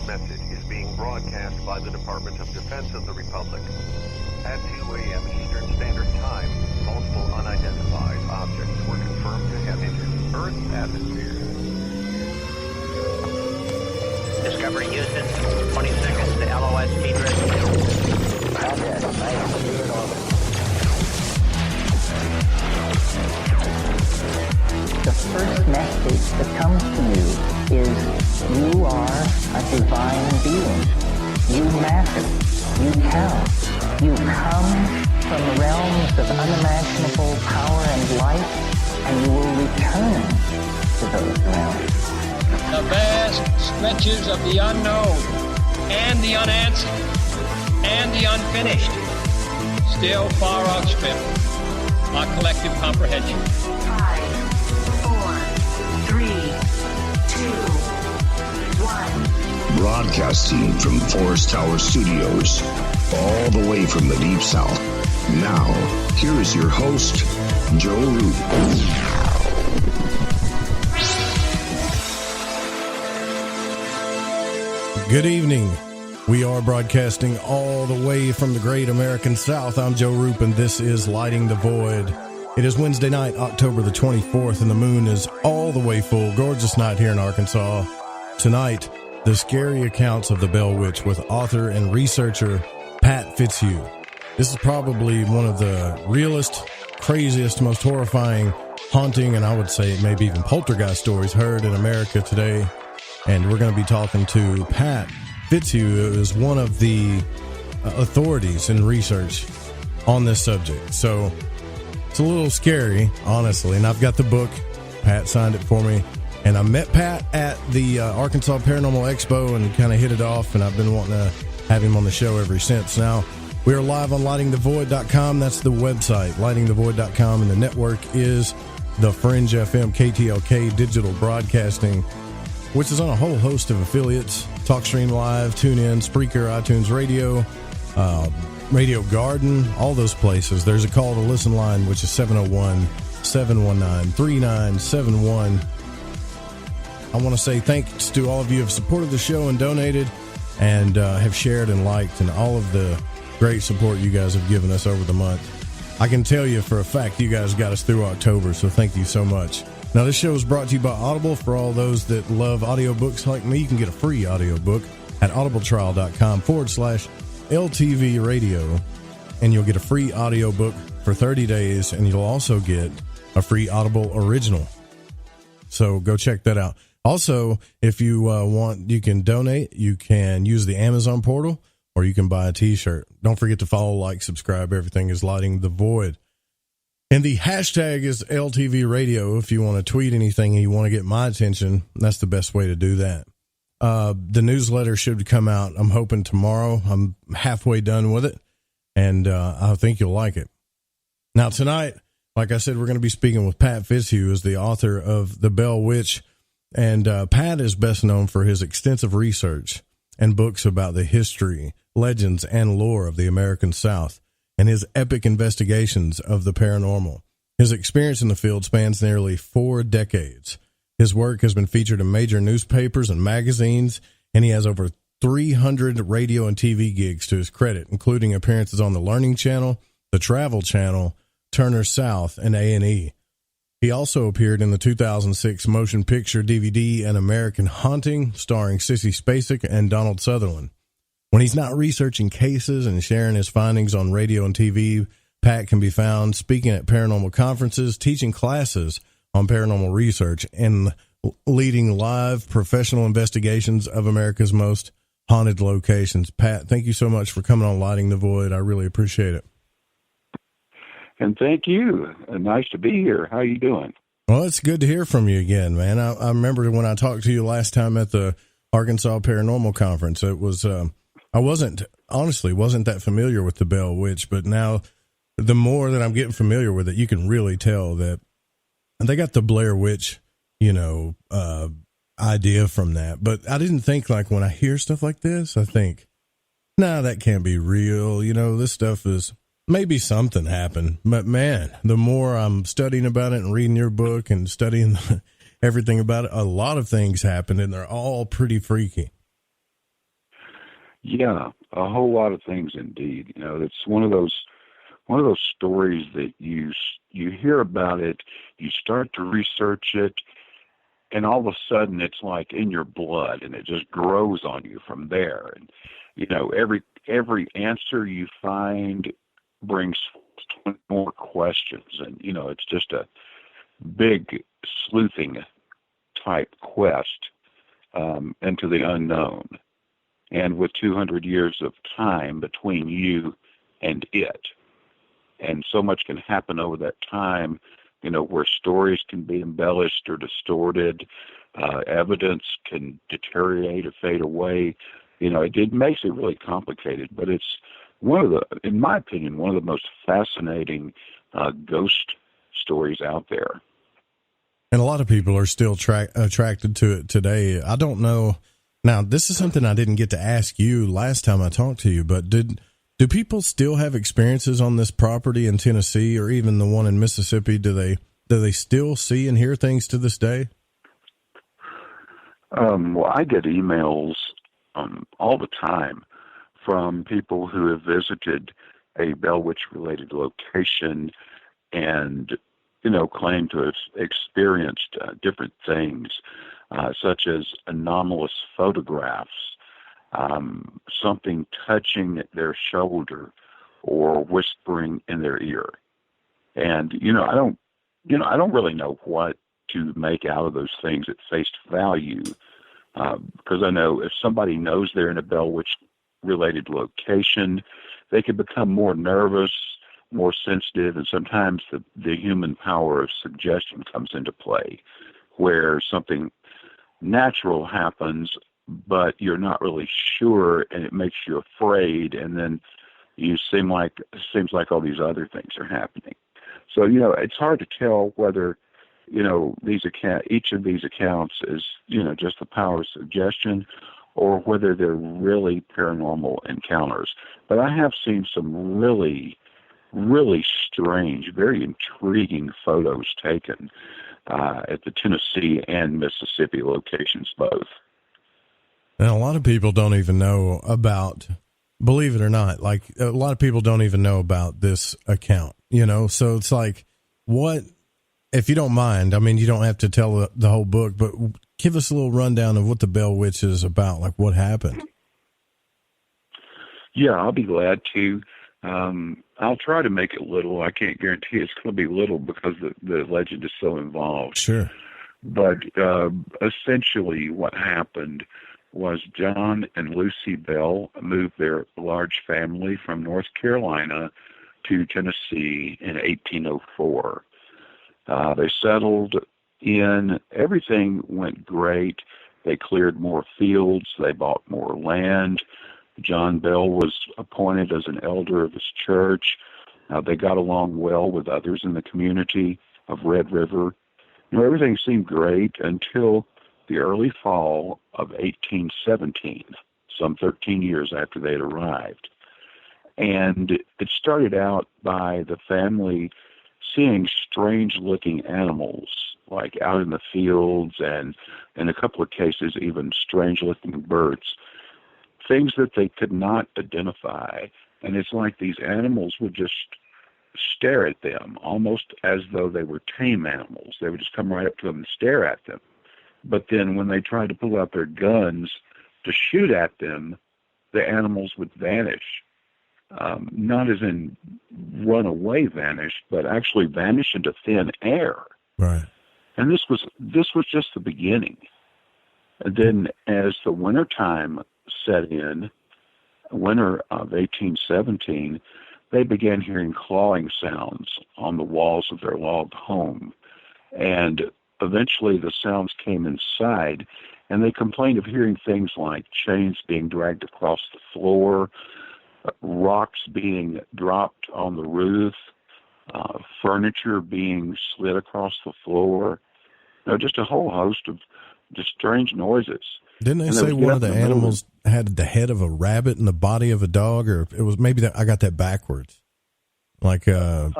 Message is being broadcast by the Department of Defense of the Republic. At 2 a.m. Eastern Standard Time, multiple unidentified objects were confirmed to have entered Earth's atmosphere. Discovery Houston, 20 seconds to LOS speed ready. Contact, nice, clear in orbit. The first message that comes to you is you are a divine being. You matter. You count. You come from realms of unimaginable power and light, and you will return to those realms. The vast stretches of the unknown and the unanswered and the unfinished still far outstrip our collective comprehension. 5, 4, 3, 2, 1. Broadcasting from Forest Tower Studios, all the way from the Deep South. Now, here is your host, Joe Root. Good evening. We are broadcasting all the way from the great American South. I'm Joe Roop, and this is Lighting the Void. It is Wednesday night, October the 24th, and the moon is all the way full. Gorgeous night here in Arkansas. Tonight, the scary accounts of the Bell Witch with author and researcher Pat Fitzhugh. This is probably one of the realest, craziest, most horrifying, haunting, and I would say maybe even poltergeist stories heard in America today. And we're going to be talking to Pat Fitzhugh, who is one of the authorities in research on this subject. So it's a little scary, honestly. And I've got the book. Pat signed it for me. And I met Pat at the Arkansas Paranormal Expo and kind of hit it off. And I've been wanting to have him on the show ever since. Now, we are live on lightingthevoid.com. That's the website, lightingthevoid.com. And the network is the Fringe FM, KTLK Digital Broadcasting, which is on a whole host of affiliates: TalkStream Live, TuneIn, Spreaker, iTunes Radio, Radio Garden, all those places. There's a call to listen line, which is 701-719-3971. I want to say thanks to all of you who have supported the show and donated and have shared and liked, and all of the great support you guys have given us over the month. I can tell you for a fact you guys got us through October, so thank you so much. Now, this show is brought to you by Audible. For all those that love audiobooks like me, you can get a free audiobook at audibletrial.com/LTV radio, and you'll get a free audiobook for 30 days, and you'll also get a free Audible original. So go check that out. Also, if you want, you can donate. You can use the Amazon portal, or you can buy a t-shirt. Don't forget to follow, like, subscribe. Everything is Lighting the Void. And the hashtag is LTV Radio. If you want to tweet anything and you want to get my attention, that's the best way to do that. The newsletter should come out, I'm hoping, tomorrow. I'm halfway done with it, and I think you'll like it. Now, tonight, like I said, we're going to be speaking with Pat Fitzhugh, who is the author of The Bell Witch. And Pat is best known for his extensive research and books about the history, legends, and lore of the American South, and his epic investigations of the paranormal. His experience in the field spans nearly 4 decades. His work has been featured in major newspapers and magazines, and he has over 300 radio and TV gigs to his credit, including appearances on the Learning Channel, the Travel Channel, Turner South, and A&E. He also appeared in the 2006 motion picture DVD An American Haunting, starring Sissy Spacek and Donald Sutherland. When he's not researching cases and sharing his findings on radio and TV, Pat can be found speaking at paranormal conferences, teaching classes on paranormal research, and leading live professional investigations of America's most haunted locations. Pat, thank you so much for coming on Lighting the Void. I really appreciate it. And thank you. Nice to be here. How you doing? Well, it's good to hear from you again, man. I remember when I talked to you last time at the Arkansas Paranormal Conference. It was I wasn't that familiar with the Bell Witch, but now the more that I'm getting familiar with it, you can really tell that they got the Blair Witch, idea from that. But I didn't think, like, when I hear stuff like this, I think, nah, that can't be real. This stuff is, maybe something happened. But man, the more I'm studying about it and reading your book and studying everything about it. A lot of things happened, and they're all pretty freaky. Yeah, a whole lot of things indeed. You know, it's one of those stories that you hear about it, you start to research it, and all of a sudden it's like in your blood, and it just grows on you from there. And you know, every answer you find brings 20 more questions, and you know, it's just a big sleuthing type quest into the unknown. And with 200 years of time between you and it, and so much can happen over that time, you know, where stories can be embellished or distorted, evidence can deteriorate or fade away. You know, it makes it really complicated, but it's in my opinion, one of the most fascinating ghost stories out there. And a lot of people are still attracted to it today. I don't know. Now, this is something I didn't get to ask you last time I talked to you, but do people still have experiences on this property in Tennessee or even the one in Mississippi? Do they still see and hear things to this day? Well, I get emails all the time from people who have visited a Bell Witch-related location and, you know, claim to have experienced different things, such as anomalous photographs, something touching their shoulder or whispering in their ear. And, I don't really know what to make out of those things at face value, because I know if somebody knows they're in a Bell Witch-related location, they can become more nervous, more sensitive, and sometimes the human power of suggestion comes into play, where something natural happens, but you're not really sure, and it makes you afraid, and then it seems like all these other things are happening. So, it's hard to tell whether, each of these accounts is, just the power of suggestion, or whether they're really paranormal encounters. But I have seen some really, really strange, very intriguing photos taken at the Tennessee and Mississippi locations both. And a lot of people don't even know about, believe it or not, like a lot of people don't even know about this account, so it's like, what, if you don't mind, I mean, you don't have to tell the whole book, but give us a little rundown of what the Bell Witch is about, like what happened. Yeah, I'll be glad to. I'll try to make it little. I can't guarantee it's going to be little because the legend is so involved. Sure. But essentially what happened was John and Lucy Bell moved their large family from North Carolina to Tennessee in 1804. They settled in. Everything went great. They cleared more fields. They bought more land. John Bell was appointed as an elder of his church. They got along well with others in the community of Red River. Everything seemed great until the early fall of 1817, some 13 years after they had arrived. And it started out by the family seeing strange-looking animals, like out in the fields, and in a couple of cases, even strange-looking birds, things that they could not identify. And it's like these animals would just stare at them, almost as though they were tame animals. They would just come right up to them and stare at them. But then when they tried to pull out their guns to shoot at them, the animals would vanish. Not as in run away vanish, but actually vanish into thin air. Right. And this was just the beginning. And then as the wintertime set in, winter of 1817, they began hearing clawing sounds on the walls of their log home. And eventually the sounds came inside, and they complained of hearing things like chains being dragged across the floor, rocks being dropped on the roof, furniture being slid across the floor, just a whole host of just strange noises. Didn't they say one of the animals had the head of a rabbit and the body of a dog, or it was maybe that I got that backwards? Like no,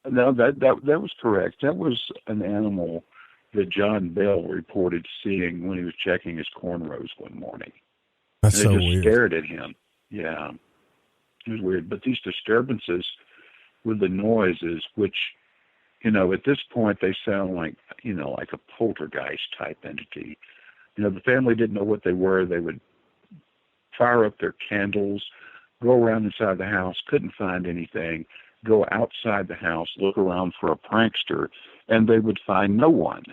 that was correct. That was an animal that John Bell reported seeing when he was checking his cornrows one morning. That's and so they just weird. stared at him. Yeah, it was weird. But these disturbances with the noises, which, at this point they sound like, like a poltergeist type entity. The family didn't know what they were. They would fire up their candles, go around inside the house, couldn't find anything, go outside the house, look around for a prankster, and they would find no one.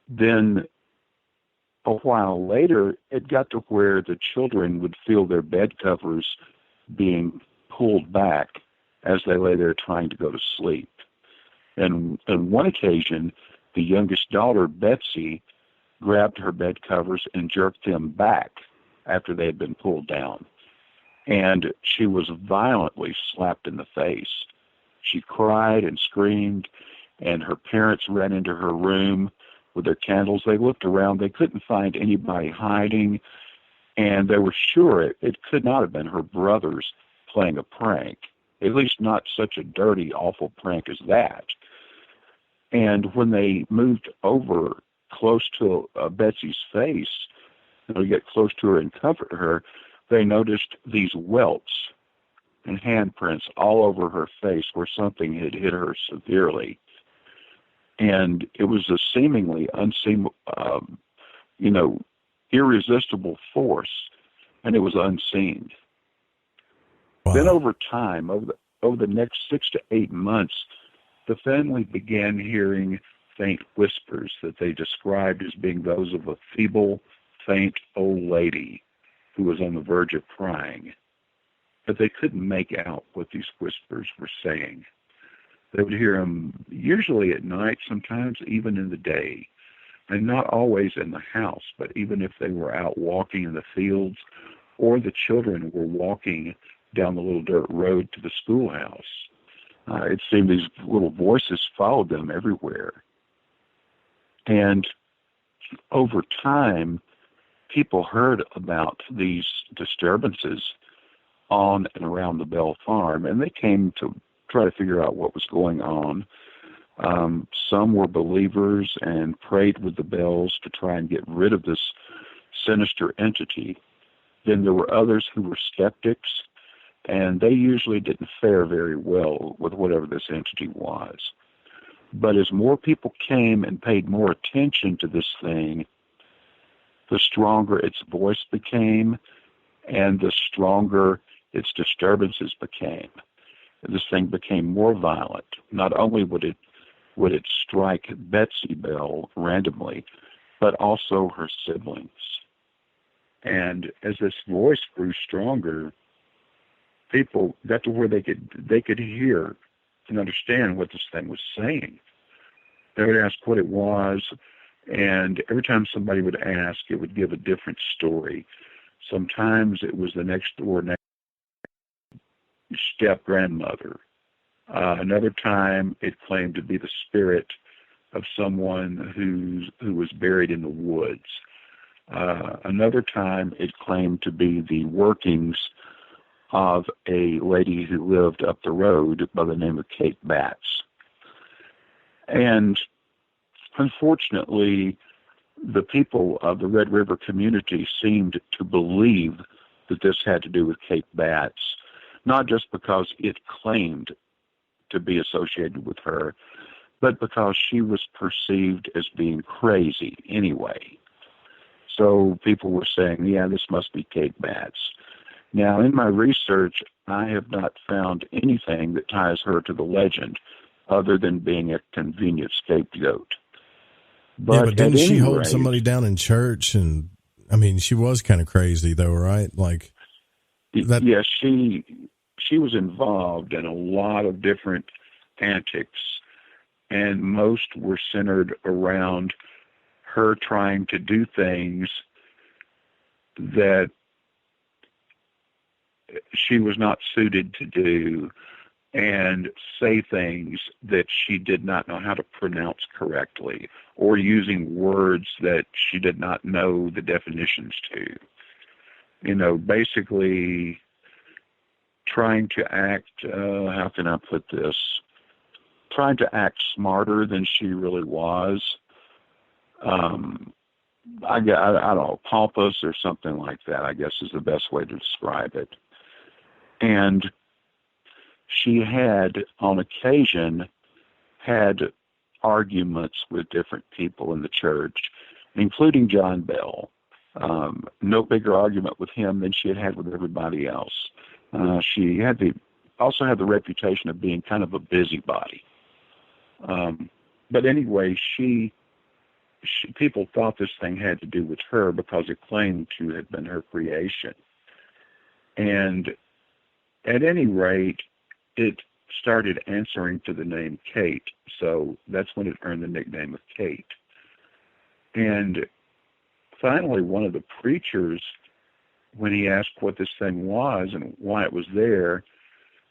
Then a while later, it got to where the children would feel their bed covers being pulled back as they lay there trying to go to sleep. And on one occasion, the youngest daughter, Betsy, grabbed her bed covers and jerked them back after they had been pulled down. And she was violently slapped in the face. She cried and screamed, and her parents ran into her room with their candles. They looked around. They couldn't find anybody hiding, and they were sure it could not have been her brothers playing a prank, at least not such a dirty, awful prank as that. And when they moved over close to Betsy's face, get close to her and comfort her, they noticed these welts and handprints all over her face where something had hit her severely. And it was a seemingly irresistible force, and it was unseen. Wow. Then over time, over the next 6 to 8 months, the family began hearing faint whispers that they described as being those of a feeble, faint old lady who was on the verge of crying. But they couldn't make out what these whispers were saying. They would hear them usually at night, sometimes even in the day, and not always in the house, but even if they were out walking in the fields or the children were walking down the little dirt road to the schoolhouse. It seemed these little voices followed them everywhere. And over time, people heard about these disturbances on and around the Bell farm, and they came to try to figure out what was going on. Some were believers and prayed with the Bells to try and get rid of this sinister entity. Then there were others who were skeptics, and they usually didn't fare very well with whatever this entity was. But as more people came and paid more attention to this thing, the stronger its voice became and the stronger its disturbances became. This thing became more violent. Not only would it strike Betsy Bell randomly, but also her siblings. And as this voice grew stronger, people got to where they could hear and understand what this thing was saying. They would ask what it was, and every time somebody would ask, it would give a different story. Sometimes it was the next door step-grandmother. Another time it claimed to be the spirit of someone who was buried in the woods. Another time it claimed to be the workings of a lady who lived up the road by the name of Kate Batts. And unfortunately, the people of the Red River community seemed to believe that this had to do with Kate Batts, not just because it claimed to be associated with her, but because she was perceived as being crazy anyway. So people were saying, yeah, this must be Kate Batts. Now, in my research, I have not found anything that ties her to the legend other than being a convenient scapegoat. But didn't she hold somebody down in church? And, I mean, she was kind of crazy, though, right? Like that. Yes, she was involved in a lot of different antics, and most were centered around her trying to do things that she was not suited to do and say things that she did not know how to pronounce correctly, or using words that she did not know the definitions to. Basically trying to act, how can I put this, trying to act smarter than she really was. I don't know, pompous or something like that, I guess is the best way to describe it. And she had, on occasion, had arguments with different people in the church, including John Bell. No bigger argument with him than she had with everybody else. She also had the reputation of being kind of a busybody. But anyway, people thought this thing had to do with her because it claimed to have been her creation. And at any rate, it started answering to the name Kate, so that's when it earned the nickname of Kate. And finally, one of the preachers, when he asked what this thing was and why it was there,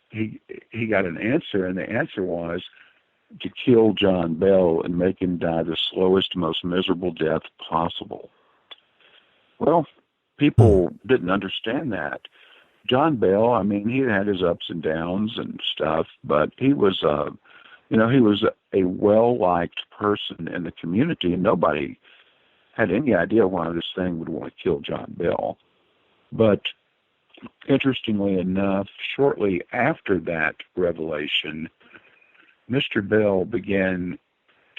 he got an answer, and the answer was to kill John Bell and make him die the slowest, most miserable death possible. Well, people didn't understand that. John Bell, I mean, he had his ups and downs and stuff, but he was a well-liked person in the community, and nobody had any idea why this thing would want to kill John Bell. But interestingly enough, shortly after that revelation, Mr. Bell began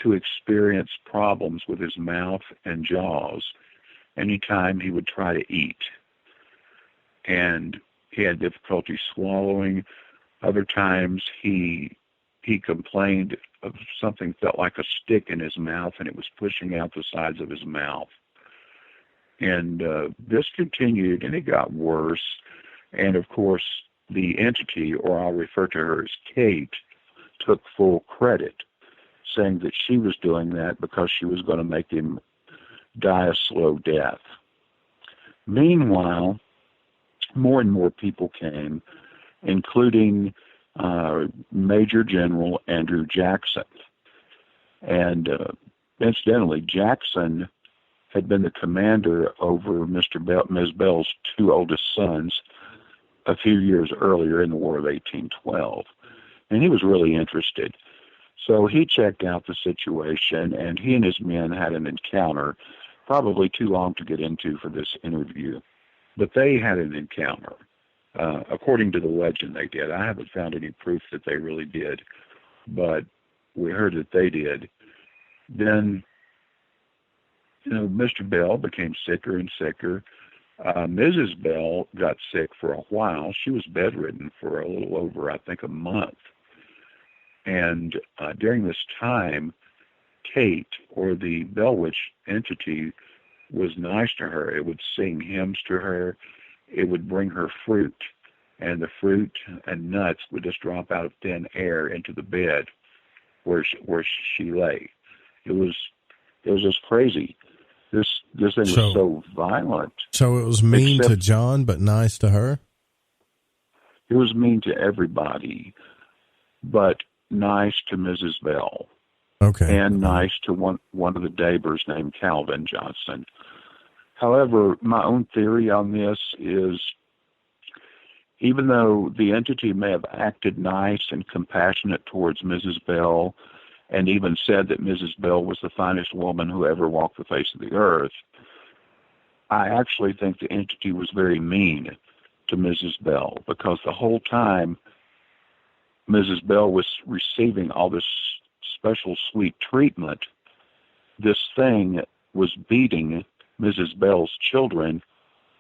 to experience problems with his mouth and jaws anytime he would try to eat. And he had difficulty swallowing. Other times he complained of something felt like a stick in his mouth, and it was pushing out the sides of his mouth. And this continued, and it got worse. And, of course, the entity, or I'll refer to her as Kate, took full credit, saying that she was doing that because she was going to make him die a slow death. Meanwhile, more and more people came, including Major General Andrew Jackson. And incidentally, Jackson had been the commander over Ms. Bell's two oldest sons a few years earlier in the War of 1812. And he was really interested. So he checked out the situation, and he and his men had an encounter, probably too long to get into for this interview. But they had an encounter. According to the legend, they did. I haven't found any proof that they really did, but we heard that they did. Then, Mr. Bell became sicker and sicker. Mrs. Bell got sick for a while. She was bedridden for a little over, I think, a month. And during this time, Kate, or the Bell Witch entity, was nice to her. It would sing hymns to her. It would bring her fruit, and the fruit and nuts would just drop out of thin air into the bed where she lay. It was just crazy. This thing was so violent. So it was mean to John, but nice to her? It was mean to everybody, but nice to Mrs. Bell. Okay. And nice to one of the neighbors named Calvin Johnson. However, my own theory on this is, even though the entity may have acted nice and compassionate towards Mrs. Bell, and even said that Mrs. Bell was the finest woman who ever walked the face of the earth, I actually think the entity was very mean to Mrs. Bell, because the whole time Mrs. Bell was receiving all this special sweet treatment, this thing was beating Mrs. Bell's children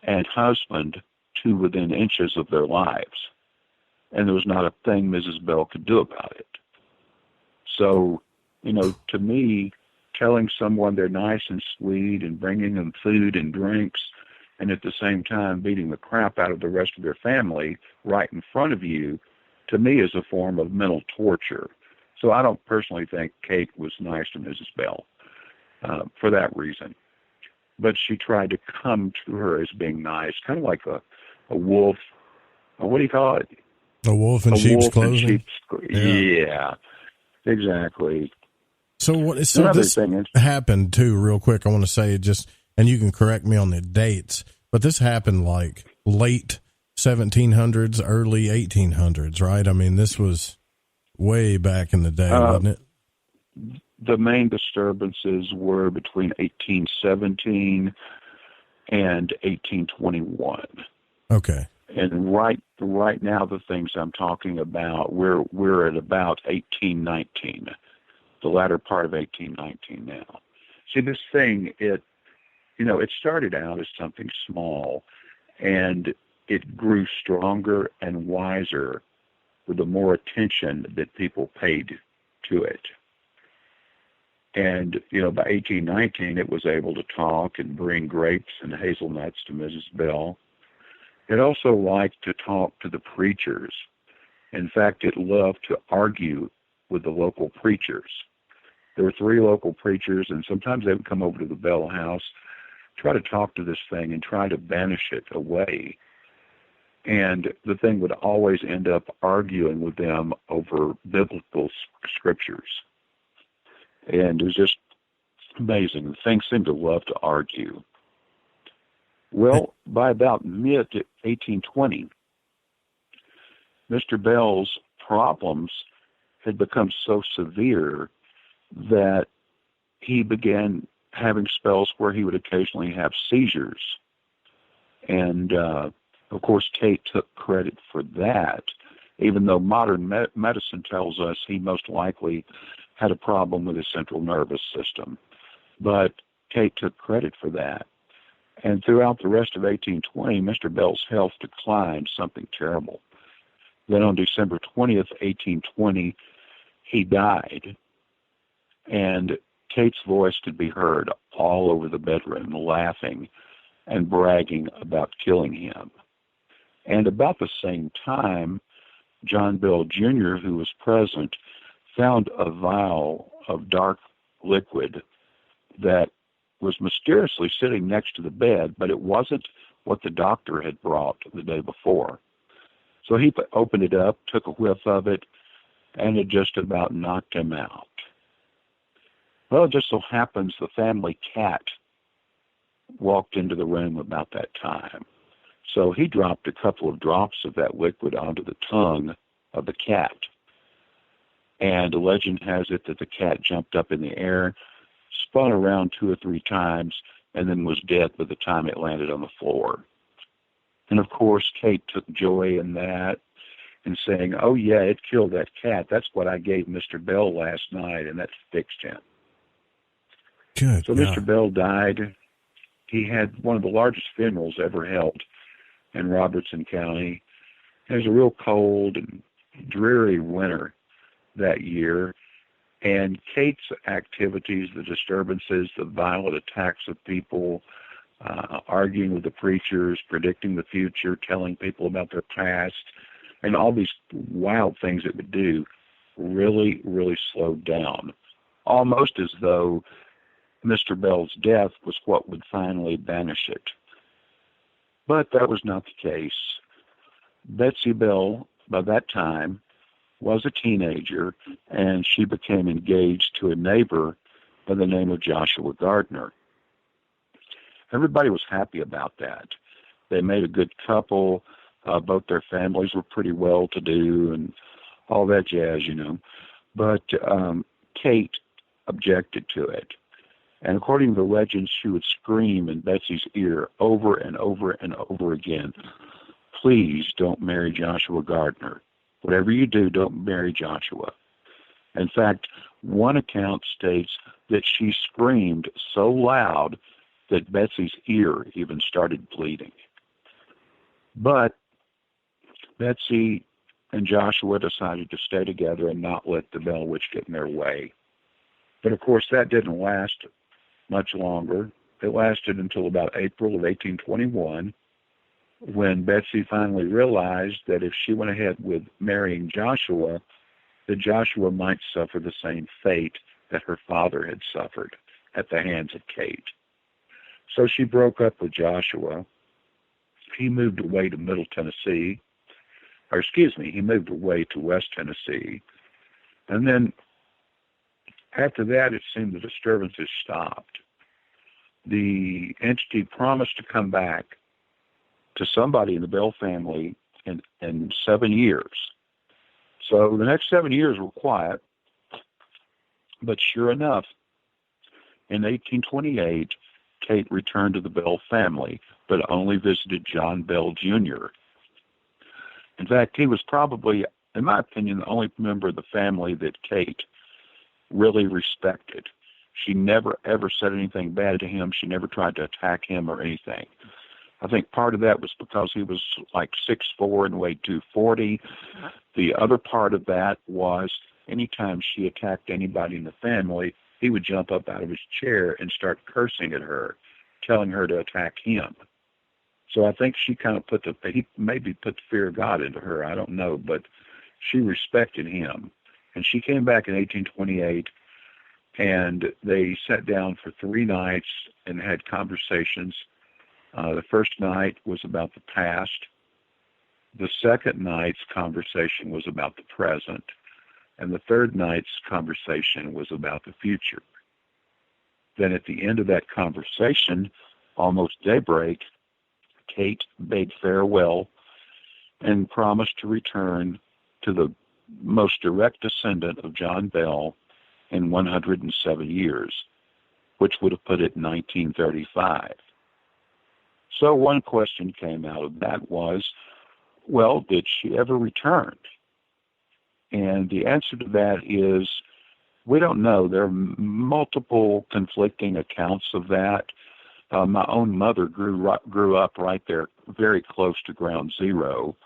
and husband to within inches of their lives. And there was not a thing Mrs. Bell could do about it. So, to me, telling someone they're nice and sweet and bringing them food and drinks, and at the same time beating the crap out of the rest of their family right in front of you, to me is a form of mental torture. So I don't personally think Kate was nice to Mrs. Bell for that reason. But she tried to come to her as being nice, kind of like a wolf. What do you call it? A wolf in sheep's clothing? Yeah, exactly. So this happened too, real quick. I want to say and you can correct me on the dates, but this happened like late 1700s, early 1800s, right? I mean, this was way back in the day, wasn't it? The main disturbances were between 1817 and 1821. Okay. And right now, the things I'm talking about, we're at about 1819, the latter part of 1819 now. See, this thing, it started out as something small, and it grew stronger and wiser with the more attention that people paid to it. And, by 1819, it was able to talk and bring grapes and hazelnuts to Mrs. Bell. It also liked to talk to the preachers. In fact, it loved to argue with the local preachers. There were 3 local preachers, and sometimes they would come over to the Bell house, try to talk to this thing and try to banish it away. And the thing would always end up arguing with them over biblical scriptures. And it was just amazing. The thing seemed to love to argue. Well, by about mid-1820, Mr. Bell's problems had become so severe that he began having spells where he would occasionally have seizures. And, of course, Kate took credit for that, even though modern medicine tells us he most likely had a problem with his central nervous system. But Kate took credit for that. And throughout the rest of 1820, Mr. Bell's health declined something terrible. Then on December 20th, 1820, he died. And Kate's voice could be heard all over the bedroom, laughing and bragging about killing him. And about the same time, John Bell Jr., who was present, found a vial of dark liquid that was mysteriously sitting next to the bed, but it wasn't what the doctor had brought the day before. So he opened it up, took a whiff of it, and it just about knocked him out. Well, it just so happens the family cat walked into the room about that time. So he dropped a couple of drops of that liquid onto the tongue of the cat. And the legend has it that the cat jumped up in the air, spun around 2 or 3 times, and then was dead by the time it landed on the floor. And of course, Kate took joy in that and saying, "Oh yeah, it killed that cat. That's what I gave Mr. Bell last night, and that fixed him." Good. So Mr. Bell died. He had one of the largest funerals ever held in Robertson County. It was a real cold and dreary winter that year. And Kate's activities, the disturbances, the violent attacks of people, arguing with the preachers, predicting the future, telling people about their past, and all these wild things it would do really, really slowed down. Almost as though Mr. Bell's death was what would finally banish it. But that was not the case. Betsy Bell, by that time, was a teenager, and she became engaged to a neighbor by the name of Joshua Gardner. Everybody was happy about that. They made a good couple. Both their families were pretty well-to-do and all that jazz, But Kate objected to it. And according to the legends, she would scream in Betsy's ear over and over and over again, "Please don't marry Joshua Gardner. Whatever you do, don't marry Joshua." In fact, one account states that she screamed so loud that Betsy's ear even started bleeding. But Betsy and Joshua decided to stay together and not let the Bell Witch get in their way. But of course, that didn't last much longer. It lasted until about April of 1821, when Betsy finally realized that if she went ahead with marrying Joshua, that Joshua might suffer the same fate that her father had suffered at the hands of Kate. So she broke up with Joshua. He moved away to he moved away to West Tennessee. And then after that, it seemed the disturbances stopped. The entity promised to come back to somebody in the Bell family in 7 years. So the next 7 years were quiet, but sure enough, in 1828, Kate returned to the Bell family, but only visited John Bell Jr. In fact, he was probably, in my opinion, the only member of the family that Kate really respected. She never, ever said anything bad to him. She never tried to attack him or anything. I think part of that was because he was like 6'4" and weighed 240. The other part of that was anytime she attacked anybody in the family, he would jump up out of his chair and start cursing at her, telling her to attack him. So I think she kind of he maybe put the fear of God into her. I don't know, but she respected him. And she came back in 1828, and they sat down for 3 nights and had conversations. The first night was about the past. The second night's conversation was about the present. And the third night's conversation was about the future. Then at the end of that conversation, almost daybreak, Kate bade farewell and promised to return to the most direct descendant of John Bell in 107 years, which would have put it in 1935. So one question came out of that was, well, did she ever return? And the answer to that is, we don't know. There are multiple conflicting accounts of that. My own mother grew up right there, very close to Ground Zero,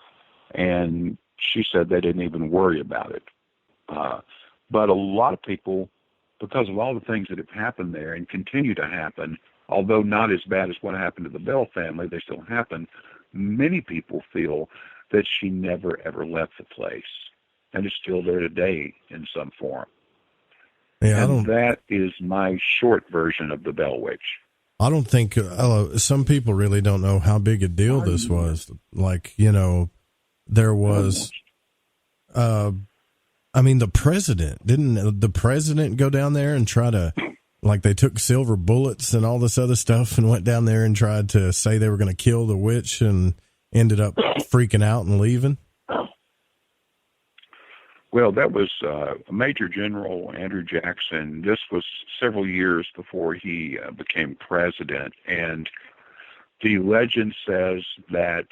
and she said they didn't even worry about it. But a lot of people, because of all the things that have happened there and continue to happen, although not as bad as what happened to the Bell family, they still happen, many people feel that she never, ever left the place and is still there today in some form. Yeah, and that is my short version of the Bell Witch. I don't think some people really don't know how big a deal this was. Like, you know, there was, the president, didn't the president go down there and try to, like, they took silver bullets and all this other stuff and went down there and tried to say they were going to kill the witch and ended up freaking out and leaving? Well, that was Major General Andrew Jackson. This was several years before he became president. And the legend says that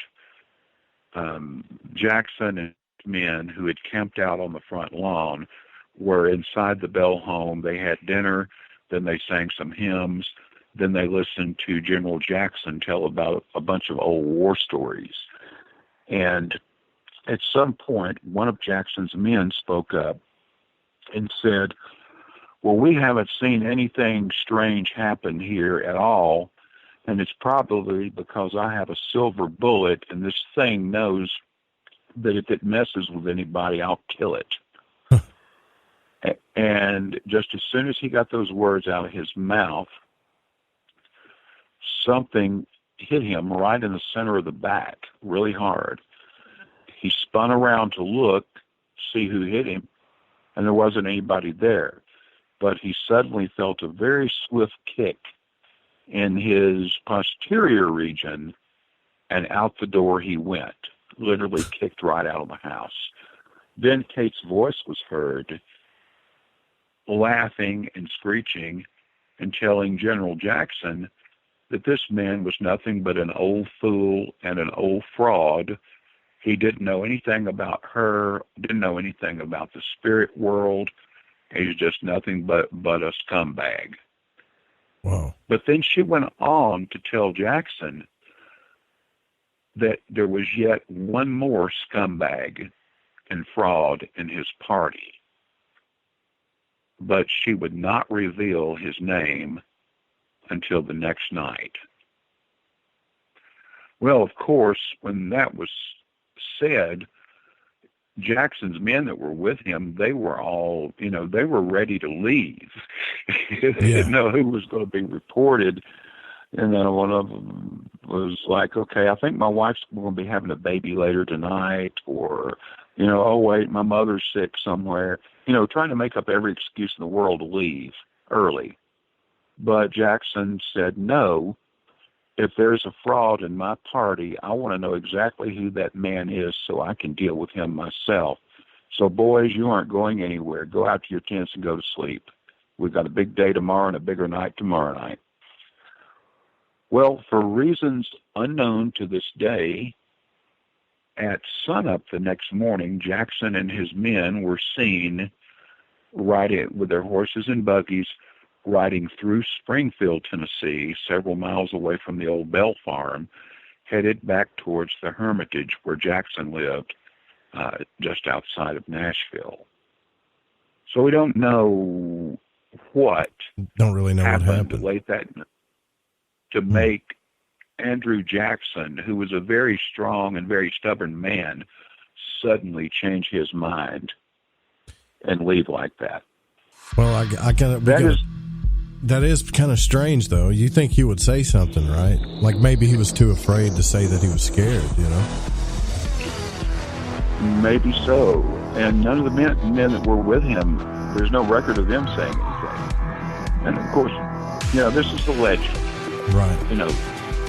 Jackson and men who had camped out on the front lawn were inside the Bell home. They had dinner, then they sang some hymns, then they listened to General Jackson tell about a bunch of old war stories. And at some point, one of Jackson's men spoke up and said, well, we haven't seen anything strange happen here at all, and it's probably because I have a silver bullet, and this thing knows that if it messes with anybody, I'll kill it. And just as soon as he got those words out of his mouth, something hit him right in the center of the back, really hard. He spun around to look, see who hit him, and there wasn't anybody there. But he suddenly felt a very swift kick in his posterior region, and out the door he went, literally kicked right out of the house. Then Kate's voice was heard, laughing and screeching and telling General Jackson that this man was nothing but an old fool and an old fraud. He didn't know anything about her, didn't know anything about the spirit world. He's just nothing but a scumbag. Wow. But then she went on to tell Jackson that there was yet one more scumbag and fraud in his party. But she would not reveal his name until the next night. Well, of course, when that was said, Jackson's men that were with him, they were all, they were ready to leave. They didn't know who was going to be reported. And then one of them was like, okay, I think my wife's going to be having a baby later tonight, or, oh, wait, my mother's sick somewhere, trying to make up every excuse in the world to leave early. But Jackson said, no, if there's a fraud in my party, I want to know exactly who that man is so I can deal with him myself. So, boys, you aren't going anywhere. Go out to your tents and go to sleep. We've got a big day tomorrow and a bigger night tomorrow night. Well, for reasons unknown to this day, at sunup the next morning, Jackson and his men were seen riding with their horses and buggies, riding through Springfield, Tennessee, several miles away from the old Bell Farm, headed back towards the Hermitage where Jackson lived, just outside of Nashville. So we don't know what happened late that to make Andrew Jackson, who was a very strong and very stubborn man, suddenly change his mind and leave like that. Well, that is kind of strange, though. You think he would say something, right? Like maybe he was too afraid to say that he was scared, you know? Maybe so. And none of the men that were with him, there's no record of them saying anything. And of course, this is the legend. Right.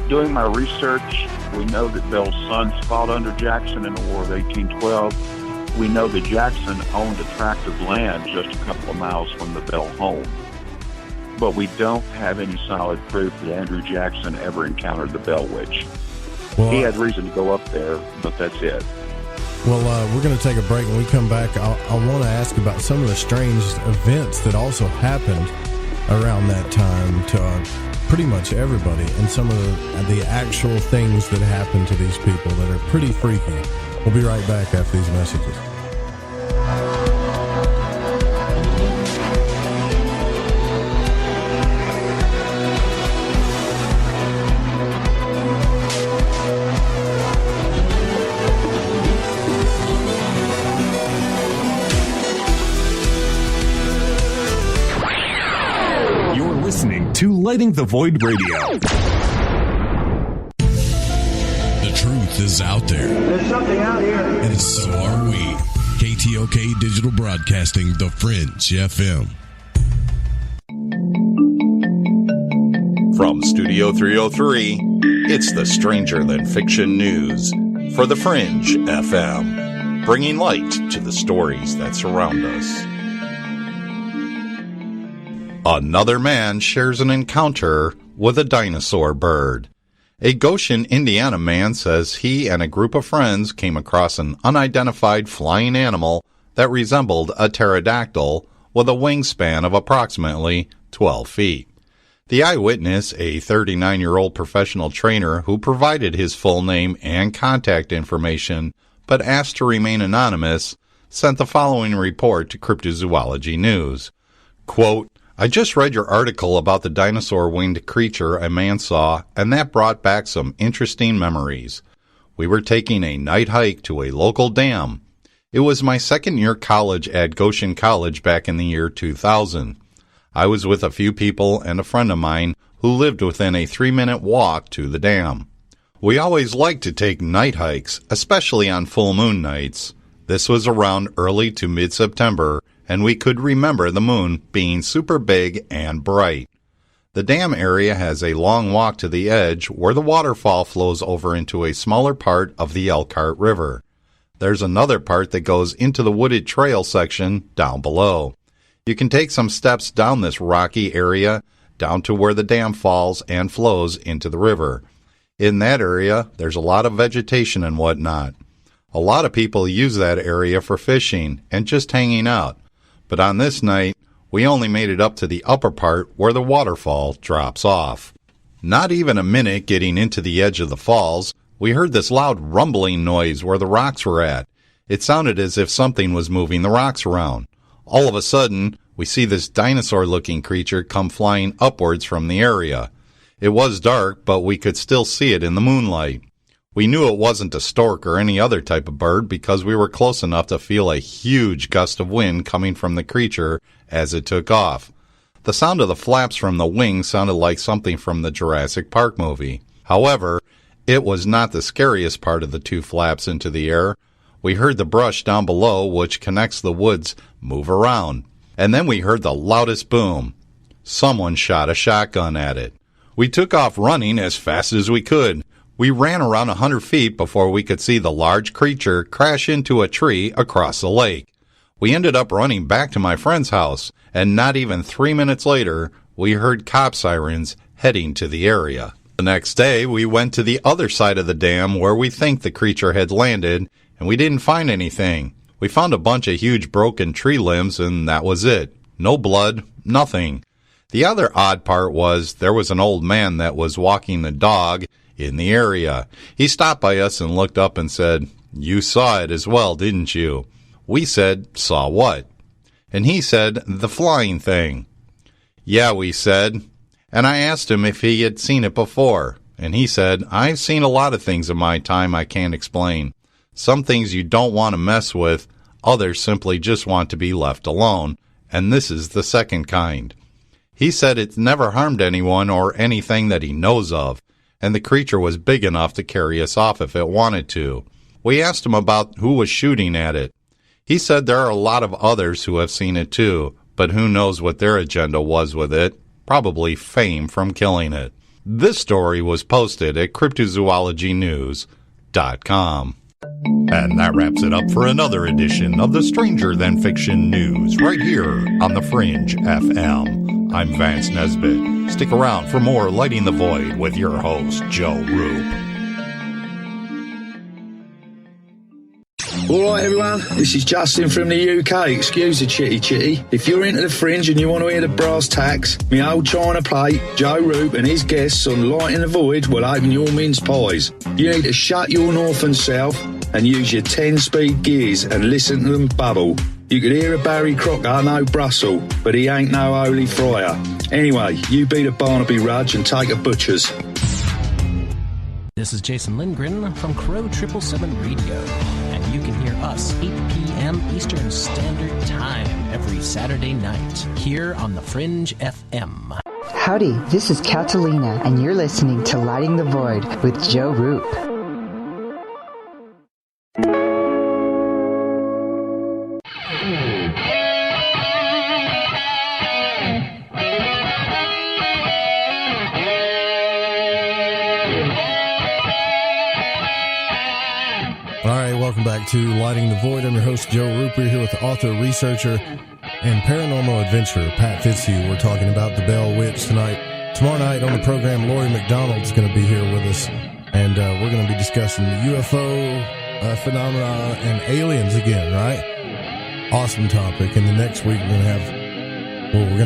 Doing my research, we know that Bell's sons fought under Jackson in the War of 1812. We know that Jackson owned a tract of land just a couple of miles from the Bell home. But we don't have any solid proof that Andrew Jackson ever encountered the Bell Witch. Well, he had reason to go up there, but that's it. Well, we're going to take a break. When we come back, I want to ask about some of the strange events that also happened around that time to pretty much everybody, and some of the actual things that happened to these people that are pretty freaky. We'll be right back after these messages. To Lighting the Void Radio. The truth is out there. There's something out here. And so are we. KTOK Digital Broadcasting, The Fringe FM. From Studio 303, it's the Stranger Than Fiction News for The Fringe FM, bringing light to the stories that surround us. Another man shares an encounter with a dinosaur bird. A Goshen, Indiana man says he and a group of friends came across an unidentified flying animal that resembled a pterodactyl with a wingspan of approximately 12 feet. The eyewitness, a 39-year-old professional trainer who provided his full name and contact information but asked to remain anonymous, sent the following report to Cryptozoology News. Quote, I just read your article about the dinosaur-winged creature a man saw, and that brought back some interesting memories. We were taking a night hike to a local dam. It was my second year college at Goshen College back in the year 2000. I was with a few people and a friend of mine who lived within a 3-minute walk to the dam. We always liked to take night hikes, especially on full moon nights. This was around early to mid-September, and we could remember the moon being super big and bright. The dam area has a long walk to the edge where the waterfall flows over into a smaller part of the Elkhart River. There's another part that goes into the wooded trail section down below. You can take some steps down this rocky area down to where the dam falls and flows into the river. In that area, there's a lot of vegetation and whatnot. A lot of people use that area for fishing and just hanging out. But on this night, we only made it up to the upper part where the waterfall drops off. Not even a minute getting into the edge of the falls, we heard this loud rumbling noise where the rocks were at. It sounded as if something was moving the rocks around. All of a sudden, we see this dinosaur-looking creature come flying upwards from the area. It was dark, but we could still see it in the moonlight. We knew it wasn't a stork or any other type of bird because we were close enough to feel a huge gust of wind coming from the creature as it took off. The sound of the flaps from the wings sounded like something from the Jurassic Park movie. However, it was not the scariest part of the two flaps into the air. We heard the brush down below, which connects the woods, move around. And then we heard the loudest boom. Someone shot a shotgun at it. We took off running as fast as we could. We ran around 100 feet before we could see the large creature crash into a tree across the lake. We ended up running back to my friend's house, and not even 3 minutes later, we heard cop sirens heading to the area. The next day, we went to the other side of the dam where we think the creature had landed, and we didn't find anything. We found a bunch of huge broken tree limbs, and that was it. No blood, nothing. The other odd part was there was an old man that was walking the dog in the area. He stopped by us and looked up and said, "You saw it as well, didn't you?" We said, "Saw what?" And he said, "The flying thing." "Yeah," we said. And I asked him if he had seen it before. And he said, "I've seen a lot of things in my time I can't explain. Some things you don't want to mess with, others simply just want to be left alone. And this is the second kind." He said it's never harmed anyone or anything that he knows of, and the creature was big enough to carry us off if it wanted to. We asked him about who was shooting at it. He said there are a lot of others who have seen it too, but who knows what their agenda was with it. Probably fame from killing it. This story was posted at cryptozoologynews.com. And that wraps it up for another edition of the Stranger Than Fiction News right here on the Fringe FM. I'm Vance Nesbitt. Stick around for more Lighting the Void with your host, Joe Roop. Alright everyone, this is Justin from the UK. Excuse the chitty. If you're into the Fringe and you want to hear the brass tacks, my old china plate, Joe Roop and his guests on Lighting the Void will open your mince pies. You need to shut your north and south and use your 10-speed gears and listen to them bubble. You could hear a Barry Crocker, no Brussels, but he ain't no holy friar. Anyway, you be the Barnaby Rudge and take a butcher's. This is Jason Lindgren from Crow 777 Radio, and you can hear us 8 p.m. Eastern Standard Time every Saturday night here on the Fringe FM. Howdy, this is Catalina, and you're listening to Lighting the Void with Joe Roop. Welcome back to Lighting the Void. I'm your host, Joe Roop. We're here with the author, researcher, and paranormal adventurer, Pat Fitzhugh. We're talking about the Bell Witch tonight. Tomorrow night on the program, Lori McDonald's going to be here with us, and we're going to be discussing the UFO phenomena and aliens again, right? Awesome topic. And the next week, we're going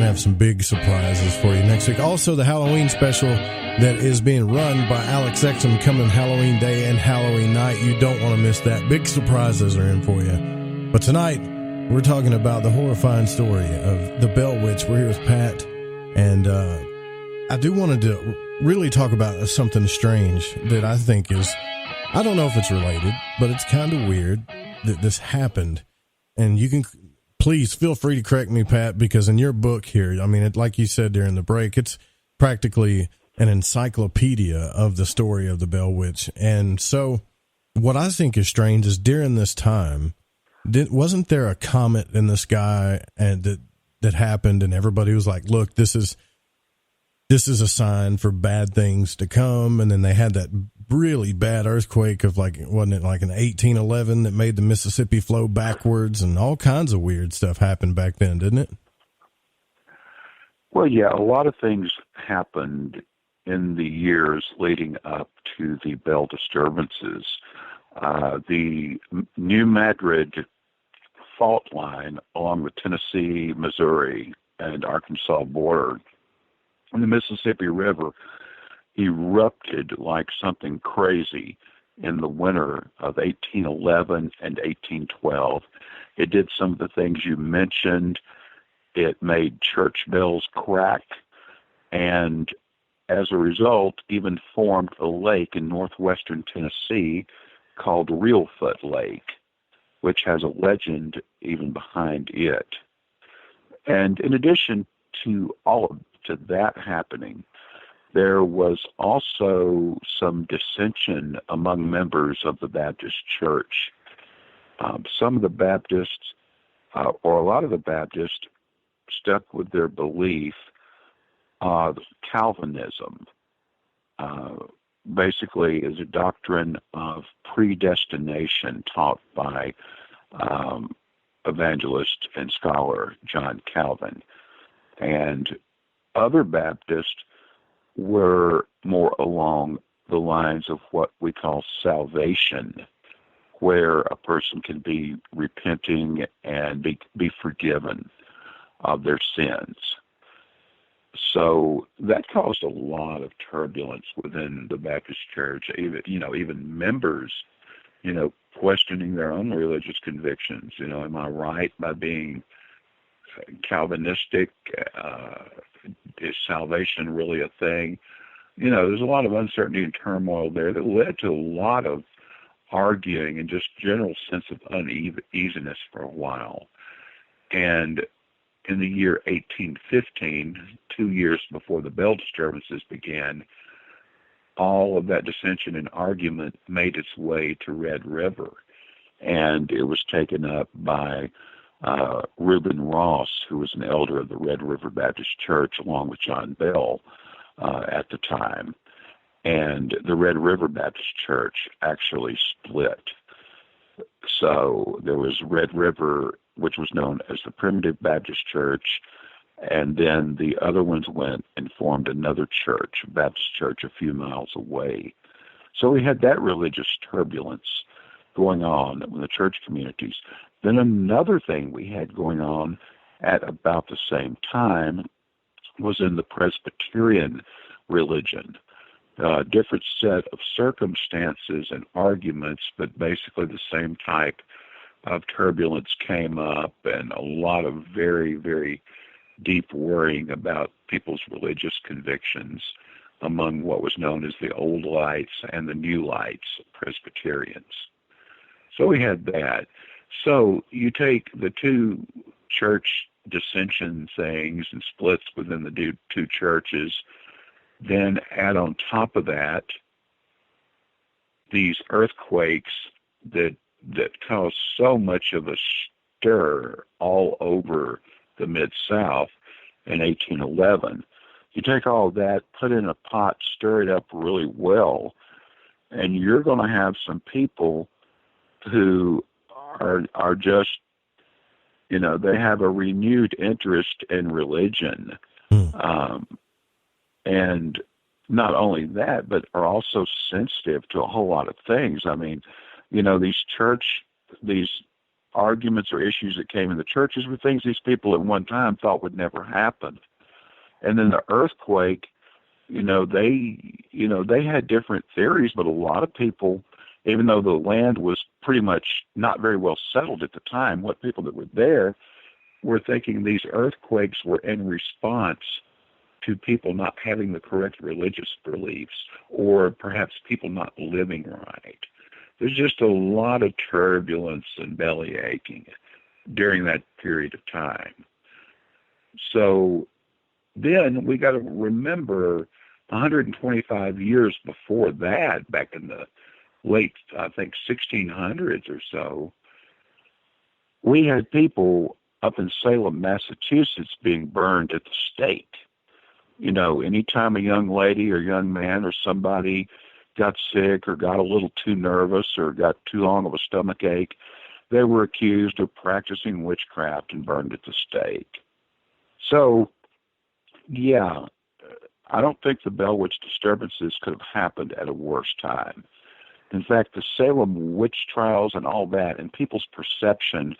to have some big surprises for you next week. Also, the Halloween special that is being run by Alex Exum coming Halloween Day and Halloween night. You don't want to miss that. Big surprises are in for you. But tonight, we're talking about the horrifying story of the Bell Witch. We're here with Pat, and I do want to really talk about something strange that I think is, I don't know if it's related, but it's kind of weird that this happened. And you can, please feel free to correct me, Pat, because in your book here, I mean, like you said during the break, it's practically an encyclopedia of the story of the Bell Witch. And so what I think is strange is during this time, wasn't there a comet in the sky and that happened, and everybody was like, look, this is a sign for bad things to come. And then they had that really bad earthquake of wasn't it like an 1811 that made the Mississippi flow backwards, and all kinds of weird stuff happened back then, didn't it? Well, yeah, a lot of things happened in the years leading up to the Bell disturbances. The New Madrid fault line along the Tennessee, Missouri, and Arkansas border and the Mississippi River erupted like something crazy in the winter of 1811 and 1812. It did some of the things you mentioned. It made church bells crack, and as a result, even formed a lake in northwestern Tennessee called Reelfoot Lake, which has a legend even behind it. And in addition to to that happening, there was also some dissension among members of the Baptist Church. Some of the Baptists, or a lot of the Baptists, stuck with their belief of Calvinism. Basically is a doctrine of predestination taught by evangelist and scholar John Calvin. And other Baptists were more along the lines of what we call salvation, where a person can be repenting and be forgiven of their sins. So that caused a lot of turbulence within the Baptist Church, even members, questioning their own religious convictions. Am I right by being Calvinistic? Is salvation really a thing? There's a lot of uncertainty and turmoil there that led to a lot of arguing and just general sense of uneasiness for a while. And in the year 1815, 2 years before the Bell disturbances began, all of that dissension and argument made its way to Red River. And it was taken up by Reuben Ross, who was an elder of the Red River Baptist Church, along with John Bell at the time. And the Red River Baptist Church actually split. So there was Red River, which was known as the Primitive Baptist Church, and then the other ones went and formed another church, a Baptist church a few miles away. So we had that religious turbulence going on in the church communities. Then another thing we had going on at about the same time was in the Presbyterian religion. Different set of circumstances and arguments, but basically the same type of turbulence came up, and a lot of very, very deep worrying about people's religious convictions among what was known as the Old Lights and the New Lights Presbyterians. So we had that. So you take the two church dissension things and splits within the two churches, then add on top of that these earthquakes that caused so much of a stir all over the Mid-South in 1811. You take all that, put it in a pot, stir it up really well, and you're going to have some people who are just, they have a renewed interest in religion. And not only that, but are also sensitive to a whole lot of things. I mean, these arguments or issues that came in the churches were things these people at one time thought would never happen. And then the earthquake, they had different theories, but a lot of people, even though the land was pretty much not very well settled at the time, what people that were there were thinking these earthquakes were in response to people not having the correct religious beliefs, or perhaps people not living right. There's just a lot of turbulence and belly aching during that period of time. So then we got to remember 125 years before that, back in the late, I think, 1600s or so, we had people up in Salem, Massachusetts being burned at the stake. Anytime a young lady or young man or somebody got sick or got a little too nervous or got too long of a stomach ache, they were accused of practicing witchcraft and burned at the stake. So, yeah, I don't think the Bell Witch disturbances could have happened at a worse time. In fact, the Salem witch trials and all that, and people's perception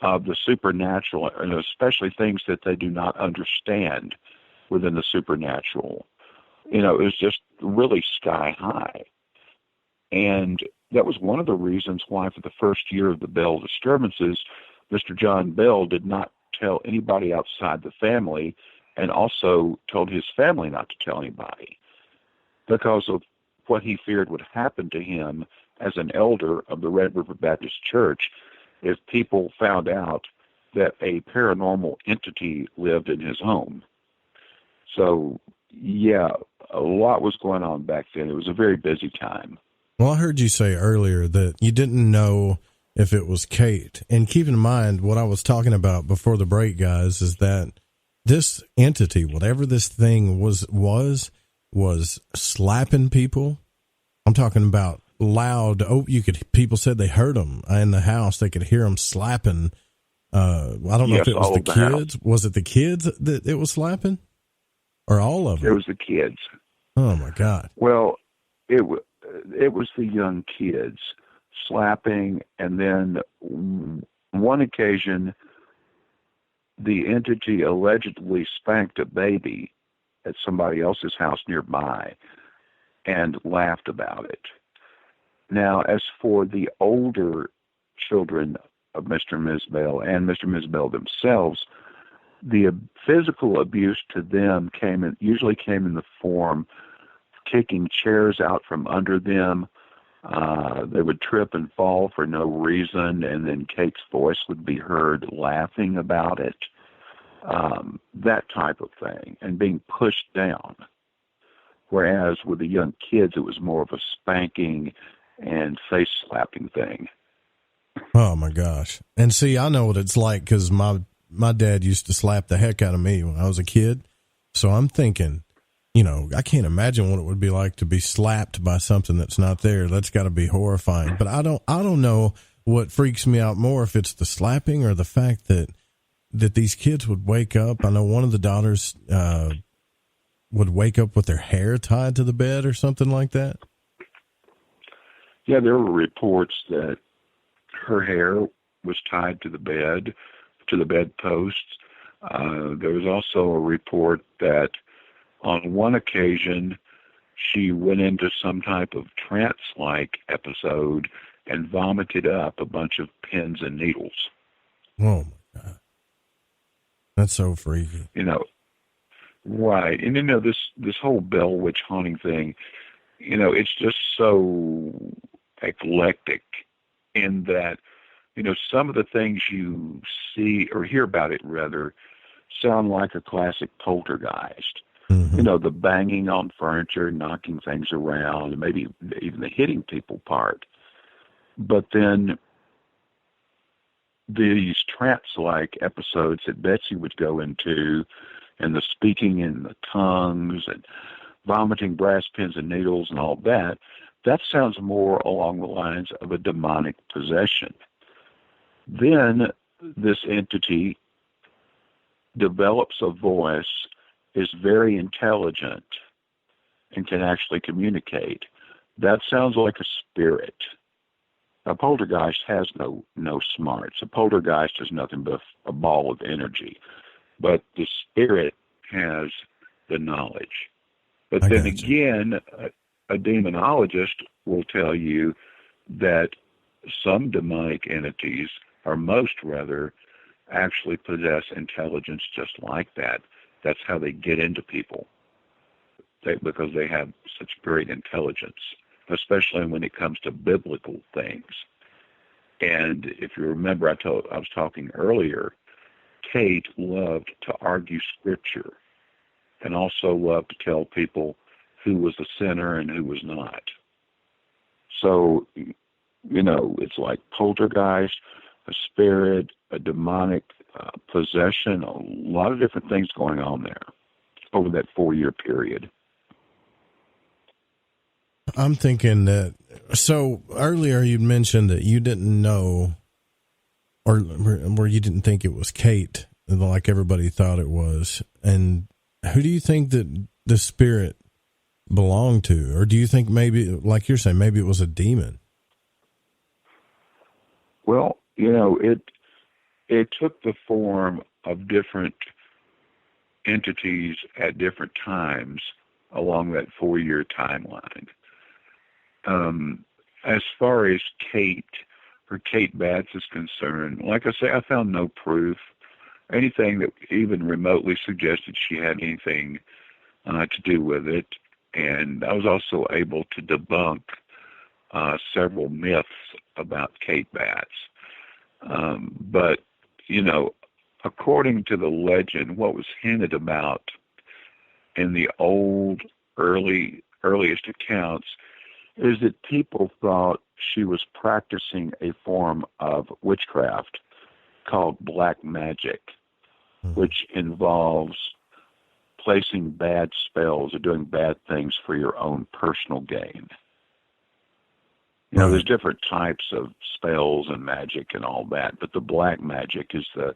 of the supernatural, and especially things that they do not understand within the supernatural, it was just really sky high. And that was one of the reasons why for the first year of the Bell disturbances, Mr. John Bell did not tell anybody outside the family, and also told his family not to tell anybody, because of what he feared would happen to him as an elder of the Red River Baptist Church if people found out that a paranormal entity lived in his home. So, yeah, a lot was going on back then. It was a very busy time. Well, I heard you say earlier that you didn't know if it was Kate. And keep in mind, what I was talking about before the break, guys, is that this entity, whatever this thing was slapping people. I'm talking about loud. People said they heard them in the house. They could hear them slapping I don't know if it was the kids. Was it the kids that it was slapping, or all of them? It was the kids. Oh my God! Well, it was the young kids slapping, and then one occasion, the entity allegedly spanked a baby at somebody else's house nearby and laughed about it. Now, as for the older children of Mr. and Ms. Bell and Mr. and Ms. Bell themselves, the physical abuse to them usually came in the form of kicking chairs out from under them. They would trip and fall for no reason, and then Kate's voice would be heard laughing about it. That type of thing, and being pushed down. Whereas with the young kids, it was more of a spanking and face slapping thing. Oh my gosh! And see, I know what it's like because my dad used to slap the heck out of me when I was a kid. So I'm thinking, I can't imagine what it would be like to be slapped by something that's not there. That's got to be horrifying. But I don't know what freaks me out more, if it's the slapping or the fact that these kids would wake up. I know one of the daughters would wake up with their hair tied to the bed or something like that. Yeah, there were reports that her hair was tied to the bedposts. There was also a report that on one occasion she went into some type of trance-like episode and vomited up a bunch of pins and needles. Oh my God. That's so freaky. Right. And this whole Bell Witch haunting thing, it's just so eclectic in that, some of the things you see or hear about it rather sound like a classic poltergeist. Mm-hmm. The banging on furniture, knocking things around, and maybe even the hitting people part. But then these trance-like episodes that Betsy would go into, and the speaking in the tongues and vomiting brass pins and needles and all that sounds more along the lines of a demonic possession. Then this entity develops a voice, is very intelligent, and can actually communicate. That sounds like a spirit. A poltergeist has no smarts. A poltergeist is nothing but a ball of energy. But the spirit has the knowledge. But then again, a demonologist will tell you that some demonic entities, or most rather, actually possess intelligence just like that. That's how they get into people, because they have such great intelligence, especially when it comes to biblical things. And if you remember, I was talking earlier, Kate loved to argue scripture and also loved to tell people who was a sinner and who was not. So, it's like poltergeist, a spirit, a demonic possession, a lot of different things going on there over that 4-year period. I'm thinking that, so earlier you mentioned that you didn't know, or where you didn't think it was Kate, like everybody thought it was. And who do you think that the spirit belonged to? Or do you think maybe, like you're saying, maybe it was a demon? Well, it took the form of different entities at different times along that 4-year timeline. As far as Kate Batts is concerned, like I say, I found no proof, anything that even remotely suggested she had anything to do with it. And I was also able to debunk several myths about Kate Batts. But, according to the legend, what was hinted about in the earliest accounts is that people thought she was practicing a form of witchcraft called black magic, which involves placing bad spells or doing bad things for your own personal gain. You know, there's different types of spells and magic and all that, but the black magic is the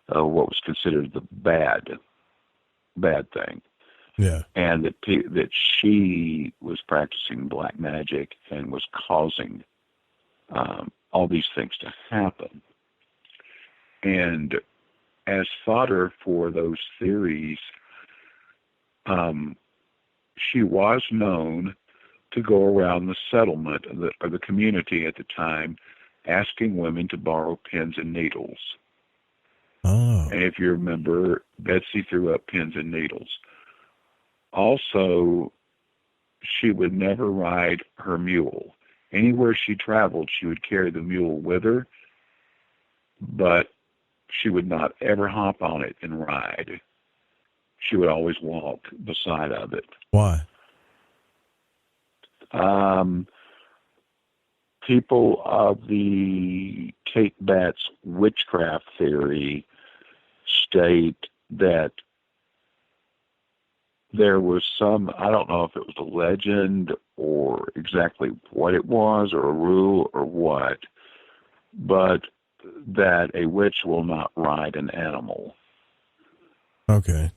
what was considered the bad thing. Yeah. And that she was practicing black magic and was causing all these things to happen. And as fodder for those theories, she was known to go around the settlement or the community at the time asking women to borrow pins and needles. Oh. And if you remember, Betsy threw up pins and needles. Also, she would never ride her mule. Anywhere she traveled, she would carry the mule with her, but she would not ever hop on it and ride. She would always walk beside of it. Why? People of the Kate Batts witchcraft theory state that there was some, I don't know if it was a legend or exactly what it was or a rule or what, but that a witch will not ride an animal. Okay.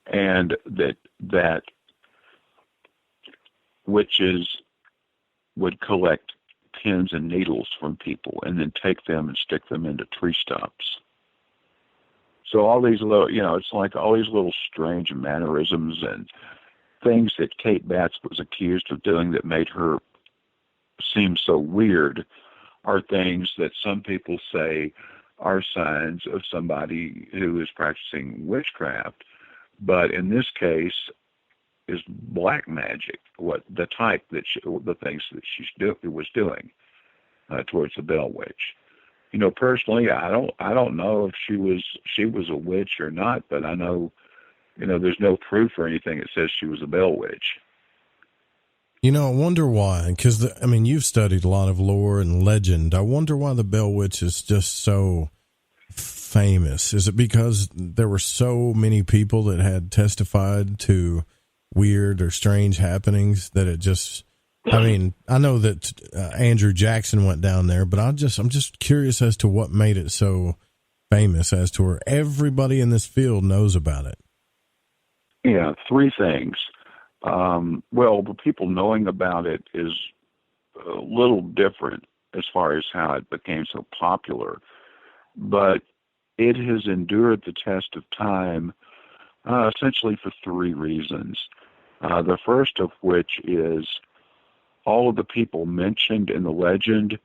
And that witches would collect pins and needles from people and then take them and stick them into tree stumps. So all these little, it's like all these little strange mannerisms and things that Kate Batts was accused of doing that made her seem so weird are things that some people say are signs of somebody who is practicing witchcraft. But in this case, is black magic, what the type that the things that she was doing towards the Bell Witch. Personally, I don't know if she was a witch or not, but I know, there's no proof or anything that says she was a Bell Witch. I wonder why, because, you've studied a lot of lore and legend. I wonder why the Bell Witch is just so famous. Is it because there were so many people that had testified to weird or strange happenings that it just, I know that Andrew Jackson went down there, but I'm just curious as to what made it so famous as to where everybody in this field knows about it. Yeah, three things. The people knowing about it is a little different as far as how it became so popular, but it has endured the test of time essentially for three reasons. The first of which is all of the people mentioned in the legend,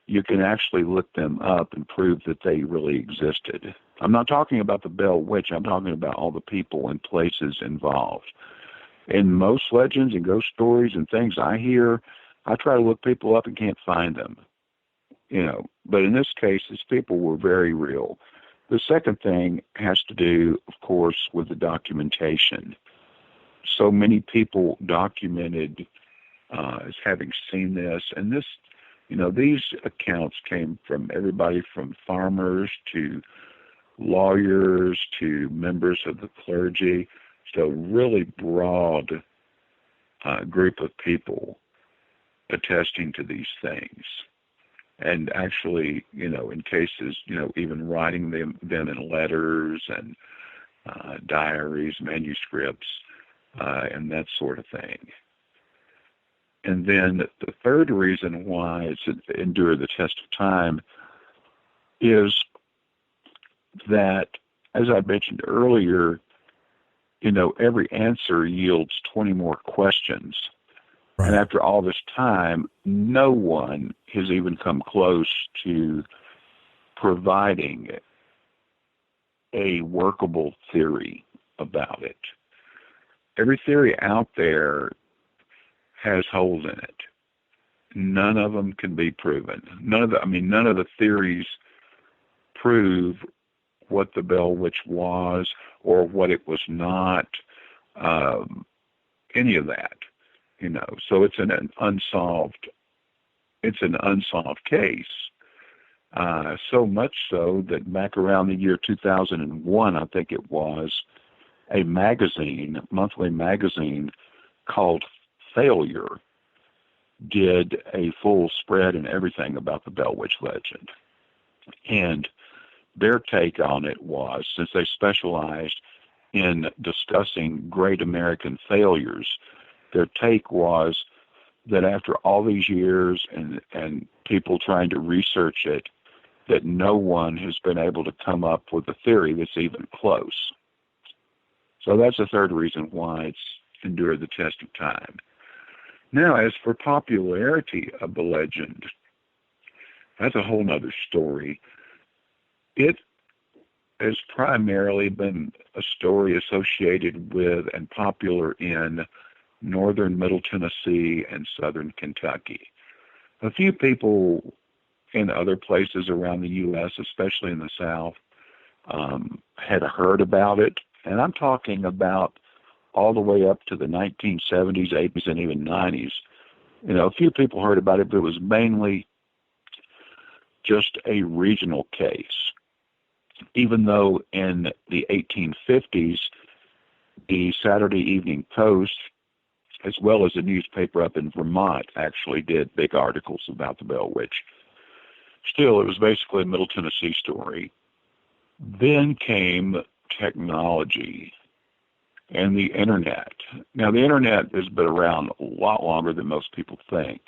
you can actually look them up and prove that they really existed. I'm not talking about the Bell Witch. I'm talking about all the people and places involved. In most legends and ghost stories and things I hear, I try to look people up and can't find them. But in this case, these people were very real. The second thing has to do, of course, with the documentation. So many people documented as having seen this, and this, these accounts came from everybody from farmers to lawyers to members of the clergy. So really broad group of people attesting to these things. And actually, in cases, even writing them in letters and diaries, manuscripts, and that sort of thing. And then the third reason why it's endured the test of time is that, as I mentioned earlier, every answer yields 20 more questions. Right. And after all this time, no one has even come close to providing a workable theory about it. Every theory out there has holes in it. None of them can be proven. None of the theories prove what the Bell Witch was or what it was not, any of that. So it's an unsolved case. So much so that back around the year 2001, I think it was, a monthly magazine called Failure, did a full spread and everything about the Bell Witch legend. And their take on it was, since they specialized in discussing great American failures, their take was that after all these years and people trying to research it, that no one has been able to come up with a theory that's even close. So that's the third reason why it's endured the test of time. Now, as for popularity of the legend, that's a whole nother story. It has primarily been a story associated with and popular in northern Middle Tennessee and southern Kentucky. A few people in other places around the U.S., especially in the South, had heard about it. And I'm talking about all the way up to the 1970s, 80s, and even 90s. You know, a few people heard about it, but it was mainly just a regional case. Even though in the 1850s, the Saturday Evening Post, as well as a newspaper up in Vermont, actually did big articles about the Bell Witch. Still, it was basically a Middle Tennessee story. Then came technology and the internet. Now, the internet has been around a lot longer than most people think,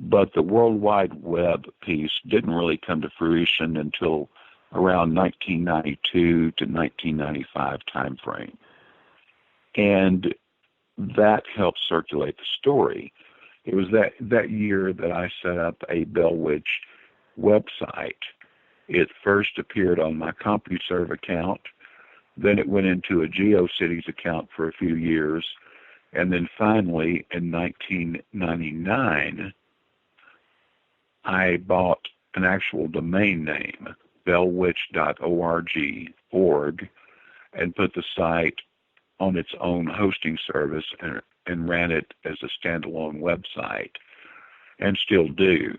but the World Wide Web piece didn't really come to fruition until around 1992 to 1995 time frame. And that helped circulate the story. It was that year that I set up a Bell Witch website. It first appeared on my CompuServe account, then it went into a GeoCities account for a few years, and then finally in 1999, I bought an actual domain name, bellwitch.org, and put the site on its own hosting service and ran it as a standalone website, and still do.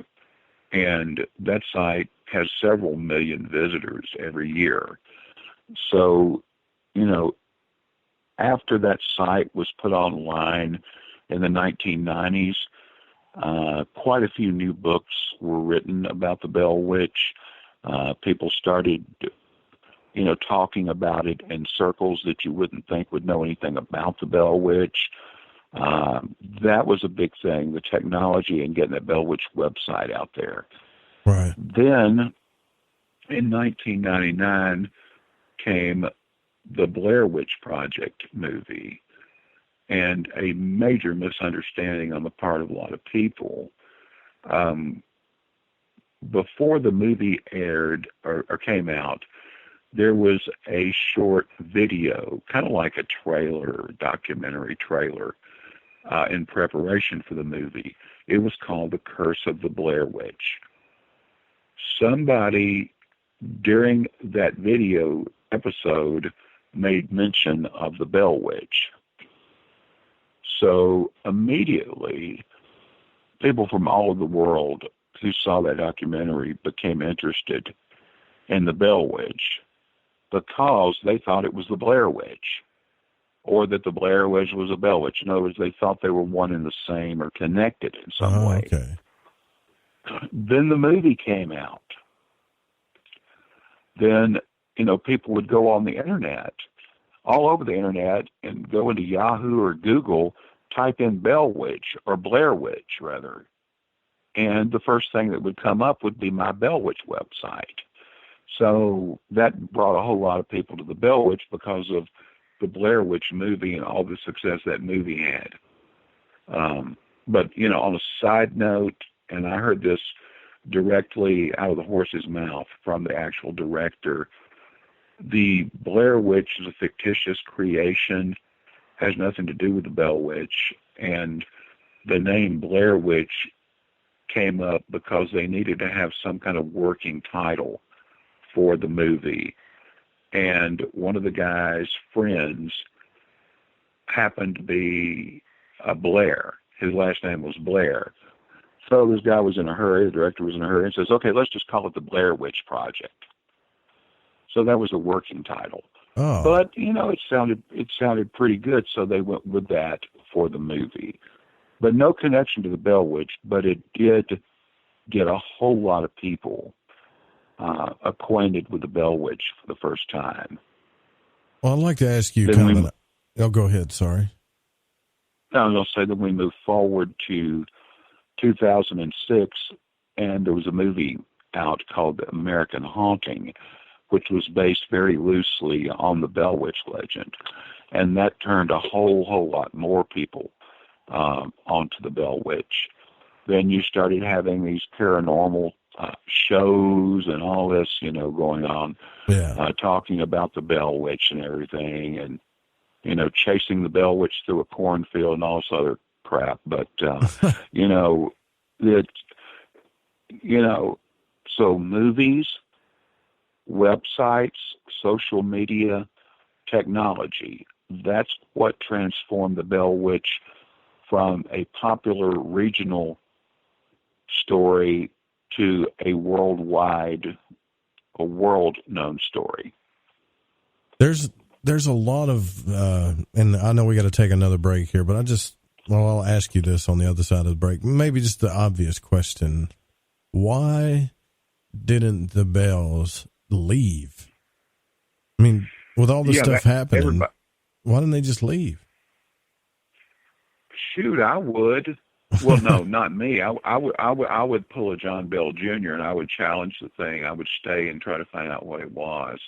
And that site has several million visitors every year. So, you know, after that site was put online in the 1990s, quite a few new books were written about the Bell Witch. People started, you know, talking about it in circles that you wouldn't think would know anything about the Bell Witch. That was a big thing, the technology and getting that Bell Witch website out there. Right. Then, in 1999, came the Blair Witch Project movie, and a major misunderstanding on the part of a lot of people. Before the movie aired or came out, there was a short video, kind of like a trailer, documentary trailer, in preparation for the movie. It was called The Curse of the Blair Witch. Somebody during that video episode made mention of the Bell Witch. So immediately, people from all over the world who saw that documentary became interested in the Bell Witch because they thought it was the Blair Witch, or that the Blair Witch was a Bell Witch. In other words, they thought they were one and the same or connected in some way. Okay. Then the movie came out. Then, you know, people would go on the internet, all over the internet, and go into Yahoo or Google, type in Bell Witch, or Blair Witch, rather. And the first thing that would come up would be my Bell Witch website. So that brought a whole lot of people to the Bell Witch because of the Blair Witch movie and all the success that movie had. But, you know, on a side note, and I heard this directly out of the horse's mouth from the actual director, the Blair Witch is a fictitious creation, has nothing to do with the Bell Witch, and the name Blair Witch came up because they needed to have some kind of working title for the movie. And one of the guy's friends happened to be Blair. His last name was Blair. So this guy was in a hurry, the director was in a hurry, and says, okay, let's just call it the Blair Witch Project. So that was a working title. Oh. But, you know, it sounded pretty good, so they went with that for the movie. but no connection to the Bell Witch, but it did get a whole lot of people acquainted with the Bell Witch for the first time. Well, I'd like to ask you go ahead, sorry. I was going to say that we moved forward to 2006, and there was a movie out called The American Haunting, which was based very loosely on the Bell Witch legend. And that turned a whole lot more people onto the Bell Witch. Then you started having these paranormal shows and all this, going on, talking about the Bell Witch and everything, and, chasing the Bell Witch through a cornfield and all this other crap. But, so movies, websites, social media, technology, that's what transformed the Bell Witch from a popular regional story to a world-known story. There's a lot of, and I know we got to take another break here, but I'll ask you this on the other side of the break. Maybe just the obvious question. Why didn't the Bells leave? I mean, with all this stuff happening, why didn't they just leave? Shoot, I would. Well, no, not me. I would pull a John Bell Jr. and I would challenge the thing. I would stay and try to find out what it was.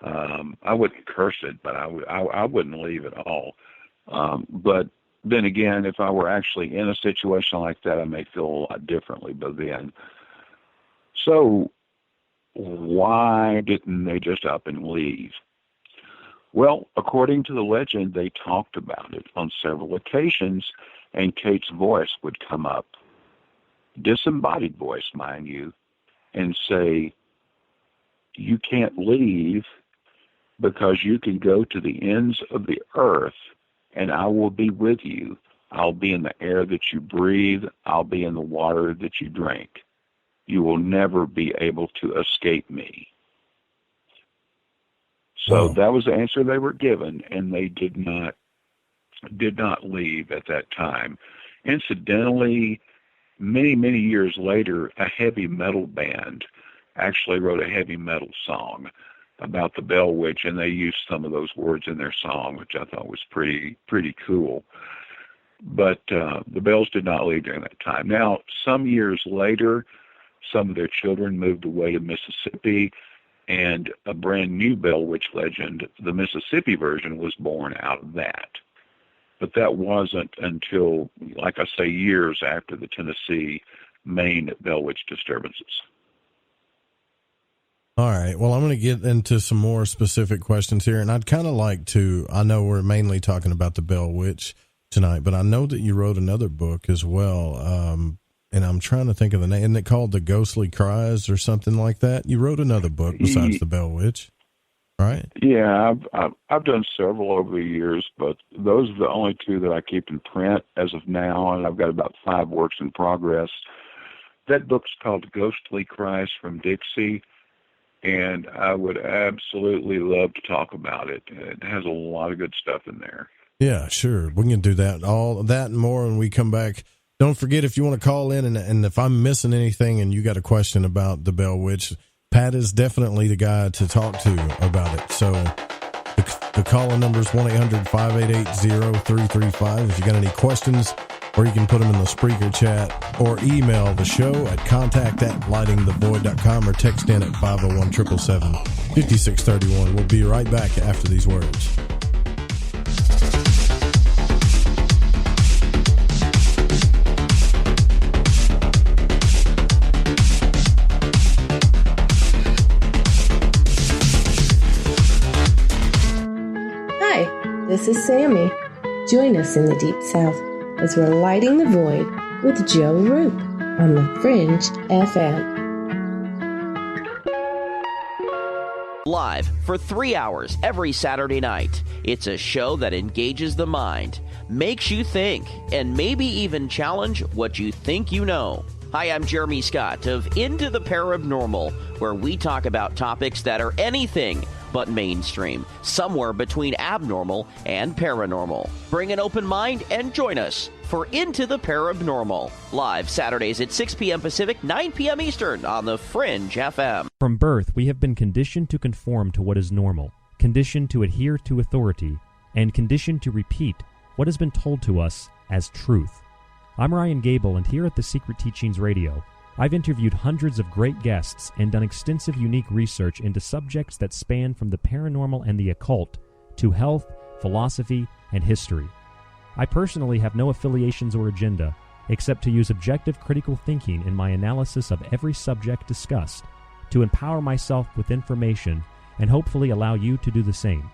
I wouldn't curse it, but I wouldn't leave at all. But then again, if I were actually in a situation like that, I may feel a lot differently. But then, so why didn't they just up and leave? Well, according to the legend, they talked about it on several occasions, and Kate's voice would come up, disembodied voice, mind you, and say, you can't leave because you can go to the ends of the earth and I will be with you. I'll be in the air that you breathe. I'll be in the water that you drink. You will never be able to escape me. So that was the answer they were given, and they did not leave at that time. Incidentally, many years later, a heavy metal band actually wrote a heavy metal song about the Bell Witch, and they used some of those words in their song, which I thought was pretty cool. But the Bells did not leave during that time. Now, some years later, some of their children moved away to Mississippi, and a brand new Bell Witch legend, the Mississippi version, was born out of that. But that wasn't until, like I say, years after the Tennessee main Bell Witch disturbances. All right. Well, I'm going to get into some more specific questions here, and I'd kind of like to, I know we're mainly talking about the Bell Witch tonight, but I know that you wrote another book as well, and I'm trying to think of the name. Isn't it called The Ghostly Cries or something like that? You wrote another book besides the Bell Witch, right? Yeah, I've done several over the years, but those are the only two that I keep in print as of now, and I've got about 5 works in progress. That book's called Ghostly Cries from Dixie, and I would absolutely love to talk about it. It has a lot of good stuff in there. Yeah, sure. We can do that. All that and more when we come back. Don't forget, if you want to call in, and if I'm missing anything and you got a question about the Bell Witch, Pat is definitely the guy to talk to about it. So the call-in number is 1-800-588-0335. If you got any questions, or you can put them in the Spreaker chat, or email the show at contact@lightingthevoid.com, or text in at 501-777-5631. We'll be right back after these words. This is Sammy. Join us in the Deep South as we're lighting the void with Joe Roop on the Fringe FM. Live for 3 hours every Saturday night. It's a show that engages the mind, makes you think, and maybe even challenge what you think you know. Hi, I'm Jeremy Scott of Into the Paranormal, where we talk about topics that are anything but mainstream, somewhere between abnormal and paranormal. Bring an open mind and join us for Into the Paranormal, live Saturdays at 6 p.m. Pacific, 9 p.m. Eastern on the Fringe FM. From birth, we have been conditioned to conform to what is normal, conditioned to adhere to authority, and conditioned to repeat what has been told to us as truth. I'm Ryan Gable, and here at the Secret Teachings Radio, I've interviewed hundreds of great guests and done extensive unique research into subjects that span from the paranormal and the occult to health, philosophy, and history. I personally have no affiliations or agenda, except to use objective critical thinking in my analysis of every subject discussed, to empower myself with information and hopefully allow you to do the same.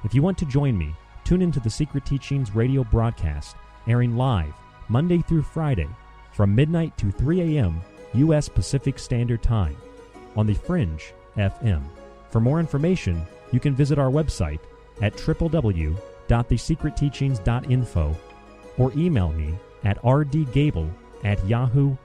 If you want to join me, tune into the Secret Teachings radio broadcast, airing live Monday through Friday from midnight to 3 a.m. U.S. Pacific Standard Time on the Fringe FM. For more information, you can visit our website at www.thesecretteachings.info or email me at rdgable@yahoo.com.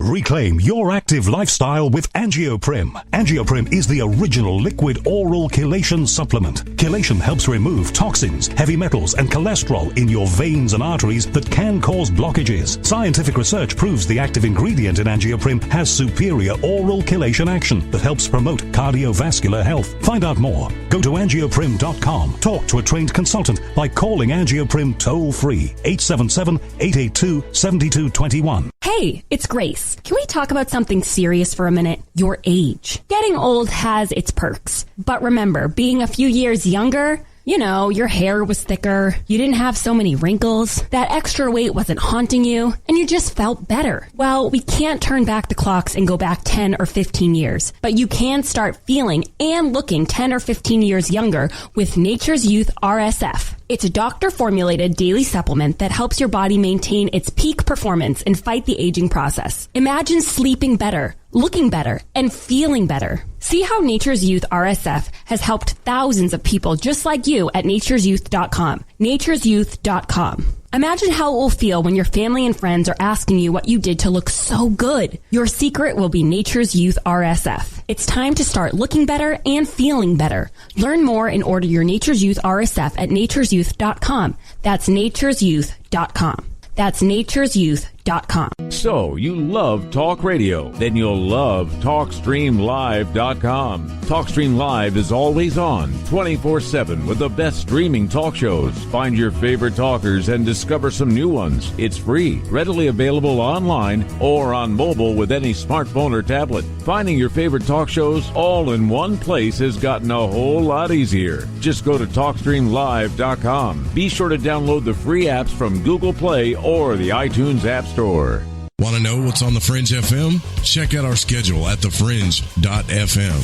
Reclaim your active lifestyle with Angioprim. Angioprim is the original liquid oral chelation supplement. Chelation helps remove toxins, heavy metals, and cholesterol in your veins and arteries that can cause blockages. Scientific research proves the active ingredient in Angioprim has superior oral chelation action that helps promote cardiovascular health. Find out more. Go to angioprim.com. Talk to a trained consultant by calling Angioprim toll-free 877-882-7221. Hey, it's Grace. Can we talk about something serious for a minute? Your age. Getting old has its perks. But remember, being a few years younger, you know, your hair was thicker, you didn't have so many wrinkles, that extra weight wasn't haunting you, and you just felt better. Well, we can't turn back the clocks and go back 10 or 15 years, but you can start feeling and looking 10 or 15 years younger with Nature's Youth RSF. It's a doctor-formulated daily supplement that helps your body maintain its peak performance and fight the aging process. Imagine sleeping better, looking better, and feeling better. See how Nature's Youth RSF has helped thousands of people just like you at nature'syouth.com. nature'syouth.com. Imagine how it will feel when your family and friends are asking you what you did to look so good. Your secret will be Nature's Youth RSF. It's time to start looking better and feeling better. Learn more and order your Nature's Youth RSF at nature'syouth.com. That's nature'syouth.com. That's nature'syouth.com. So, you love talk radio? Then you'll love TalkStreamLive.com. TalkStream Live is always on, 24/7, with the best streaming talk shows. Find your favorite talkers and discover some new ones. It's free, readily available online or on mobile with any smartphone or tablet. Finding your favorite talk shows all in one place has gotten a whole lot easier. Just go to TalkStreamLive.com. Be sure to download the free apps from Google Play or the iTunes App Store. Want to know what's on the Fringe FM? Check out our schedule at thefringe.fm.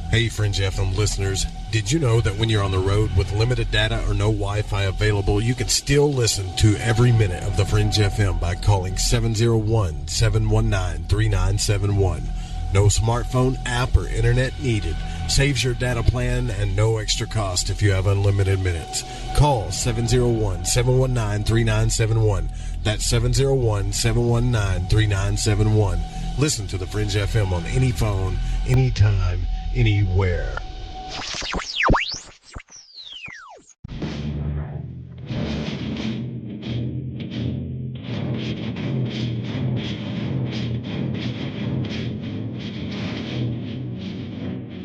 Hey, Fringe FM listeners. Did you know that when you're on the road with limited data or no Wi-Fi available, you can still listen to every minute of the Fringe FM by calling 701-719-3971. No smartphone app or internet needed. Saves your data plan and no extra cost if you have unlimited minutes. Call 701-719-3971. That's 701-719-3971. Listen to the Fringe FM on any phone, anytime, anywhere.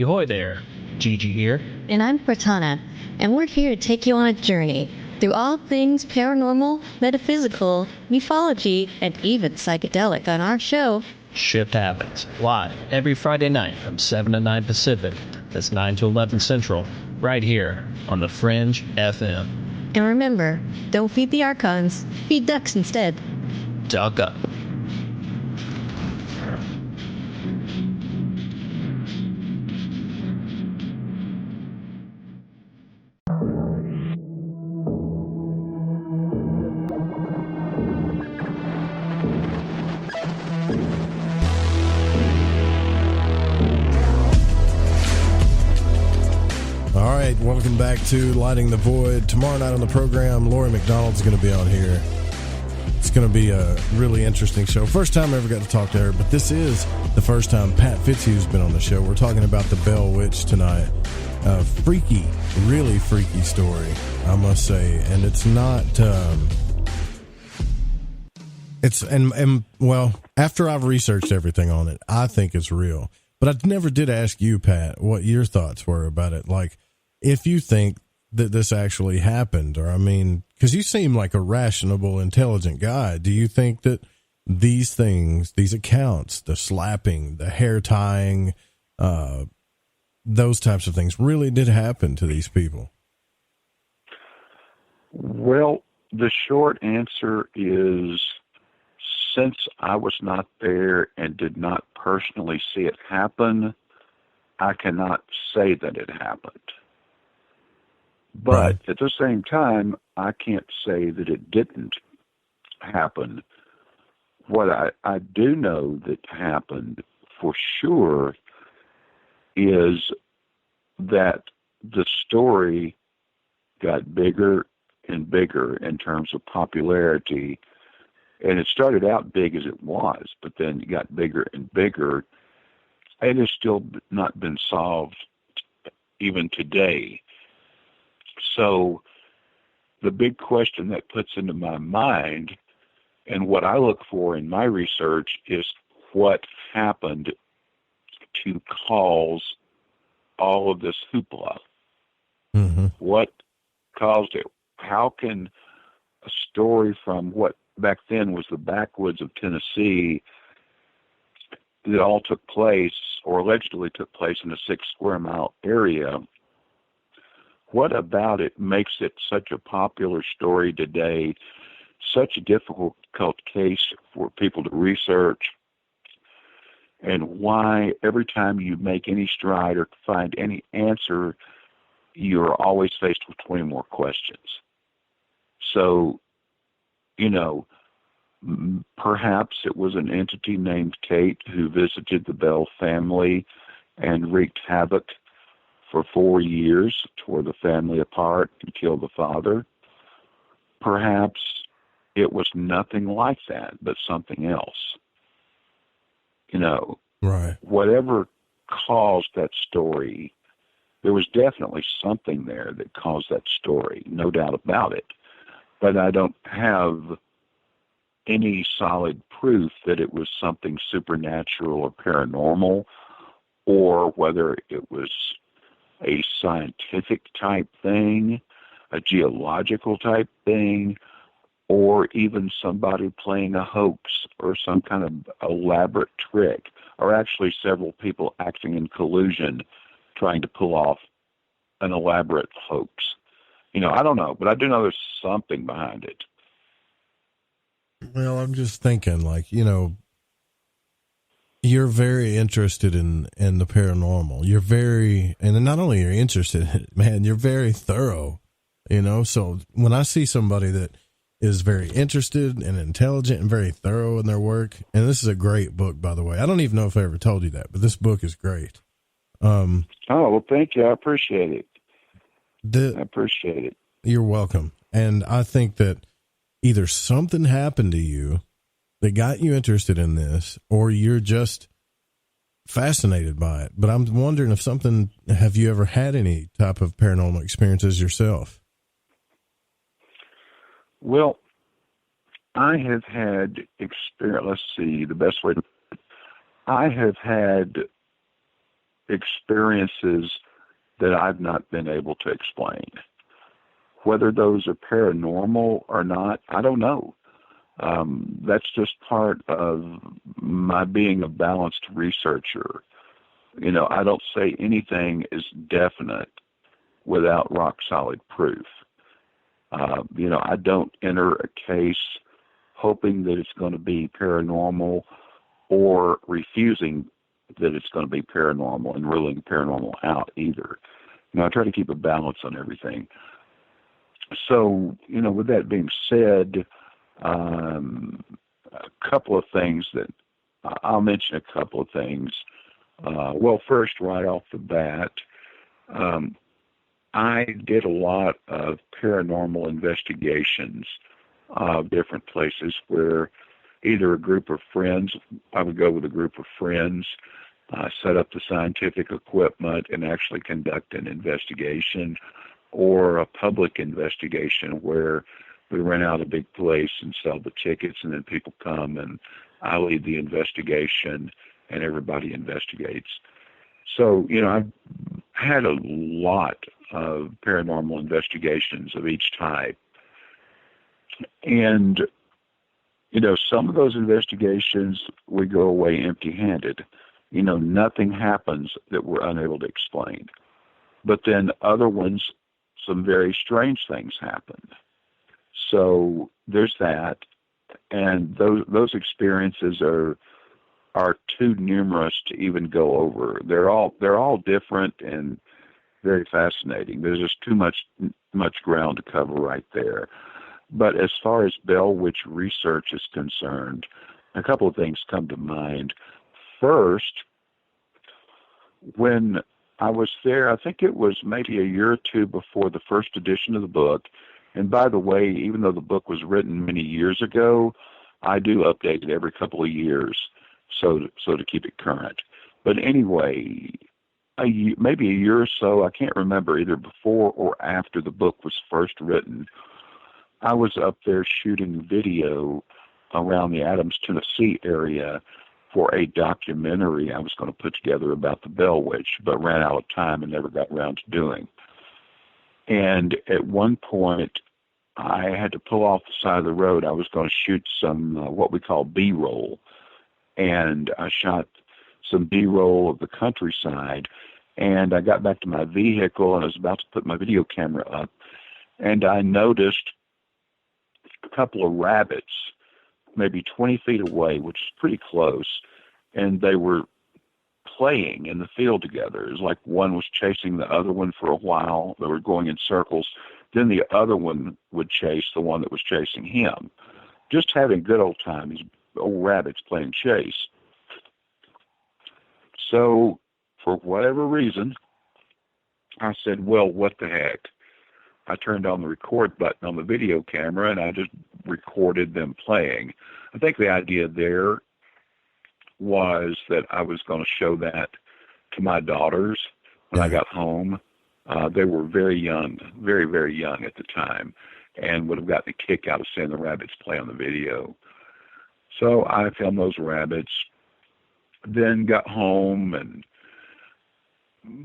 Ahoy there, Gigi here. And I'm Cortana, and we're here to take you on a journey through all things paranormal, metaphysical, ufology, and even psychedelic on our show, Shift Happens, live every Friday night from 7 to 9 Pacific, that's 9 to 11 Central, right here on the Fringe FM. And remember, don't feed the archons, feed ducks instead. Duck up. Welcome back to Lighting the Void. Tomorrow night on the program, Lori McDonald's going to be on here. It's going to be a really interesting show. First time I ever got to talk to her, but this is the first time Pat Fitzhugh's been on the show. We're talking about the Bell Witch tonight. Freaky, really freaky story, I must say. And it's not, well, after I've researched everything on it, I think it's real. But I never did ask you, Pat, what your thoughts were about it. Like, if you think that this actually happened, or, I mean, because you seem like a rational, intelligent guy. Do you think that these things, these accounts, the slapping, the hair tying, those types of things really did happen to these people? Well, the short answer is, since I was not there and did not personally see it happen, I cannot say that it happened. But at the same time, I can't say that it didn't happen. What I do know that happened for sure is that the story got bigger and bigger in terms of popularity. And it started out big as it was, but then it got bigger and bigger. It has still not been solved even today. So the big question that puts into my mind, and what I look for in my research, is what happened to cause all of this hoopla. Mm-hmm. What caused it? How can a story from what back then was the backwoods of Tennessee that all took place, or allegedly took place, in a 6 square mile area, what about it makes it such a popular story today, such a difficult case for people to research, and why every time you make any stride or find any answer, you're always faced with 20 more questions? So, you know, perhaps it was an entity named Kate who visited the Bell family and wreaked havoc for 4 years, tore the family apart and killed the father. Perhaps it was nothing like that, but something else. You know, right? Whatever caused that story, there was definitely something there that caused that story, no doubt about it. But I don't have any solid proof that it was something supernatural or paranormal, or whether it was a scientific type thing, a geological type thing, or even somebody playing a hoax or some kind of elaborate trick, or actually several people acting in collusion trying to pull off an elaborate hoax. You know, I don't know, but I do know there's something behind it. Well, I'm just thinking, like, you know, you're very interested in the paranormal. You're very, and not only are you interested in it, man, you're very thorough, you know? So when I see somebody that is very interested and intelligent and very thorough in their work, and this is a great book, by the way. I don't even know if I ever told you that, but this book is great. Oh, well, thank you. I appreciate it. I appreciate it. You're welcome. And I think that either something happened to you that got you interested in this, or you're just fascinated by it. But I'm wondering if have you ever had any type of paranormal experiences yourself? Well, I have had experience. Let's see, the best way to put it. I have had experiences that I've not been able to explain. Whether those are paranormal or not, I don't know. That's just part of my being a balanced researcher. You know, I don't say anything is definite without rock solid proof. You know, I don't enter a case hoping that it's going to be paranormal or refusing that it's going to be paranormal and ruling paranormal out either. You know, I try to keep a balance on everything. So, you know, with that being said, a couple of things that I'll mention a couple of things. Well, first, right off the bat, I did a lot of paranormal investigations different places where either a group of friends, I would go with a group of friends, set up the scientific equipment and actually conduct an investigation, or a public investigation where we rent out a big place and sell the tickets, and then people come and I lead the investigation and everybody investigates. So, I've had a lot of paranormal investigations of each type. And, some of those investigations, we go away empty-handed. Nothing happens that we're unable to explain. But then other ones, some very strange things happen. So there's that. And those experiences are too numerous to even go over. They're all different and very fascinating. There's just too much ground to cover right there. But as far as Bell Witch research is concerned, a couple of things come to mind. First, when I was there, I think it was maybe a year or two before the first edition of the book. And by the way, even though the book was written many years ago, I do update it every couple of years, so to keep it current. But anyway, maybe a year or so, I can't remember, either before or after the book was first written, I was up there shooting video around the Adams, Tennessee area for a documentary I was going to put together about the Bell Witch, but ran out of time and never got around to doing. And at one point, I had to pull off the side of the road. I was going to shoot some what we call B-roll. And I shot some B-roll of the countryside. And I got back to my vehicle, and I was about to put my video camera up. And I noticed a couple of rabbits, maybe 20 feet away, which is pretty close. And they were playing in the field together. It was like one was chasing the other one for a while. They were going in circles. Then the other one would chase the one that was chasing him. Just having a good old time. These old rabbits playing chase. So, for whatever reason, I said, well, what the heck? I turned on the record button on the video camera and I just recorded them playing. I think the idea there was that I was going to show that to my daughters when I got home. They were very young, very, very young at the time, and would have gotten a kick out of seeing the rabbits play on the video. So I filmed those rabbits, then got home, and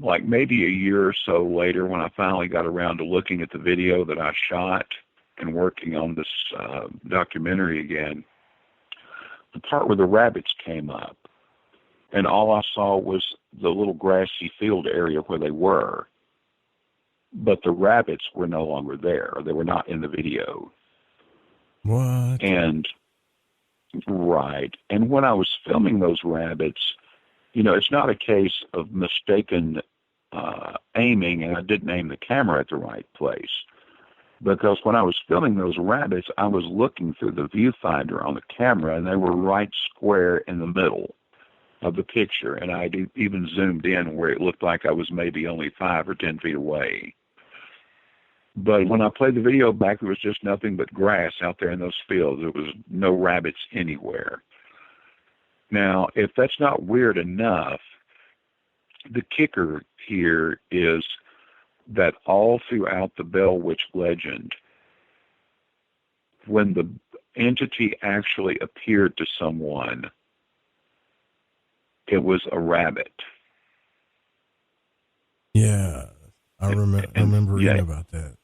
like maybe a year or so later, when I finally got around to looking at the video that I shot and working on this documentary again, the part where the rabbits came up, and all I saw was the little grassy field area where they were. But the rabbits were no longer there. They were not in the video. What? And, right. And when I was filming those rabbits, it's not a case of mistaken aiming, and I didn't aim the camera at the right place. Because when I was filming those rabbits, I was looking through the viewfinder on the camera, and they were right square in the middle of the picture. And I even zoomed in where it looked like I was maybe only 5 or 10 feet away. But when I played the video back, there was just nothing but grass out there in those fields. There was no rabbits anywhere. Now, if that's not weird enough, the kicker here is that all throughout the Bell Witch legend, when the entity actually appeared to someone, it was a rabbit. Yeah, I remember reading about that.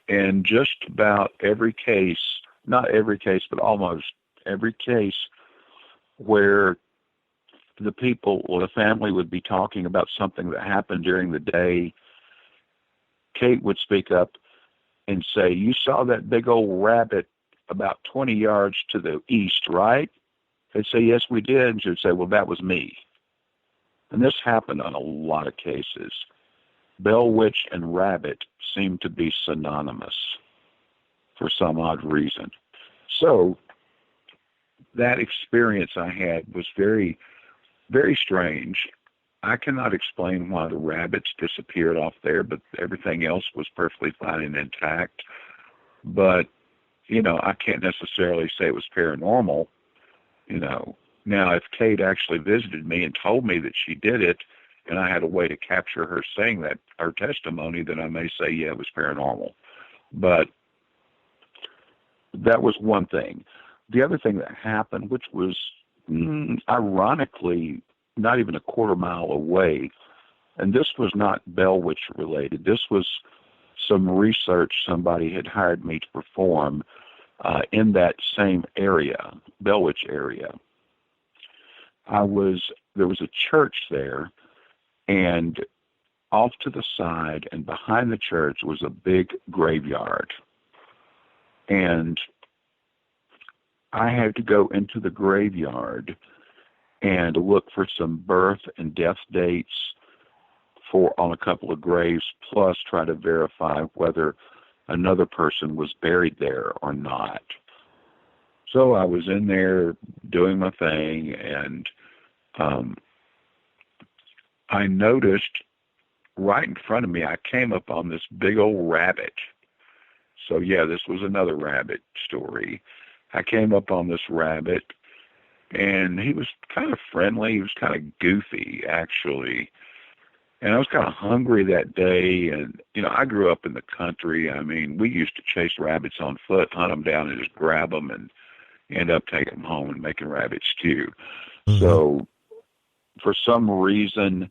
And just about every case, not every case, but almost every case where the people or the family would be talking about something that happened during the day, Kate would speak up and say, "You saw that big old rabbit about 20 yards to the east, right?" They'd say, "Yes, we did." And she'd say, "Well, that was me." And this happened on a lot of cases. Bell Witch and rabbit seem to be synonymous for some odd reason. So that experience I had was very, very strange. I cannot explain why the rabbits disappeared off there, but everything else was perfectly fine and intact. But I can't necessarily say it was paranormal, Now, if Kate actually visited me and told me that she did it, and I had a way to capture her saying that, her testimony, then I may say, yeah, it was paranormal. But that was one thing. The other thing that happened, which was ironically not even a quarter mile away, and this was not Bell Witch related. This was some research somebody had hired me to perform in that same area, Bell Witch area. There was a church there, and off to the side and behind the church was a big graveyard. And I had to go into the graveyard and look for some birth and death dates on a couple of graves, plus try to verify whether another person was buried there or not. So I was in there doing my thing, and I noticed right in front of me, I came up on this big old rabbit. So yeah, this was another rabbit story. I came up on this rabbit, and he was kind of friendly. He was kind of goofy, actually. And I was kind of hungry that day, and, I grew up in the country. I mean, we used to chase rabbits on foot, hunt them down, and just grab them and end up taking them home and making rabbit stew. Mm-hmm. So for some reason,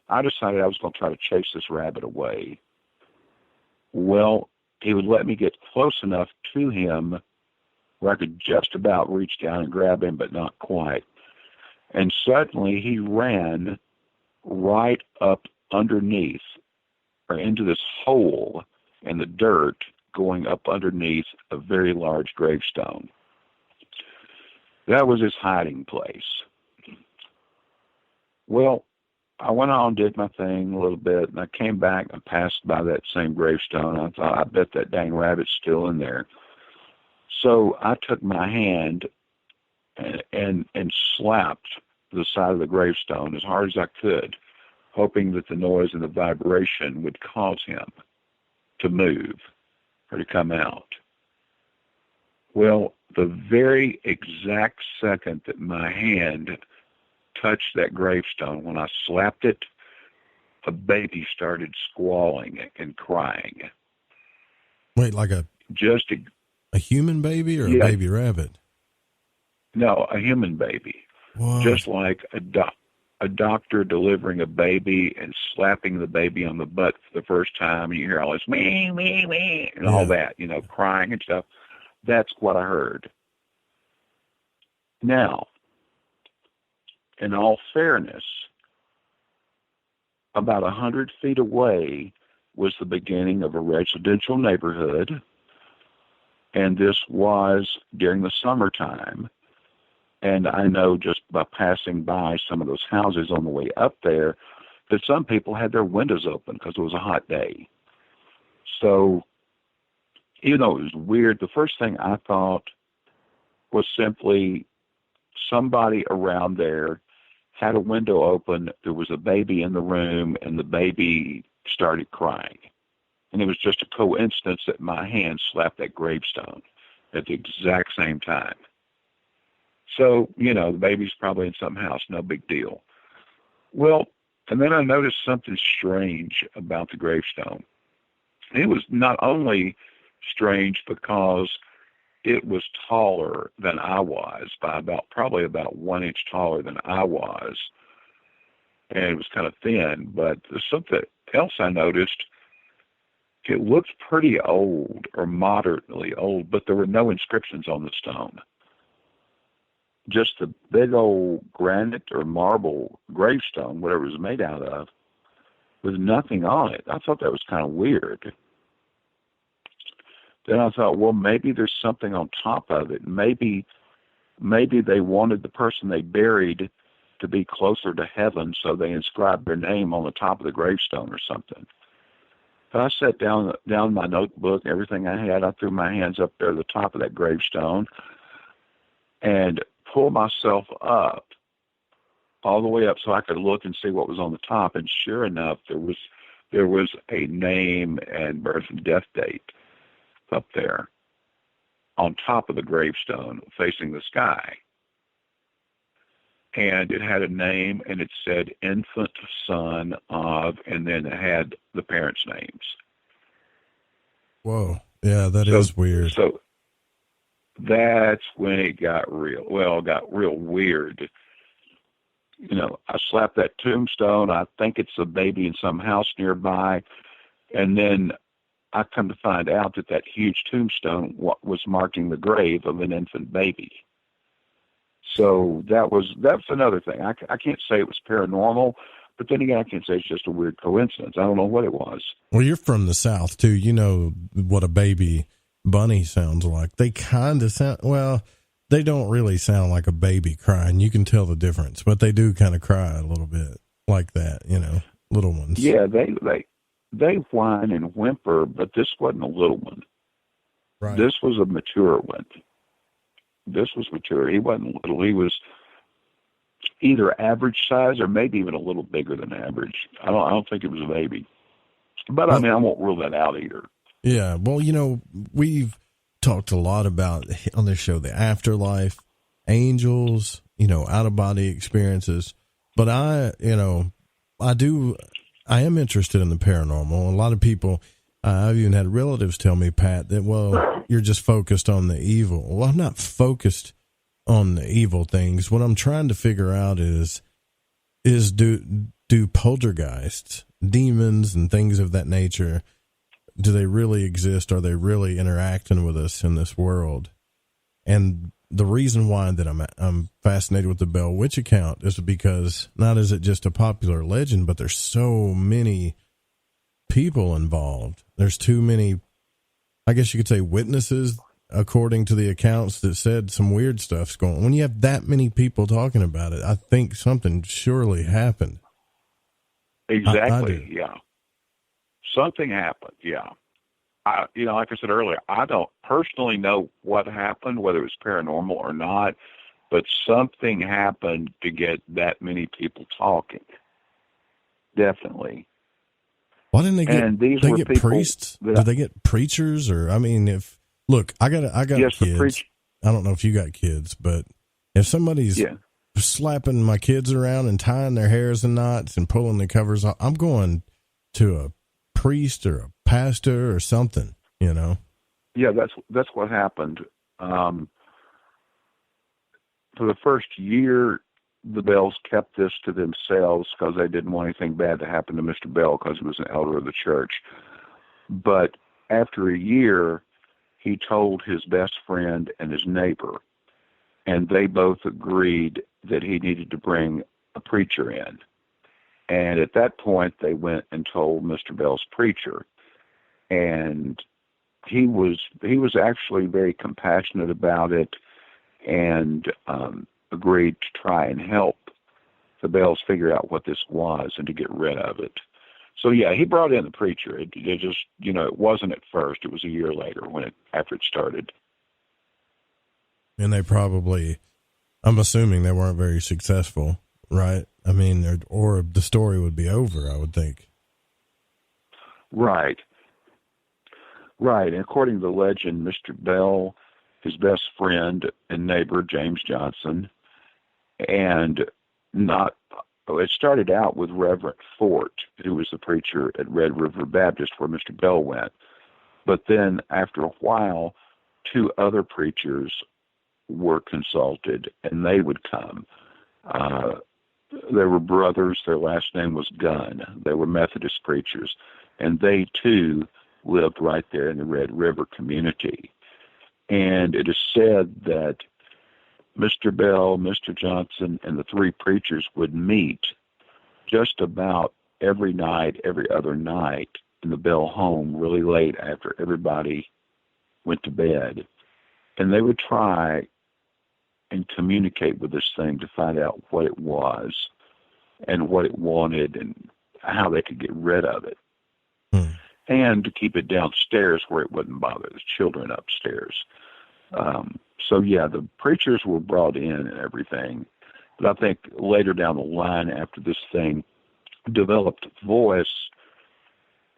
I decided I was going to try to chase this rabbit away. Well, he would let me get close enough to him where I could just about reach down and grab him, but not quite. And suddenly he ran right up underneath, or into this hole in the dirt going up underneath a very large gravestone. That was his hiding place. Well, I went on, did my thing a little bit, and I came back and passed by that same gravestone. I thought, I bet that dang rabbit's still in there. So I took my hand and slapped the side of the gravestone as hard as I could, hoping that the noise and the vibration would cause him to move or to come out. Well, the very exact second that my hand touched that gravestone, when I slapped it, a baby started squalling and crying. Wait, like a human baby or a baby rabbit? No, a human baby. What? Just like a doctor delivering a baby and slapping the baby on the butt for the first time, and you hear all this wee, wee, wee, and all that, crying and stuff. That's what I heard. Now, in all fairness, about 100 feet away was the beginning of a residential neighborhood, and this was during the summertime. And I know just by passing by some of those houses on the way up there that some people had their windows open because it was a hot day. So, even though it was weird, the first thing I thought was simply somebody around there had a window open, there was a baby in the room, and the baby started crying. And it was just a coincidence that my hand slapped that gravestone at the exact same time. So, the baby's probably in some house, no big deal. Well, and then I noticed something strange about the gravestone. It was not only strange because it was taller than I was, by probably about 1 inch taller than I was, and it was kind of thin, but there's something else I noticed. It looked pretty old, or moderately old, but there were no inscriptions on the stone. Just the big old granite or marble gravestone, whatever it was made out of, with nothing on it. I thought that was kind of weird. Then I thought, well, maybe there's something on top of it. Maybe they wanted the person they buried to be closer to heaven, so they inscribed their name on the top of the gravestone or something. But I sat down my notebook, everything I had. I threw my hands up there at the top of that gravestone and pulled myself up, all the way up, so I could look and see what was on the top. And sure enough, there was a name and birth and death date up there. on top of the gravestone facing the sky. And it had a name, and it said infant son of, and then it had the parents' names. Whoa. Yeah, that is weird. So that's when it got real. Well, it got real weird. You know, I slapped that tombstone. I think it's a baby in some house nearby. And then I come to find out that that huge tombstone was marking the grave of an infant baby. So that's another thing. I can't say it was paranormal, but then again, I can't say it's just a weird coincidence. I don't know what it was. Well, you're from the South, too. You know what a baby bunny sounds like. They kind of sound, well, they don't really sound like a baby crying. You can tell the difference, but they do kind of cry a little bit like that, you know, little ones. Yeah, they whine and whimper, but this wasn't a little one. Right. This was a mature one. This was mature. He wasn't little. He was either average size or maybe even a little bigger than average. I don't think it was a baby. But I mean, I won't rule that out either. Yeah. Well, you know, we've talked a lot about on this show, the afterlife, angels, you know, out of body experiences. But I am interested in the paranormal. A lot of people, I've even had relatives tell me, Pat, that, well, you're just focused on the evil. Well, I'm not focused on the evil things. What I'm trying to figure out is do poltergeists, demons and things of that nature, do they really exist? Are they really interacting with us in this world? And the reason why that I'm fascinated with the Bell Witch account is because not is it just a popular legend, but there's so many people involved. There's too many, I guess you could say, witnesses, according to the accounts, that said some weird stuff's going on. When you have that many people talking about it, I think something surely happened. Exactly. Yeah. Something happened. Yeah. Like I said earlier, I don't personally know what happened, whether it was paranormal or not, but something happened to get that many people talking. Definitely. Why didn't they get? And these they were get people priests? Did they get preachers? Or I mean, I got yes, kids. I don't know if you got kids, but if somebody's slapping my kids around and tying their hairs in knots and pulling the covers off, I'm going to a priest or a pastor or something, you know. Yeah, that's what happened. For the first year, the Bells kept this to themselves because they didn't want anything bad to happen to Mr. Bell because he was an elder of the church. But after a year, he told his best friend and his neighbor, and they both agreed that he needed to bring a preacher in. And at that point, they went and told Mr. Bell's preacher, and he was actually very compassionate about it, and agreed to try and help the Bells figure out what this was and to get rid of it. So yeah, he brought in the preacher. It just, it wasn't at first. It was a year later after it started. And they probably, I'm assuming they weren't very successful, right? I mean, or the story would be over, I would think. Right. And according to the legend, Mr. Bell, his best friend and neighbor, James Johnson, and it started out with Reverend Fort, who was the preacher at Red River Baptist where Mr. Bell went. But then after a while, two other preachers were consulted, and they would come. They were brothers. Their last name was Gunn. They were Methodist preachers, and they, too, lived right there in the Red River community. And it is said that Mr. Bell, Mr. Johnson, and the three preachers would meet just about every night, every other night in the Bell home really late after everybody went to bed. And they would try and communicate with this thing to find out what it was and what it wanted and how they could get rid of it. And to keep it downstairs where it wouldn't bother the children upstairs. So yeah, the preachers were brought in and everything. But I think later down the line, after this thing developed voice,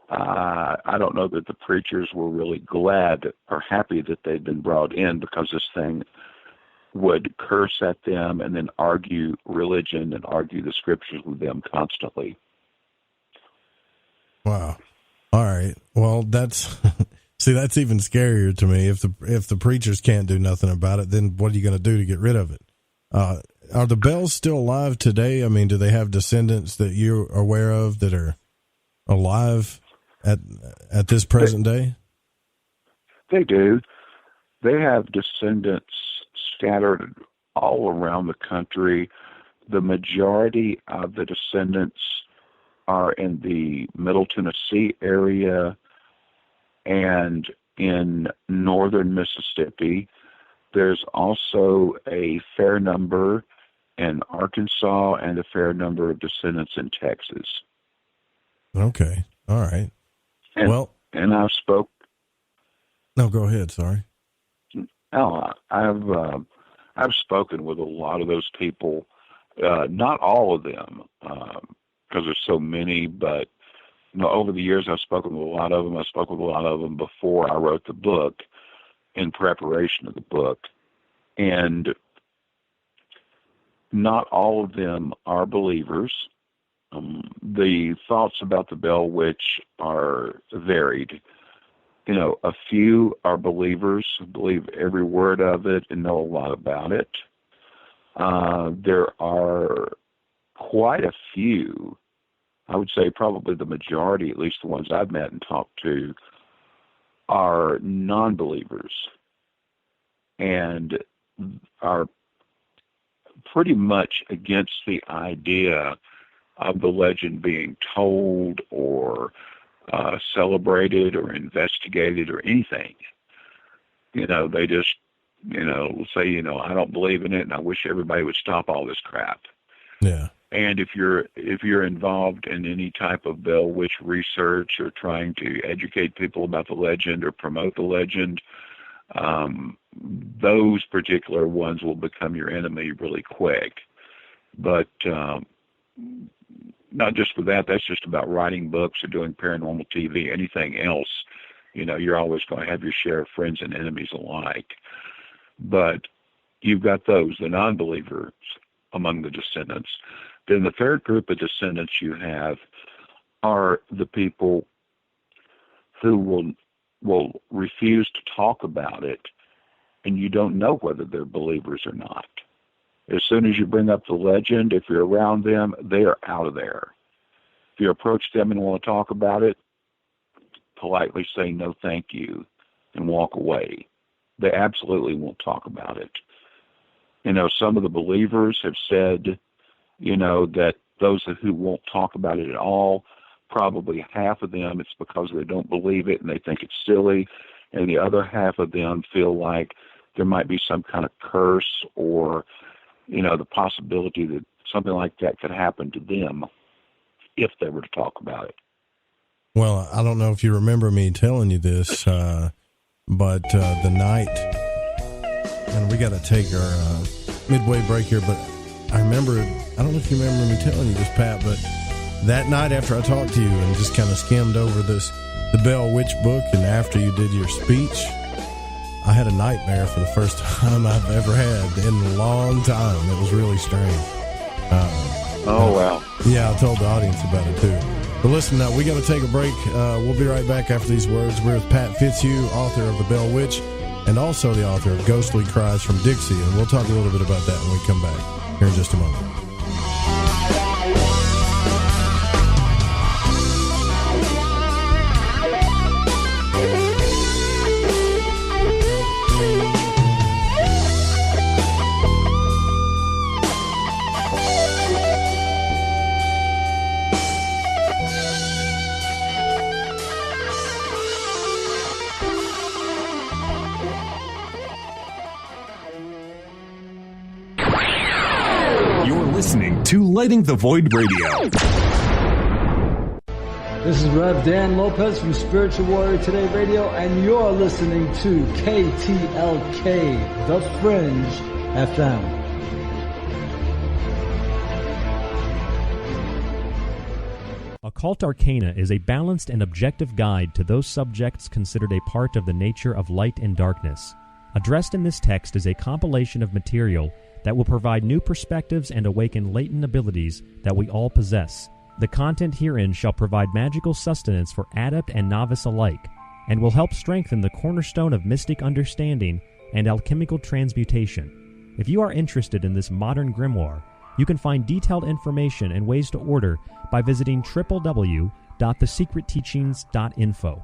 I don't know that the preachers were really glad or happy that they'd been brought in, because this thing would curse at them and then argue religion and argue the scriptures with them constantly. Wow. All right. Well, that's see, that's even scarier to me. If the preachers can't do nothing about it, then what are you going to do to get rid of it? Are the Bells still alive today? I mean, do they have descendants that you're aware of that are alive at this present day? They do. They have descendants scattered all around the country. The majority of the descendants are in the Middle Tennessee area and in northern Mississippi. There's also a fair number in Arkansas and a fair number of descendants in Texas. Okay. All right. And I've spoke. No, go ahead. Sorry. No, I've spoken with a lot of those people. Not all of them, because there's so many. But over the years, I've spoken with a lot of them. I spoke with a lot of them before I wrote the book, in preparation of the book, and not all of them are believers. The thoughts about the Bell Witch are varied. A few are believers, believe every word of it and know a lot about it. There are quite a few, I would say probably the majority, at least the ones I've met and talked to, are non-believers and are pretty much against the idea of the legend being told or celebrated or investigated or anything. They just, say, I don't believe in it and I wish everybody would stop all this crap. Yeah. And if you're involved in any type of Bell Witch research or trying to educate people about the legend or promote the legend, those particular ones will become your enemy really quick. But not just with that, that's just about writing books or doing paranormal TV. Anything else, you're always going to have your share of friends and enemies alike. But you've got those, the non-believers among the descendants. Then the third group of descendants you have are the people who will refuse to talk about it, and you don't know whether they're believers or not. As soon as you bring up the legend, if you're around them, they are out of there. If you approach them and want to talk about it, politely say no thank you and walk away. They absolutely won't talk about it. Some of the believers have said, that those who won't talk about it at all, probably half of them, it's because they don't believe it and they think it's silly, and the other half of them feel like there might be some kind of curse or, the possibility that something like that could happen to them if they were to talk about it. Well, I don't know if you remember me telling you this, but the night, and we got to take our midway break here, but I don't know if you remember me telling you this, Pat, but that night after I talked to you and just kind of skimmed over the Bell Witch book, and after you did your speech, I had a nightmare for the first time I've ever had in a long time. It was really strange. Wow. Yeah, I told the audience about it too. But listen, we got to take a break. We'll be right back after these words. We're with Pat Fitzhugh, author of The Bell Witch, and also the author of Ghostly Cries from Dixie, and we'll talk a little bit about that when we come back here in just a moment. Listening to Lighting the Void Radio. This is Rev Dan Lopez from Spiritual Warrior Today Radio, and you're listening to KTLK, The Fringe FM. Occult Arcana is a balanced and objective guide to those subjects considered a part of the nature of light and darkness. Addressed in this text is a compilation of material that will provide new perspectives and awaken latent abilities that we all possess. The content herein shall provide magical sustenance for adept and novice alike, and will help strengthen the cornerstone of mystic understanding and alchemical transmutation. If you are interested in this modern grimoire, you can find detailed information and ways to order by visiting www.thesecretteachings.info.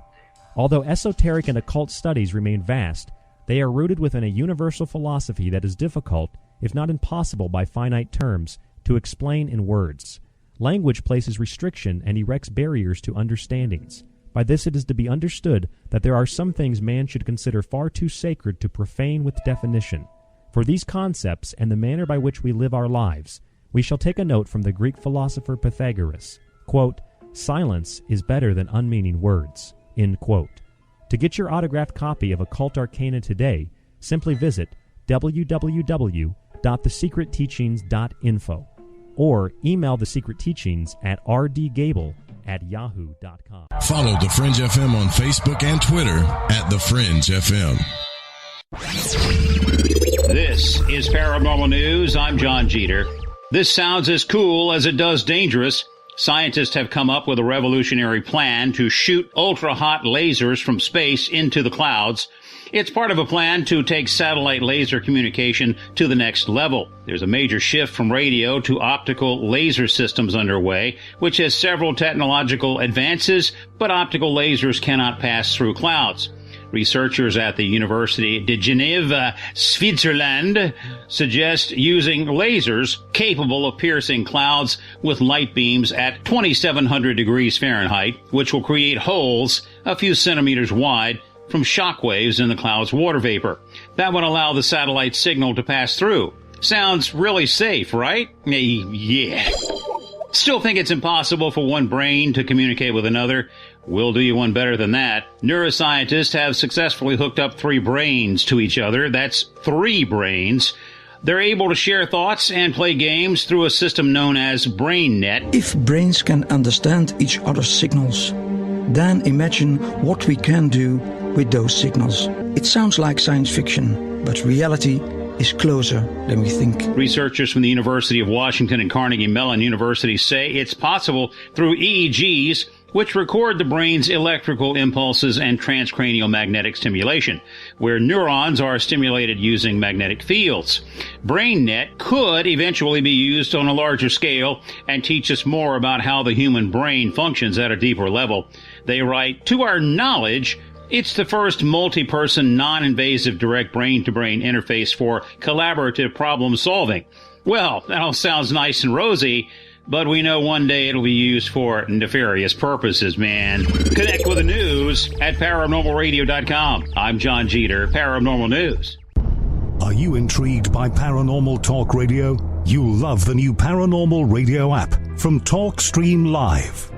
Although esoteric and occult studies remain vast, they are rooted within a universal philosophy that is difficult, if not impossible by finite terms, to explain in words. Language places restriction and erects barriers to understandings. By this it is to be understood that there are some things man should consider far too sacred to profane with definition. For these concepts and the manner by which we live our lives, we shall take a note from the Greek philosopher Pythagoras. Quote, "Silence is better than unmeaning words." End quote. To get your autographed copy of Occult Arcana today, simply visit www.thesecretteachings.info or email The Secret Teachings at rdgable@yahoo.com. Follow The Fringe FM on Facebook and Twitter at The Fringe FM. This is Paranormal News. I'm John Jeter. This sounds as cool as it does dangerous. Scientists have come up with a revolutionary plan to shoot ultra-hot lasers from space into the clouds. It's part of a plan to take satellite laser communication to the next level. There's a major shift from radio to optical laser systems underway, which has several technological advances, but optical lasers cannot pass through clouds. Researchers at the University de Genève, Switzerland, suggest using lasers capable of piercing clouds with light beams at 2,700 degrees Fahrenheit, which will create holes a few centimeters wide from shock waves in the cloud's water vapor. That would allow the satellite signal to pass through. Sounds really safe, right? Yeah. Still think it's impossible for one brain to communicate with another? We'll do you one better than that. Neuroscientists have successfully hooked up 3 brains to each other. That's 3 brains. They're able to share thoughts and play games through a system known as BrainNet. If brains can understand each other's signals, then imagine what we can do with those signals. It sounds like science fiction, but reality is closer than we think. Researchers from the University of Washington and Carnegie Mellon University say it's possible through EEGs, which record the brain's electrical impulses and transcranial magnetic stimulation, where neurons are stimulated using magnetic fields. BrainNet could eventually be used on a larger scale and teach us more about how the human brain functions at a deeper level. They write, "To our knowledge, it's the first multi-person, non-invasive direct brain-to-brain interface for collaborative problem solving." Well, that all sounds nice and rosy, but we know one day it'll be used for nefarious purposes, man. Connect with the news at paranormalradio.com. I'm John Jeter, Paranormal News. Are you intrigued by Paranormal Talk Radio? You'll love the new Paranormal Radio app from TalkStream Live.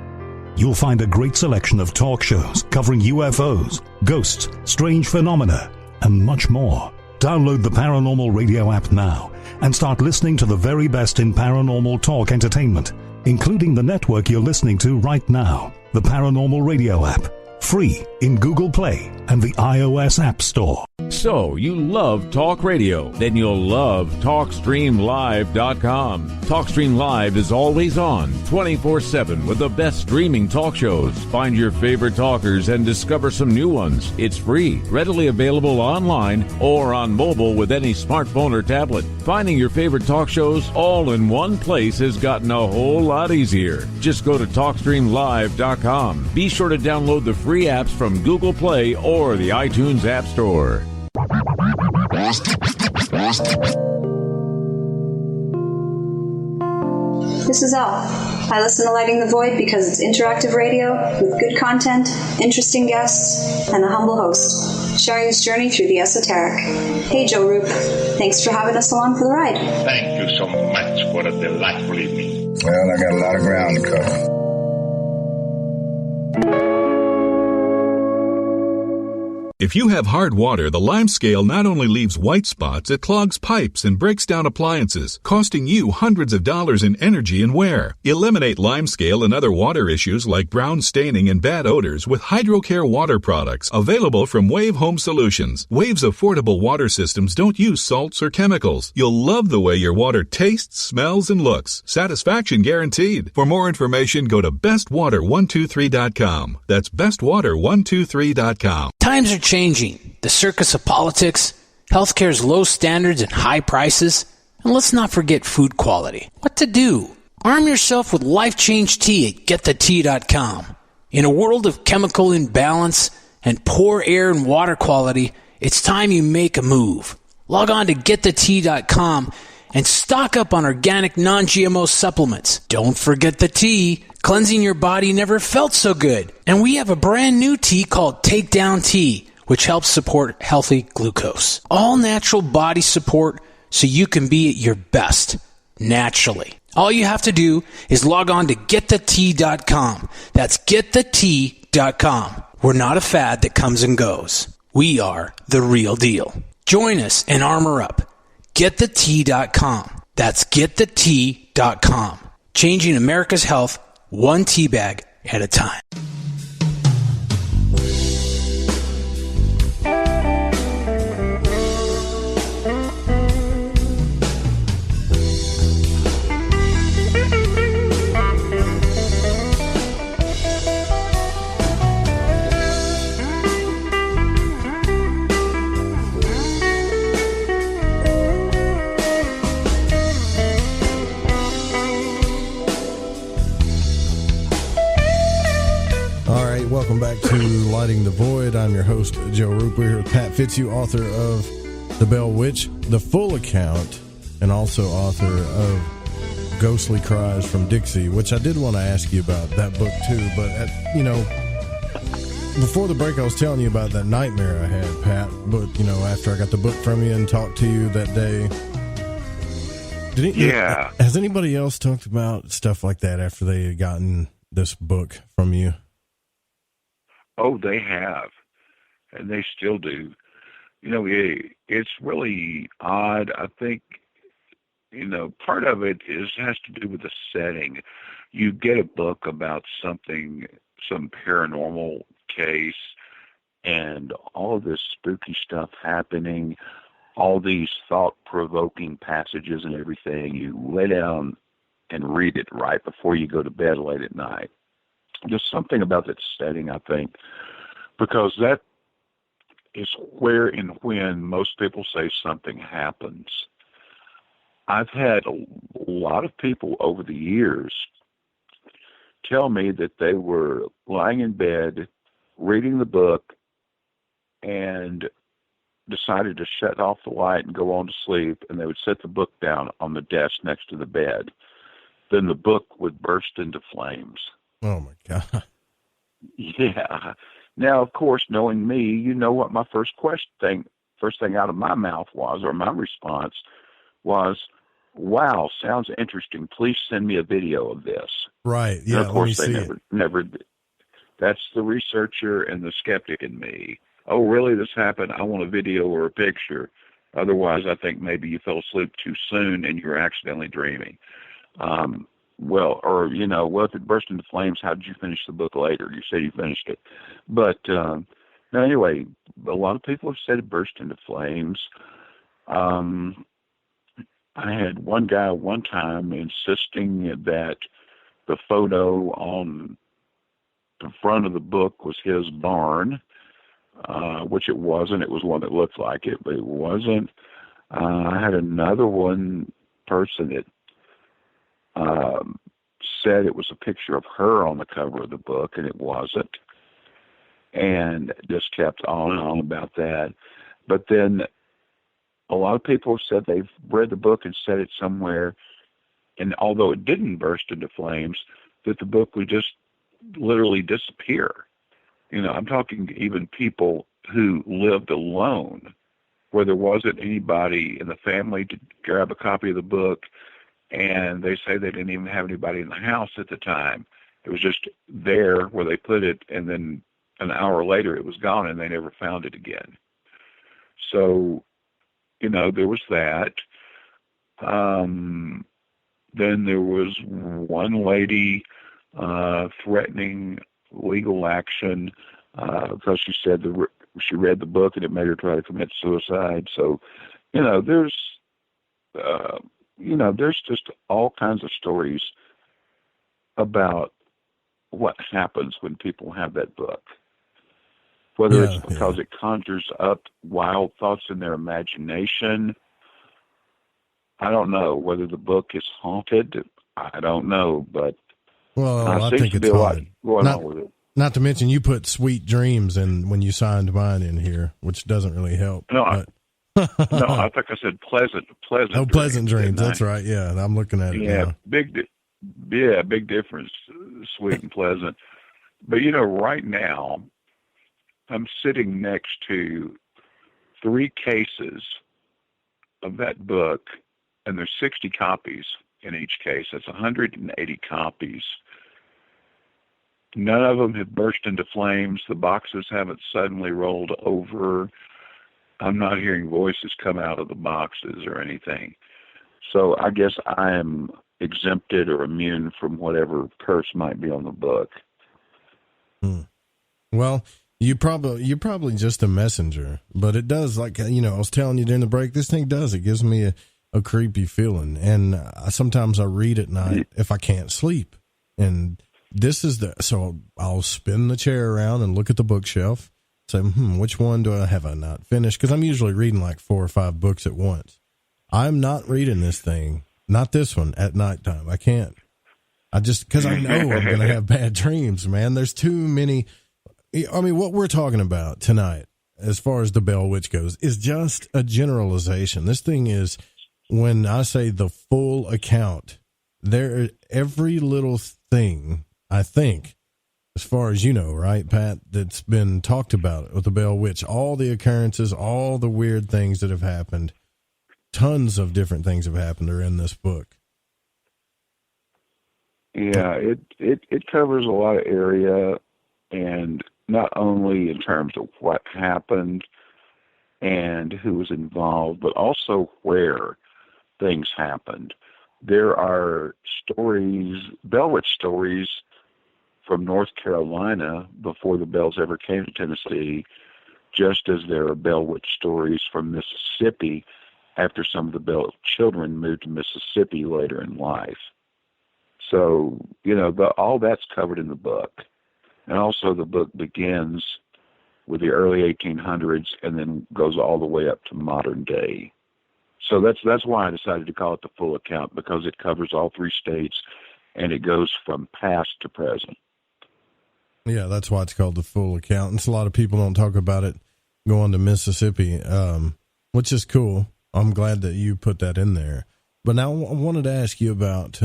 You'll find a great selection of talk shows covering UFOs, ghosts, strange phenomena, and much more. Download the Paranormal Radio app now and start listening to the very best in paranormal talk entertainment, including the network you're listening to right now. The Paranormal Radio app, free in Google Play and the iOS App Store. So, you love talk radio? Then you'll love TalkStreamLive.com. TalkStream Live is always on, 24/7 with the best streaming talk shows. Find your favorite talkers and discover some new ones. It's free, readily available online or on mobile with any smartphone or tablet. Finding your favorite talk shows all in one place has gotten a whole lot easier. Just go to TalkStreamLive.com. Be sure to download the free apps from Google Play or the iTunes App Store. This is Elle. I listen to Lighting the Void because it's interactive radio with good content, interesting guests, and a humble host, sharing his journey through the esoteric. Hey, Joe Roop. Thanks for having us along for the ride. Thank you so much for a delightful evening. Well, I got a lot of ground to cover. If you have hard water, the Lime Scale not only leaves white spots, it clogs pipes and breaks down appliances, costing you hundreds of dollars in energy and wear. Eliminate Lime Scale and other water issues like brown staining and bad odors with HydroCare water products available from Wave Home Solutions. Wave's affordable water systems don't use salts or chemicals. You'll love the way your water tastes, smells, and looks. Satisfaction guaranteed. For more information, go to bestwater123.com. That's bestwater123.com. Times are changing. The circus of politics, healthcare's low standards and high prices, and let's not forget food quality. What to do? Arm yourself with Life Change Tea at getthetea.com. In a world of chemical imbalance and poor air and water quality, it's time you make a move. Log on to getthetea.com and stock up on organic non-GMO supplements. Don't forget the tea. Cleansing your body never felt so good. And we have a brand new tea called Takedown Tea, which helps support healthy glucose. All natural body support so you can be at your best, naturally. All you have to do is log on to getthetea.com. That's getthetea.com. We're not a fad that comes and goes. We are the real deal. Join us and armor up. GetTheTea.com. That's GetTheTea.com. Changing America's health one tea bag at a time. Welcome back to Lighting the Void. I'm your host, Joe Roop. We're here with Pat Fitzhugh, author of The Bell Witch, the full account, and also author of Ghostly Cries from Dixie, which I did want to ask you about that book too. But, before the break, I was telling you about that nightmare I had, Pat. But, after I got the book from you and talked to you that day. Has anybody else talked about stuff like that after they had gotten this book from you? Oh, they have, and they still do. It's really odd. I think, part of it has to do with the setting. You get a book about some paranormal case, and all of this spooky stuff happening, all these thought-provoking passages and everything. You lay down and read it right before you go to bed late at night. Just something about that setting, I think, because that is where and when most people say something happens. I've had a lot of people over the years tell me that they were lying in bed, reading the book, and decided to shut off the light and go on to sleep, and they would set the book down on the desk next to the bed. Then the book would burst into flames. Oh, my God. Yeah. Now, of course, knowing me, you know what my first thing out of my mouth was, or my response was, wow, sounds interesting. Please send me a video of this. Right. Yeah. And of course, they never did. That's the researcher and the skeptic in me. Oh, really? This happened? I want a video or a picture. Otherwise, I think maybe you fell asleep too soon and you're accidentally dreaming. If it burst into flames, how did you finish the book later? You said you finished it. But anyway, a lot of people have said it burst into flames. I had one guy one time insisting that the photo on the front of the book was his barn, which it wasn't. It was one that looked like it, but it wasn't. I had another person that said it was a picture of her on the cover of the book, and it wasn't. And just kept on and on about that. But then a lot of people have said they've read the book and said it somewhere, and although it didn't burst into flames, that the book would just literally disappear. I'm talking even people who lived alone, where there wasn't anybody in the family to grab a copy of the book, and they say they didn't even have anybody in the house at the time. It was just there where they put it, and then an hour later it was gone and they never found it again. So, there was that. Then there was one lady threatening legal action because she said she read the book and it made her try to commit suicide. So, there's just all kinds of stories about what happens when people have that book. Whether it's because it conjures up wild thoughts in their imagination, I don't know. Whether the book is haunted, I don't know. But I think it's haunted. Going on with it. Not to mention, you put sweet dreams in when you signed mine in here, which doesn't really help. No, I think I said pleasant. Oh, pleasant dreams. That's right. Yeah, I'm looking at it. Yeah, now. big difference. Sweet and pleasant. But right now, I'm sitting next to 3 cases of that book, and there's 60 copies in each case. That's 180 copies. None of them have burst into flames. The boxes haven't suddenly rolled over. I'm not hearing voices come out of the boxes or anything. So I guess I am exempted or immune from whatever curse might be on the book. Well, you're probably just a messenger, but it does, like, I was telling you during the break, this thing does. It gives me a creepy feeling. And sometimes I read at night if I can't sleep. And this is so I'll spin the chair around and look at the bookshelf, say, which one do I have I not finished? Because I'm usually reading like 4 or 5 books at once. I'm not reading this thing, not this one, at nighttime. I can't. Because I know I'm going to have bad dreams, man. There's too many. I mean, what we're talking about tonight, as far as the Bell Witch goes, is just a generalization. This thing is, when I say the full account, every little thing, I think, as far as you know, right, Pat, that's been talked about with the Bell Witch, all the occurrences, all the weird things that have happened, tons of different things have happened are in this book. Yeah, it covers a lot of area, and not only in terms of what happened and who was involved, but also where things happened. There are stories, Bell Witch stories, from North Carolina before the Bells ever came to Tennessee, just as there are Bell Witch stories from Mississippi after some of the Bell children moved to Mississippi later in life. So, all that's covered in the book. And also the book begins with the early 1800s and then goes all the way up to modern day. So that's why I decided to call it the full account, because it covers all 3 states and it goes from past to present. Yeah, that's why it's called the full account. And a lot of people don't talk about it going to Mississippi, which is cool. I'm glad that you put that in there. But now I wanted to ask you about,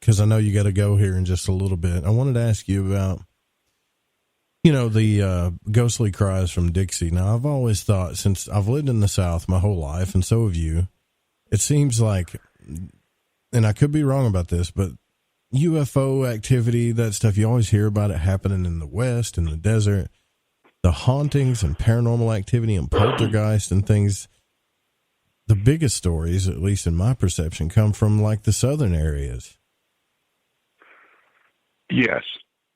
because I know you got to go here in just a little bit. I wanted to ask you about, the ghostly cries from Dixie. Now, I've always thought, since I've lived in the South my whole life, and so have you, it seems like, and I could be wrong about this, but UFO activity, that stuff, you always hear about it happening in the West, in the desert, the hauntings and paranormal activity and poltergeist and things. The biggest stories, at least in my perception, come from like the southern areas. Yes,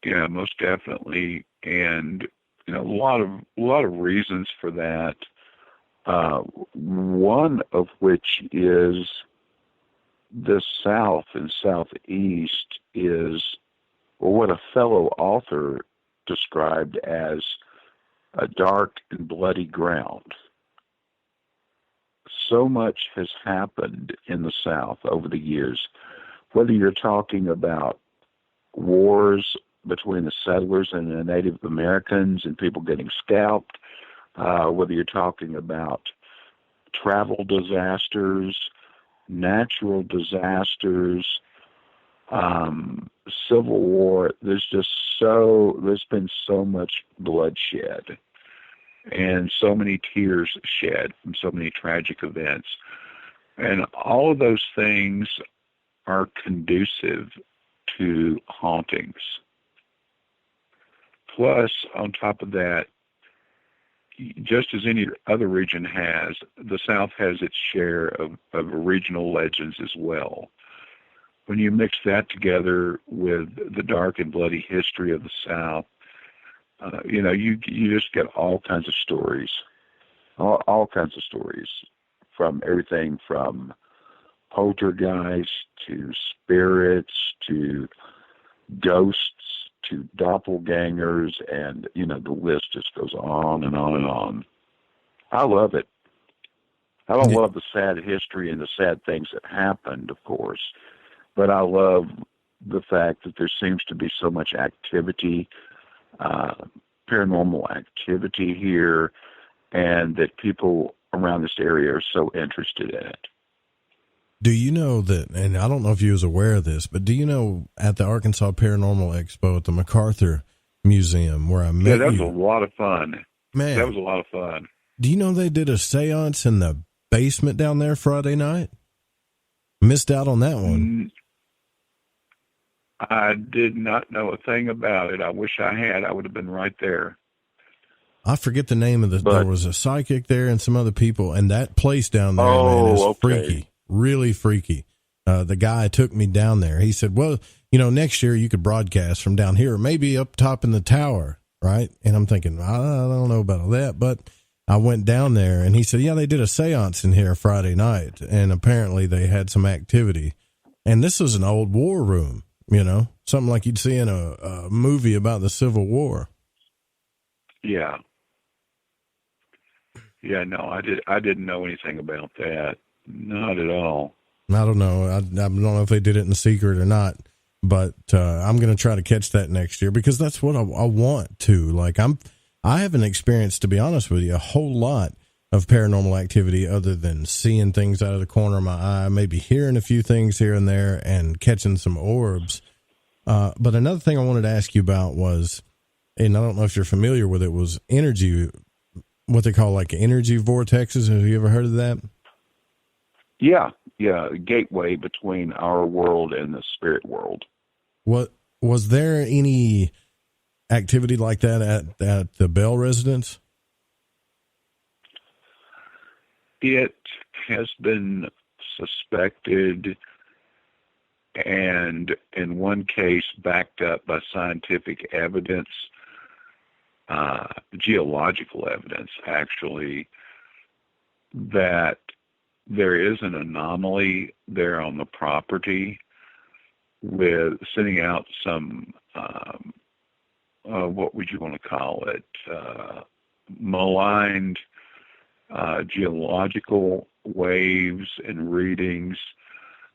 yeah, most definitely, and a lot of reasons for that. One of which is the South and Southeast is what a fellow author described as a dark and bloody ground. So much has happened in the South over the years, whether you're talking about wars between the settlers and the Native Americans and people getting scalped, whether you're talking about travel disasters, natural disasters, civil war. There's been so much bloodshed and so many tears shed from so many tragic events. And all of those things are conducive to hauntings. Plus, on top of that, just as any other region has, the South has its share of regional legends as well. When you mix that together with the dark and bloody history of the South, you just get all kinds of stories, all kinds of stories, from everything from poltergeist to spirits to ghosts to doppelgangers, and the list just goes on and on and on. I love it. I don't love the sad history and the sad things that happened, of course, but I love the fact that there seems to be so much activity, paranormal activity here, and that people around this area are so interested in it. Do you know that, and I don't know if you was aware of this, but do you know at the Arkansas Paranormal Expo at the MacArthur Museum where I met you? Yeah, that was a lot of fun. Man. That was a lot of fun. Do you know they did a seance in the basement down there Friday night? Missed out on that one. I did not know a thing about it. I wish I had. I would have been right there. I forget the name of there was a psychic there and some other people, and that place down there, man, is freaky. Really freaky. The guy took me down there. He said, well, next year you could broadcast from down here, maybe up top in the tower, right? And I'm thinking, I don't know about all that, but I went down there, and he said, yeah, they did a seance in here Friday night, and apparently they had some activity. And this was an old war room, something like you'd see in a movie about the Civil War. Yeah. Yeah, no, I didn't know anything about that. Not at all. I don't know. I don't know if they did it in secret or not, but I'm going to try to catch that next year because that's what I want to. I haven't experienced, to be honest with you, a whole lot of paranormal activity other than seeing things out of the corner of my eye, maybe hearing a few things here and there, and catching some orbs. But another thing I wanted to ask you about was, and I don't know if you're familiar with it, was energy, what they call energy vortexes. Have you ever heard of that? Yeah, gateway between our world and the spirit world. What was there any activity like that at the Bell residence? It has been suspected, and in one case backed up by scientific evidence, geological evidence actually, that there is an anomaly there on the property with sending out some, what would you want to call it, maligned geological waves and readings,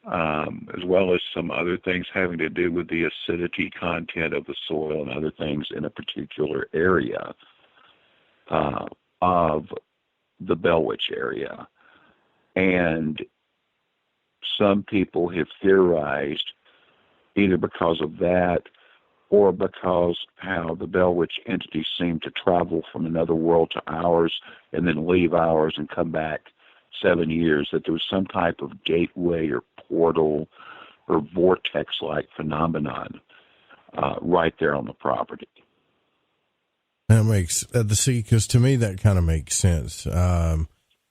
as well as some other things having to do with the acidity content of the soil and other things in a particular area of the Bellwitch area. And some people have theorized, either because of that or because how the Bellwitch entities seem to travel from another world to ours and then leave ours and come back 7 years, that there was some type of gateway or portal or vortex-like phenomenon right there on the property. That makes, because to me that kind of makes sense.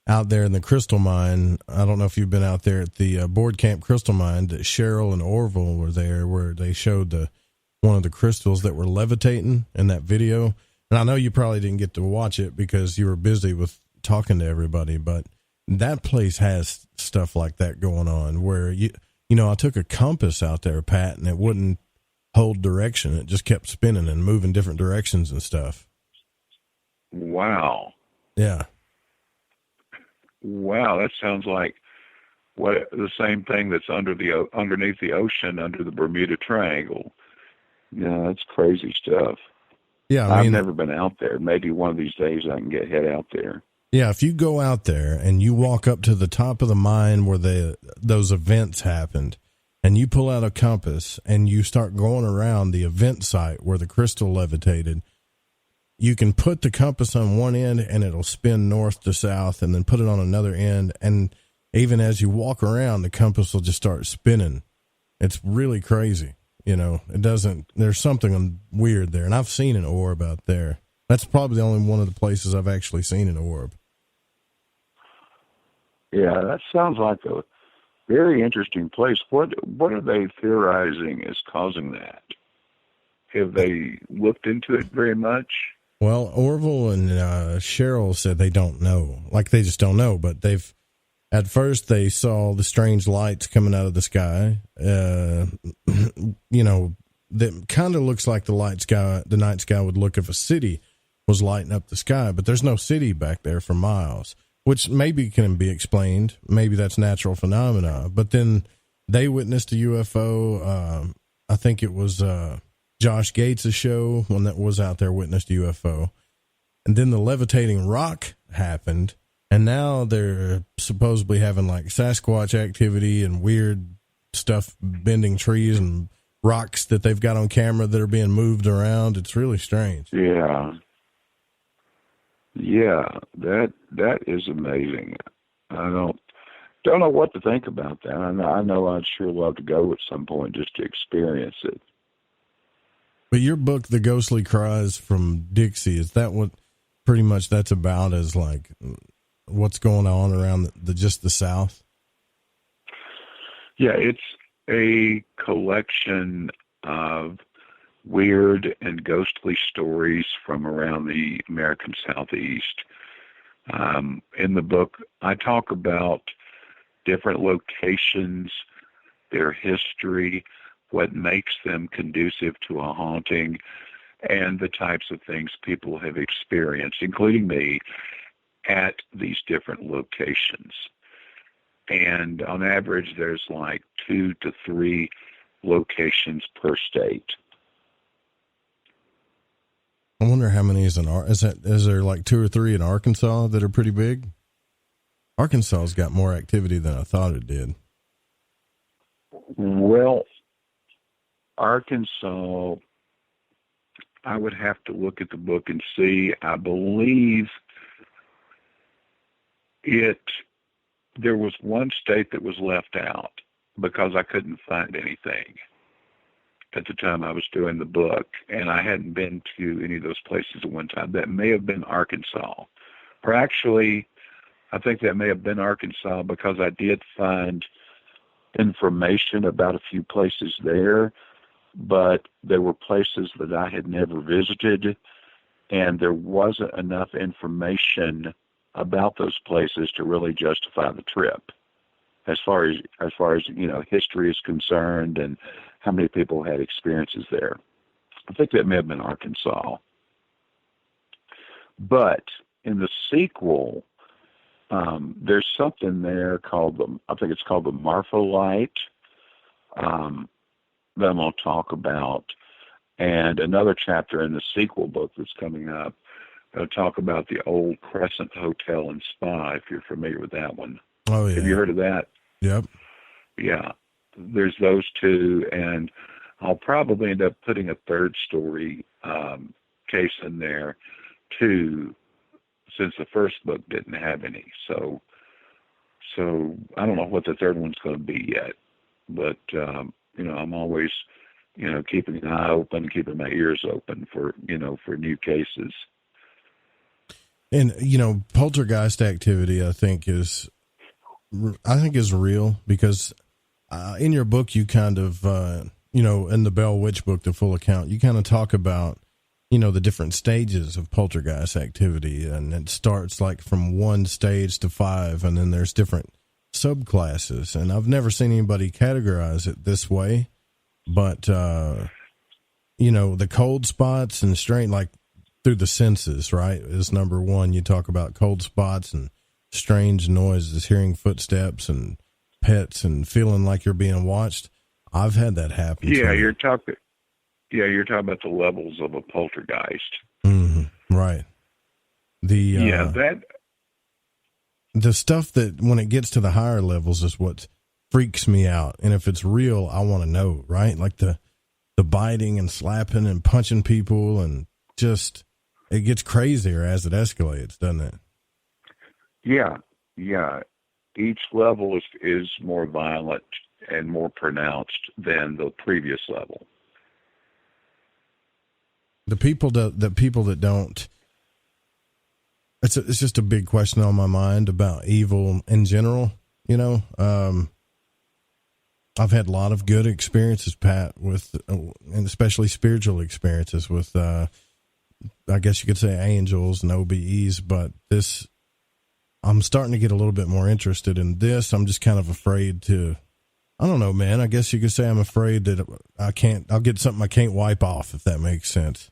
Out there in the crystal mine, I don't know if you've been out there at the board camp crystal mine, that Cheryl and Orville were there, where they showed one of the crystals that were levitating in that video. And I know you probably didn't get to watch it because you were busy with talking to everybody, but that place has stuff like that going on where I took a compass out there, Pat, and it wouldn't hold direction. It just kept spinning and moving different directions and stuff. Wow. Yeah. Wow, that sounds like the same thing that's underneath the ocean under the Bermuda Triangle. Yeah, that's crazy stuff. Yeah, I've never been out there. Maybe one of these days I can head out there. Yeah, if you go out there and you walk up to the top of the mine where those events happened, and you pull out a compass and you start going around the event site where the crystal levitated, you can put the compass on one end and it'll spin north to south, and then put it on another end. And even as you walk around, the compass will just start spinning. It's really crazy. It doesn't, there's something weird there. And I've seen an orb out there. That's probably the only one of the places I've actually seen an orb. Yeah, that sounds like a very interesting place. What are they theorizing is causing that? Have they looked into it very much? Well, Orville and Cheryl said they don't know. Like, they just don't know, but at first they saw the strange lights coming out of the sky. That kind of looks like the night sky would look if a city was lighting up the sky, but there's no city back there for miles, which maybe can be explained. Maybe that's natural phenomena. But then they witnessed a UFO. I think it was Josh Gates' show when that was out there, witnessed a UFO. And then the levitating rock happened, and now they're supposedly having like Sasquatch activity and weird stuff, bending trees and rocks that they've got on camera that are being moved around. It's really strange. Yeah, that is amazing. I don't know what to think about that. I know I'd sure love to go at some point just to experience it. But your book, The Ghostly Cries from Dixie, is that what pretty much that's about, is like what's going on around just the South? Yeah, it's a collection of weird and ghostly stories from around the American Southeast. In the book, I talk about different locations, their history, what makes them conducive to a haunting, and the types of things people have experienced, including me, at these different locations. And on average, there's like 2 to 3 locations per state. I wonder how many is there like 2 or 3 in Arkansas that are pretty big? Arkansas's got more activity than I thought it did. Well, Arkansas, I would have to look at the book and see. I believe there was one state that was left out because I couldn't find anything at the time I was doing the book, and I hadn't been to any of those places at one time. That may have been Arkansas. Or actually, I think that may have been Arkansas because I did find information about a few places there, but there were places that I had never visited, and there wasn't enough information about those places to really justify the trip. As far as history is concerned and how many people had experiences there. I think that may have been Arkansas. But in the sequel, there's something there called the Marfa Light that I'm going to talk about, and another chapter in the sequel book that's coming up. I'll talk about the old Crescent Hotel and Spa, if you're familiar with that one. Oh, yeah. Have you heard of that? Yep. Yeah. There's those two, and I'll probably end up putting a third story case in there, too, since the first book didn't have any. So I don't know what the third one's going to be yet. But, I'm always, keeping an eye open, keeping my ears open for new cases. And, poltergeist activity, I think is real because in your book, you kind of, in the Bell Witch book, the full account, you kind of talk about, the different stages of poltergeist activity. And it starts like from 1 stage to 5, and then there's different subclasses. And I've never seen anybody categorize it this way, but, the cold spots and strain, like through the senses, right, is number 1. You talk about cold spots and strange noises, hearing footsteps and pets and feeling like you're being watched. I've had that happen. Yeah, you're talking about the levels of a poltergeist. Mm-hmm. Right. The stuff that when it gets to the higher levels is what freaks me out. And if it's real, I want to know, right? Like the biting and slapping and punching people, and just, it gets crazier as it escalates, doesn't it? Yeah. Each level is more violent and more pronounced than the previous level. The people that don't. It's just a big question on my mind about evil in general. You know, I've had a lot of good experiences, Pat, with, and especially spiritual experiences with, I guess you could say angels and OBEs, but I'm starting to get a little bit more interested in this. I'm just kind of afraid to, I don't know, man. I guess you could say I'm afraid that I'll get something I can't wipe off, if that makes sense.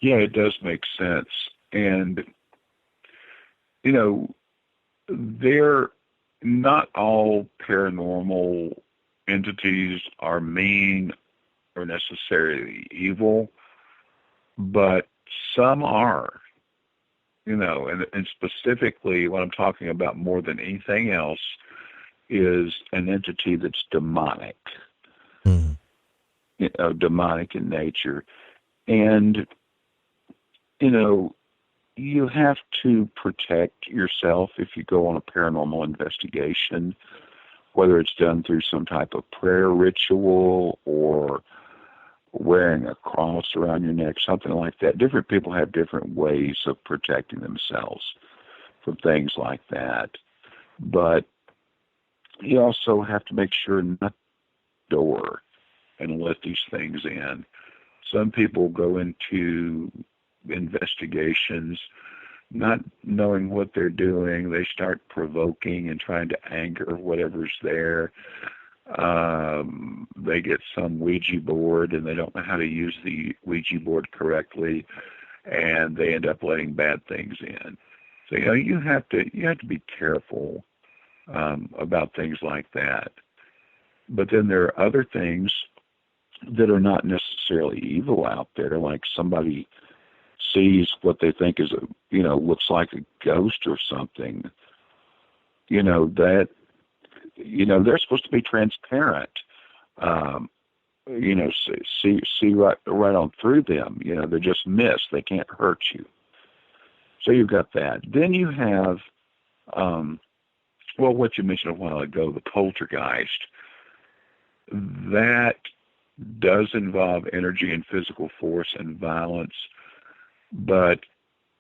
Yeah, it does make sense. And, you know, they're not all paranormal entities are mean or necessarily evil, but some are, you know, and specifically what I'm talking about more than anything else is an entity that's demonic, you know, demonic in nature. And, you know, you have to protect yourself if you go on a paranormal investigation, whether it's done through some type of prayer ritual or wearing a cross around your neck, something like that. Different people have different ways of protecting themselves from things like that. But you also have to make sure not to door and let these things in. Some people go into investigations not knowing what they're doing. They start provoking and trying to anger whatever's there. They get some Ouija board and they don't know how to use the Ouija board correctly, and they end up letting bad things in. So, you know, you have to be careful about things like that. But then there are other things that are not necessarily evil out there, like somebody sees what they think is looks like a ghost or something. You know, that, you know, they're supposed to be transparent. You know, see right on through them. You know, they're just mist. They can't hurt you. So you've got that. Then you have, what you mentioned a while ago, the poltergeist. That does involve energy and physical force and violence, but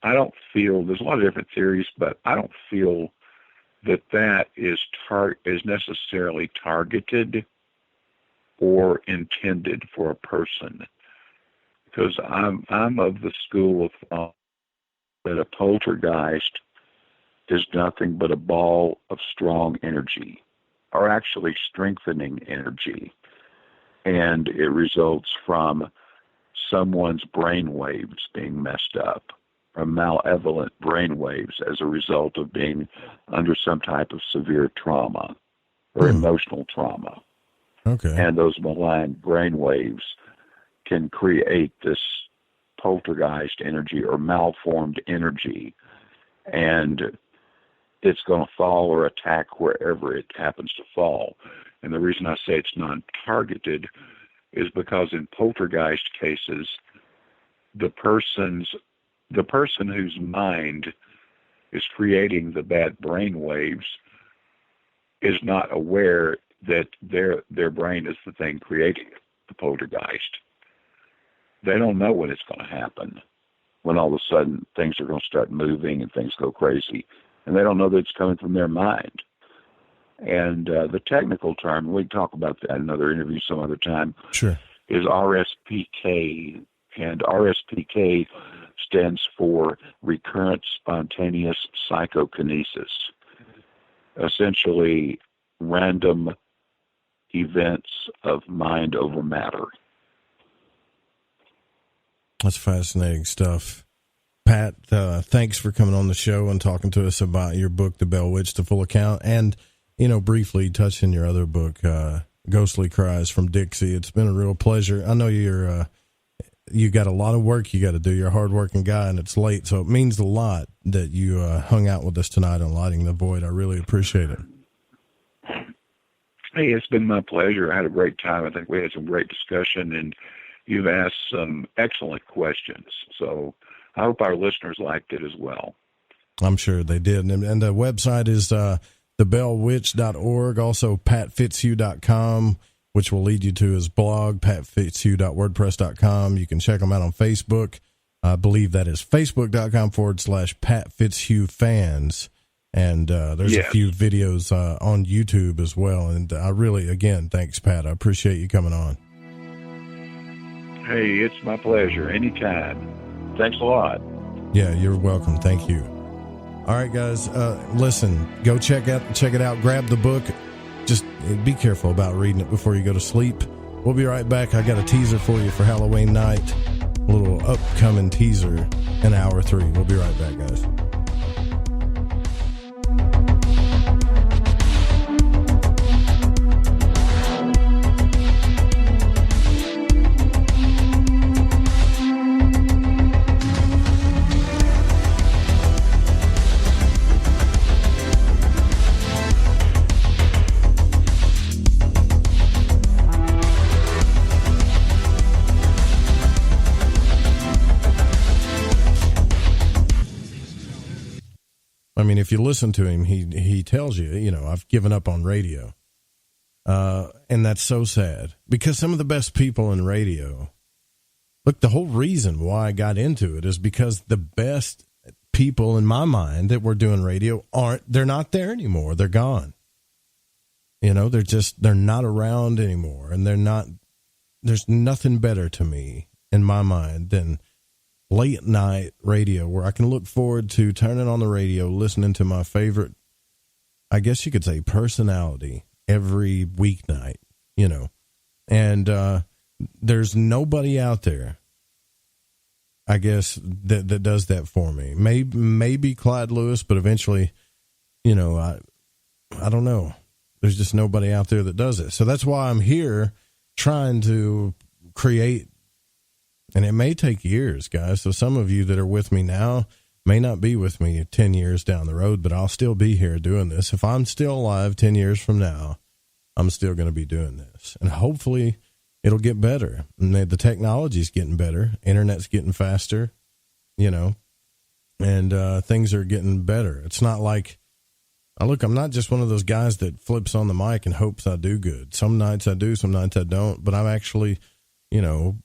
I don't feel, there's a lot of different theories, but I don't feel that is necessarily targeted or intended for a person. Because I'm of the school of thought that a poltergeist is nothing but a ball of strong energy, or actually strengthening energy. And it results from someone's brain waves being messed up, or malevolent brain waves as a result of being under some type of severe trauma or emotional trauma. Okay. And those malign brain waves can create this poltergeist energy or malformed energy, and it's going to fall or attack wherever it happens to fall. And the reason I say it's non-targeted is because in poltergeist cases, the person whose mind is creating the bad brain waves is not aware that their brain is the thing creating the poltergeist. They don't know when it's going to happen, when all of a sudden things are going to start moving and things go crazy. And they don't know that it's coming from their mind. And the technical term, we can talk about that in another interview some other time, sure, is RSPK. And RSPK stands for Recurrent Spontaneous Psychokinesis. Essentially, random events of mind over matter. That's fascinating stuff. Pat, thanks for coming on the show and talking to us about your book, The Bell Witch, The Full Account, and, you know, briefly touching your other book, Ghostly Cries from Dixie. It's been a real pleasure. I know you got a lot of work you got to do. You're a hardworking guy, and it's late, so it means a lot that you hung out with us tonight on Lighting the Void. I really appreciate it. Hey, it's been my pleasure. I had a great time. I think we had some great discussion, and you've asked some excellent questions. So I hope our listeners liked it as well. I'm sure they did. And the website is thebellwitch.org, also patfitzhugh.com. which will lead you to his blog, patfitzhugh.wordpress.com. You can check him out on Facebook. I believe that is facebook.com/Pat Fitzhugh fans. And there's a few videos on YouTube as well. And I really, again, thanks, Pat. I appreciate you coming on. Hey, it's my pleasure. Anytime. Thanks a lot. Yeah, you're welcome. Thank you. All right, guys, listen, go check it out. Grab the book. Just be careful about reading it before you go to sleep. We'll be right back. I got a teaser for you for Halloween night. A little upcoming teaser in hour 3. We'll be right back, guys. I mean, if you listen to him, he tells you, you know, I've given up on radio. And that's so sad because some of the best people in radio, look, the whole reason why I got into it is because the best people in my mind that were doing radio they're not there anymore. They're gone. You know, they're not around anymore. And there's nothing better to me in my mind than late night radio where I can look forward to turning on the radio, listening to my favorite, I guess you could say, personality every weeknight, you know, and there's nobody out there, I guess, that does that for me. Maybe Clyde Lewis, but eventually, you know, I don't know. There's just nobody out there that does it. So that's why I'm here trying to create. And it may take years, guys. So some of you that are with me now may not be with me 10 years down the road, but I'll still be here doing this. If I'm still alive 10 years from now, I'm still going to be doing this. And hopefully it'll get better. And the technology's getting better. Internet's getting faster, you know, and things are getting better. It's not like, I'm not just one of those guys that flips on the mic and hopes I do good. Some nights I do, some nights I don't, but I'm actually, you know,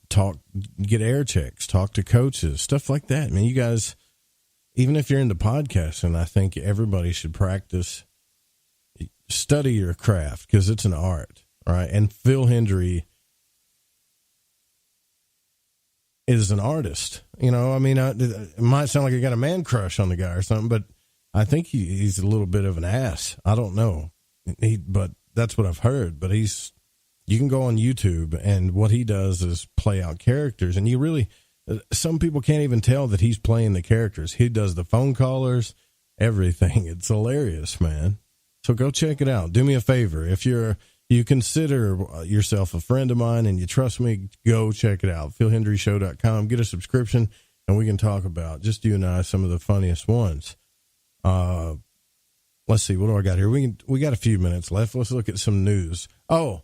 get air checks, talk to coaches, stuff like that. I mean, you guys, even if you're into podcasting, I think everybody should practice, study your craft because it's an art, all right? And Phil Hendry is an artist, you know. I mean, it might sound like I got a man crush on the guy or something, but I think he's a little bit of an ass. I don't know, but that's what I've heard. But you can go on YouTube, and what he does is play out characters. And you really, some people can't even tell that he's playing the characters. He does the phone callers, everything. It's hilarious, man. So go check it out. Do me a favor. If you consider yourself a friend of mine and you trust me, go check it out. PhilHendryShow.com. Get a subscription, and we can talk about, just you and I, some of the funniest ones. Let's see. What do I got here? We got a few minutes left. Let's look at some news. Oh,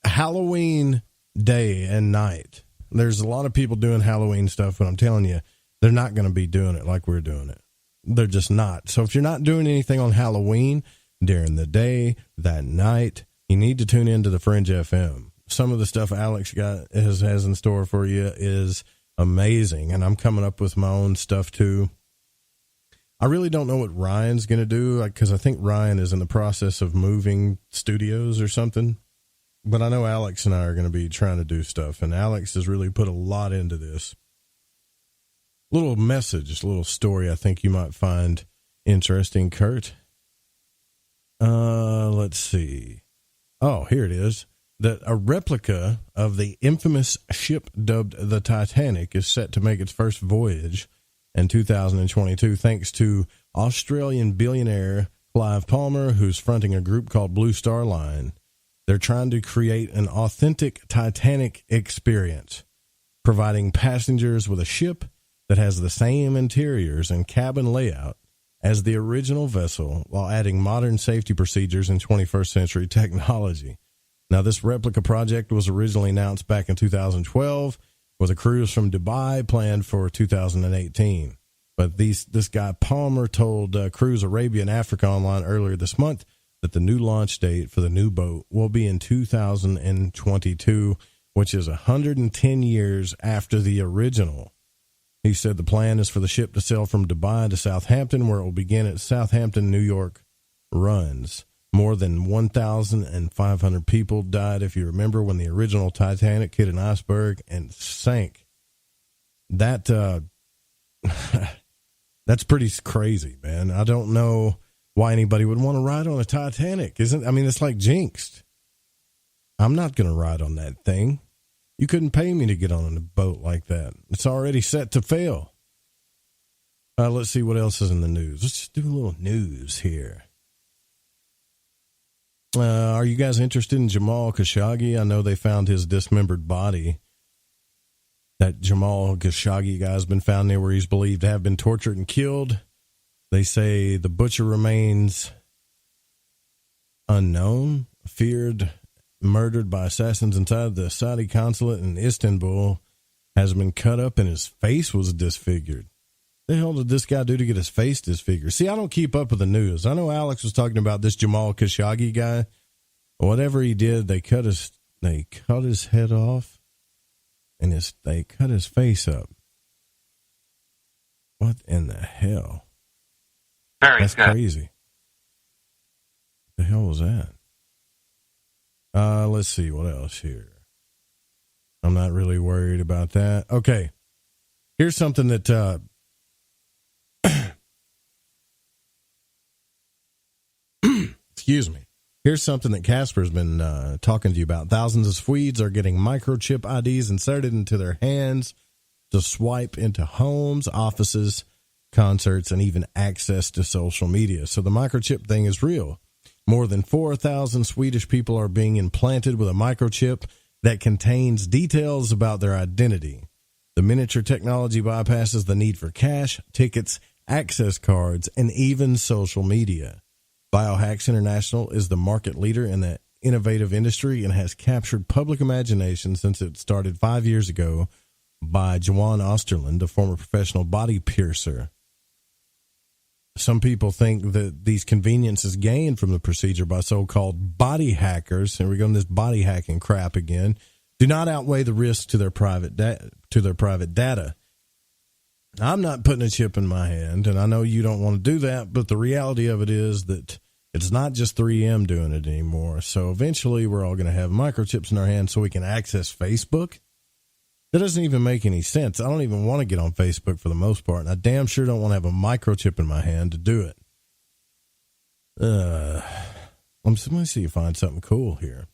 Halloween day and night. There's a lot of people doing Halloween stuff, but I'm telling you, they're not going to be doing it like we're doing it. They're just not. So if you're not doing anything on Halloween during the day, that night, you need to tune into the Fringe FM. Some of the stuff Alex has in store for you is amazing, and I'm coming up with my own stuff too. I really don't know what Ryan's going to do, because I think Ryan is in the process of moving studios or something. But I know Alex and I are going to be trying to do stuff, and Alex has really put a lot into this. Little message, little story I think you might find interesting, Kurt. Let's see. Oh, here it is. That a replica of the infamous ship dubbed the Titanic is set to make its first voyage in 2022, thanks to Australian billionaire Clive Palmer, who's fronting a group called Blue Star Line. They're trying to create an authentic Titanic experience, providing passengers with a ship that has the same interiors and cabin layout as the original vessel while adding modern safety procedures and 21st century technology. Now, this replica project was originally announced back in 2012 with a cruise from Dubai planned for 2018. But this guy Palmer told Cruise Arabia and Africa Online earlier this month that the new launch date for the new boat will be in 2022, which is 110 years after the original. He said the plan is for the ship to sail from Dubai to Southampton, where it will begin at Southampton, New York runs. More than 1,500 people died, if you remember, when the original Titanic hit an iceberg and sank. That's pretty crazy, man. I don't know why anybody would want to ride on a Titanic. It's like jinxed. I'm not going to ride on that thing. You couldn't pay me to get on a boat like that. It's already set to fail. Let's see what else is in the news. Let's just do a little news here. Are you guys interested in Jamal Khashoggi? I know they found his dismembered body. That Jamal Khashoggi guy has been found there where he's believed to have been tortured and killed. They say the butcher remains unknown, feared, murdered by assassins inside the Saudi consulate in Istanbul, has been cut up and his face was disfigured. The hell did this guy do to get his face disfigured? See, I don't keep up with the news. I know Alex was talking about this Jamal Khashoggi guy. Whatever he did, they cut his head off and they cut his face up. What in the hell? That's crazy. What the hell was that? Let's see what else here. I'm not really worried about that. Okay. Here's something that, excuse me. Here's something that Casper's been talking to you about. Thousands of Swedes are getting microchip IDs inserted into their hands to swipe into homes, offices, concerts, and even access to social media. So the microchip thing is real. More than 4,000 Swedish people are being implanted with a microchip that contains details about their identity. The miniature technology bypasses the need for cash, tickets, access cards, and even social media. Biohacks International is the market leader in the innovative industry and has captured public imagination since it started 5 years ago by Johan Osterland, a former professional body piercer. Some people think that these conveniences gained from the procedure by so-called body hackers, and we're going this body hacking crap again, do not outweigh the risks to their private data. I'm not putting a chip in my hand, and I know you don't want to do that, but the reality of it is that it's not just 3M doing it anymore. So eventually we're all going to have microchips in our hands so we can access Facebook. That doesn't even make any sense. I don't even want to get on Facebook for the most part, and I damn sure don't want to have a microchip in my hand to do it. Let me see if I find something cool here.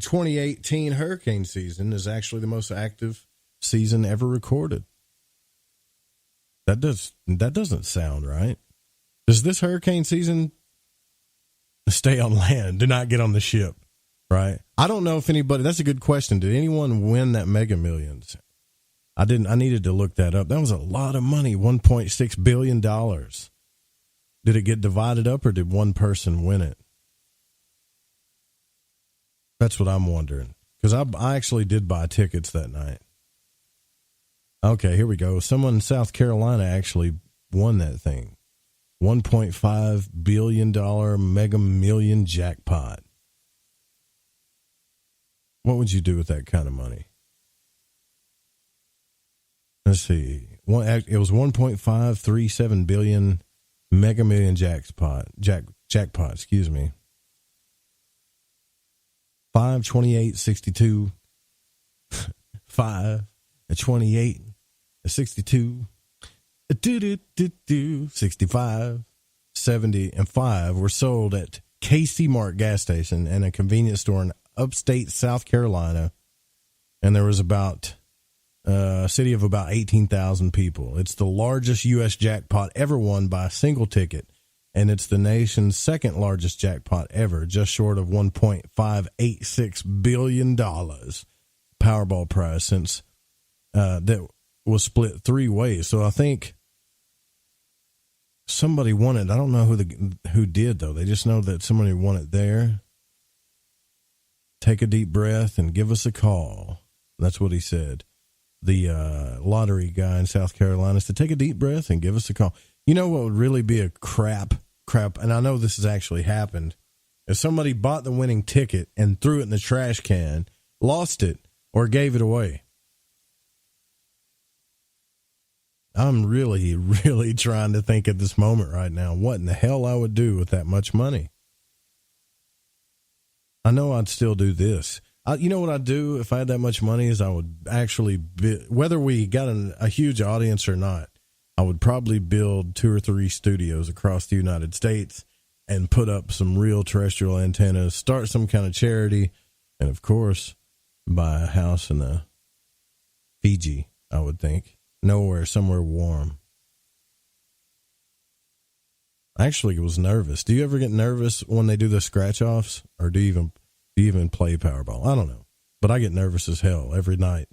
2018 hurricane season is actually the most active season ever recorded. That doesn't sound right. Does this hurricane season stay on land? Do not get on the ship, right? I don't know if anybody, that's a good question. Did anyone win that Mega Millions? I didn't. I needed to look that up. That was a lot of money, $1.6 billion. Did it get divided up or did one person win it? That's what I'm wondering. Because I actually did buy tickets that night. Okay, here we go. Someone in South Carolina actually won that thing. $1.5 billion Mega Million jackpot. What would you do with that kind of money? Let's see. It was 1.537 billion Mega Million jackpot, excuse me. 5/28/62 5 28 62 65 70 and 5 were sold at KC Mart gas station and a convenience store in upstate South Carolina, and there was about a city of about 18,000 people. It's the largest U.S. jackpot ever won by a single ticket, and it's the nation's second largest jackpot ever, just short of $1.586 billion Powerball prize since that was split three ways. So I think somebody won it. I don't know who did, though. They just know that somebody won it there. Take a deep breath and give us a call. That's what he said. The lottery guy in South Carolina said, take a deep breath and give us a call. You know what would really be a crap crap, and I know this has actually happened, if somebody bought the winning ticket and threw it in the trash can, lost it, or gave it away. I'm really, really trying to think at this moment right now what in the hell I would do with that much money. I know I'd still do this. You know what I'd do if I had that much money is I would actually, whether we got a huge audience or not, I would probably build 2 or 3 studios across the United States and put up some real terrestrial antennas, start some kind of charity, and of course, buy a house in Fiji, I would think. Somewhere warm. I actually was nervous. Do you ever get nervous when they do the scratch-offs? Or do you even play Powerball? I don't know. But I get nervous as hell every night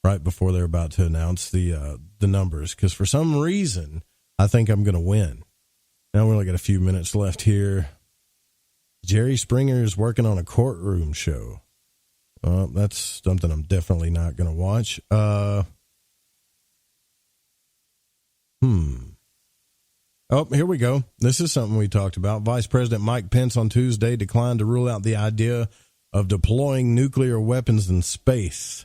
right before they're about to announce the numbers. Because for some reason, I think I'm going to win. Now we only got a few minutes left here. Jerry Springer is working on a courtroom show. That's something I'm definitely not going to watch. Oh, here we go. This is something we talked about. Vice President Mike Pence on Tuesday declined to rule out the idea of deploying nuclear weapons in space,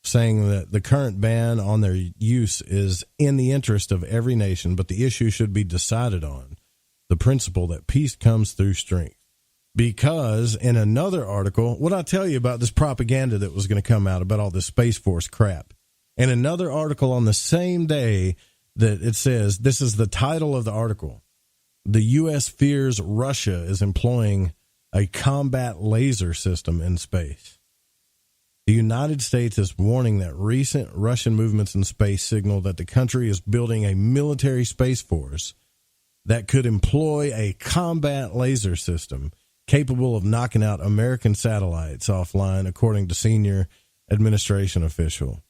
saying that the current ban on their use is in the interest of every nation, but the issue should be decided on the principle that peace comes through strength. Because in another article, what I tell you about this propaganda that was going to come out about all this Space Force crap, in another article on the same day, that it says, this is the title of the article, the U.S. fears Russia is employing a combat laser system in space. The United States is warning that recent Russian movements in space signal that the country is building a military space force that could employ a combat laser system capable of knocking out American satellites offline, according to senior administration official.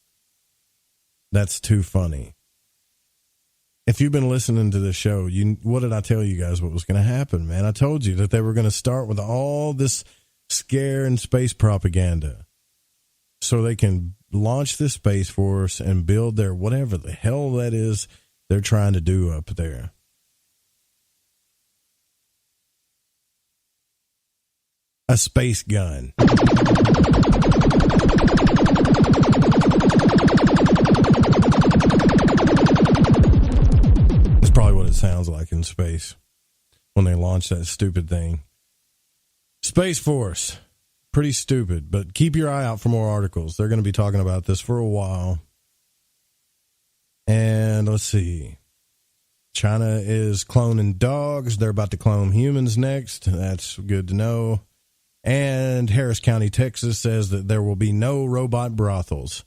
That's too funny. If you've been listening to the show, what did I tell you guys what was going to happen, man? I told you that they were going to start with all this scare and space propaganda so they can launch this Space Force and build their whatever the hell that is they're trying to do up there. A space gun. Probably what it sounds like in space when they launch that stupid thing. Space Force, pretty stupid, but keep your eye out for more articles. They're going to be talking about this for a while. And let's see. China is cloning dogs. They're about to clone humans next. That's good to know. And Harris County, Texas says that there will be no robot brothels.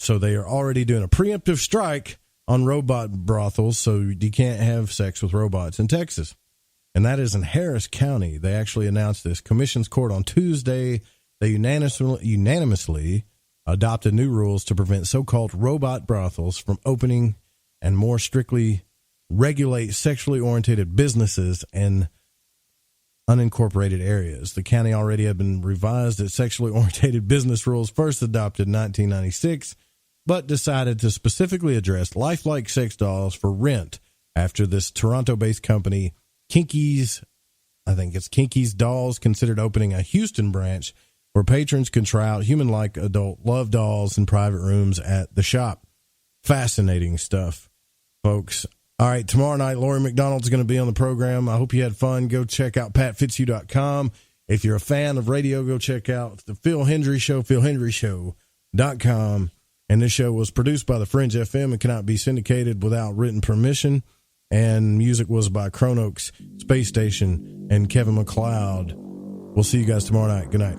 So they are already doing a preemptive strike on robot brothels, so you can't have sex with robots in Texas. And that is in Harris County. They actually announced this. Commission's Court on Tuesday, they unanimously adopted new rules to prevent so-called robot brothels from opening and more strictly regulate sexually oriented businesses and unincorporated areas. The county already had been revised its sexually oriented business rules, first adopted in 1996, but decided to specifically address lifelike sex dolls for rent after this Toronto-based company, Kinky's Dolls, considered opening a Houston branch where patrons can try out human-like adult love dolls in private rooms at the shop. Fascinating stuff, folks. All right, tomorrow night, Lori McDonald's going to be on the program. I hope you had fun. Go check out patfitzhugh.com. If you're a fan of radio, go check out the Phil Hendry Show, philhendryshow.com. And this show was produced by the Fringe FM and cannot be syndicated without written permission. And music was by Chronox, Space Station, and Kevin MacLeod. We'll see you guys tomorrow night. Good night.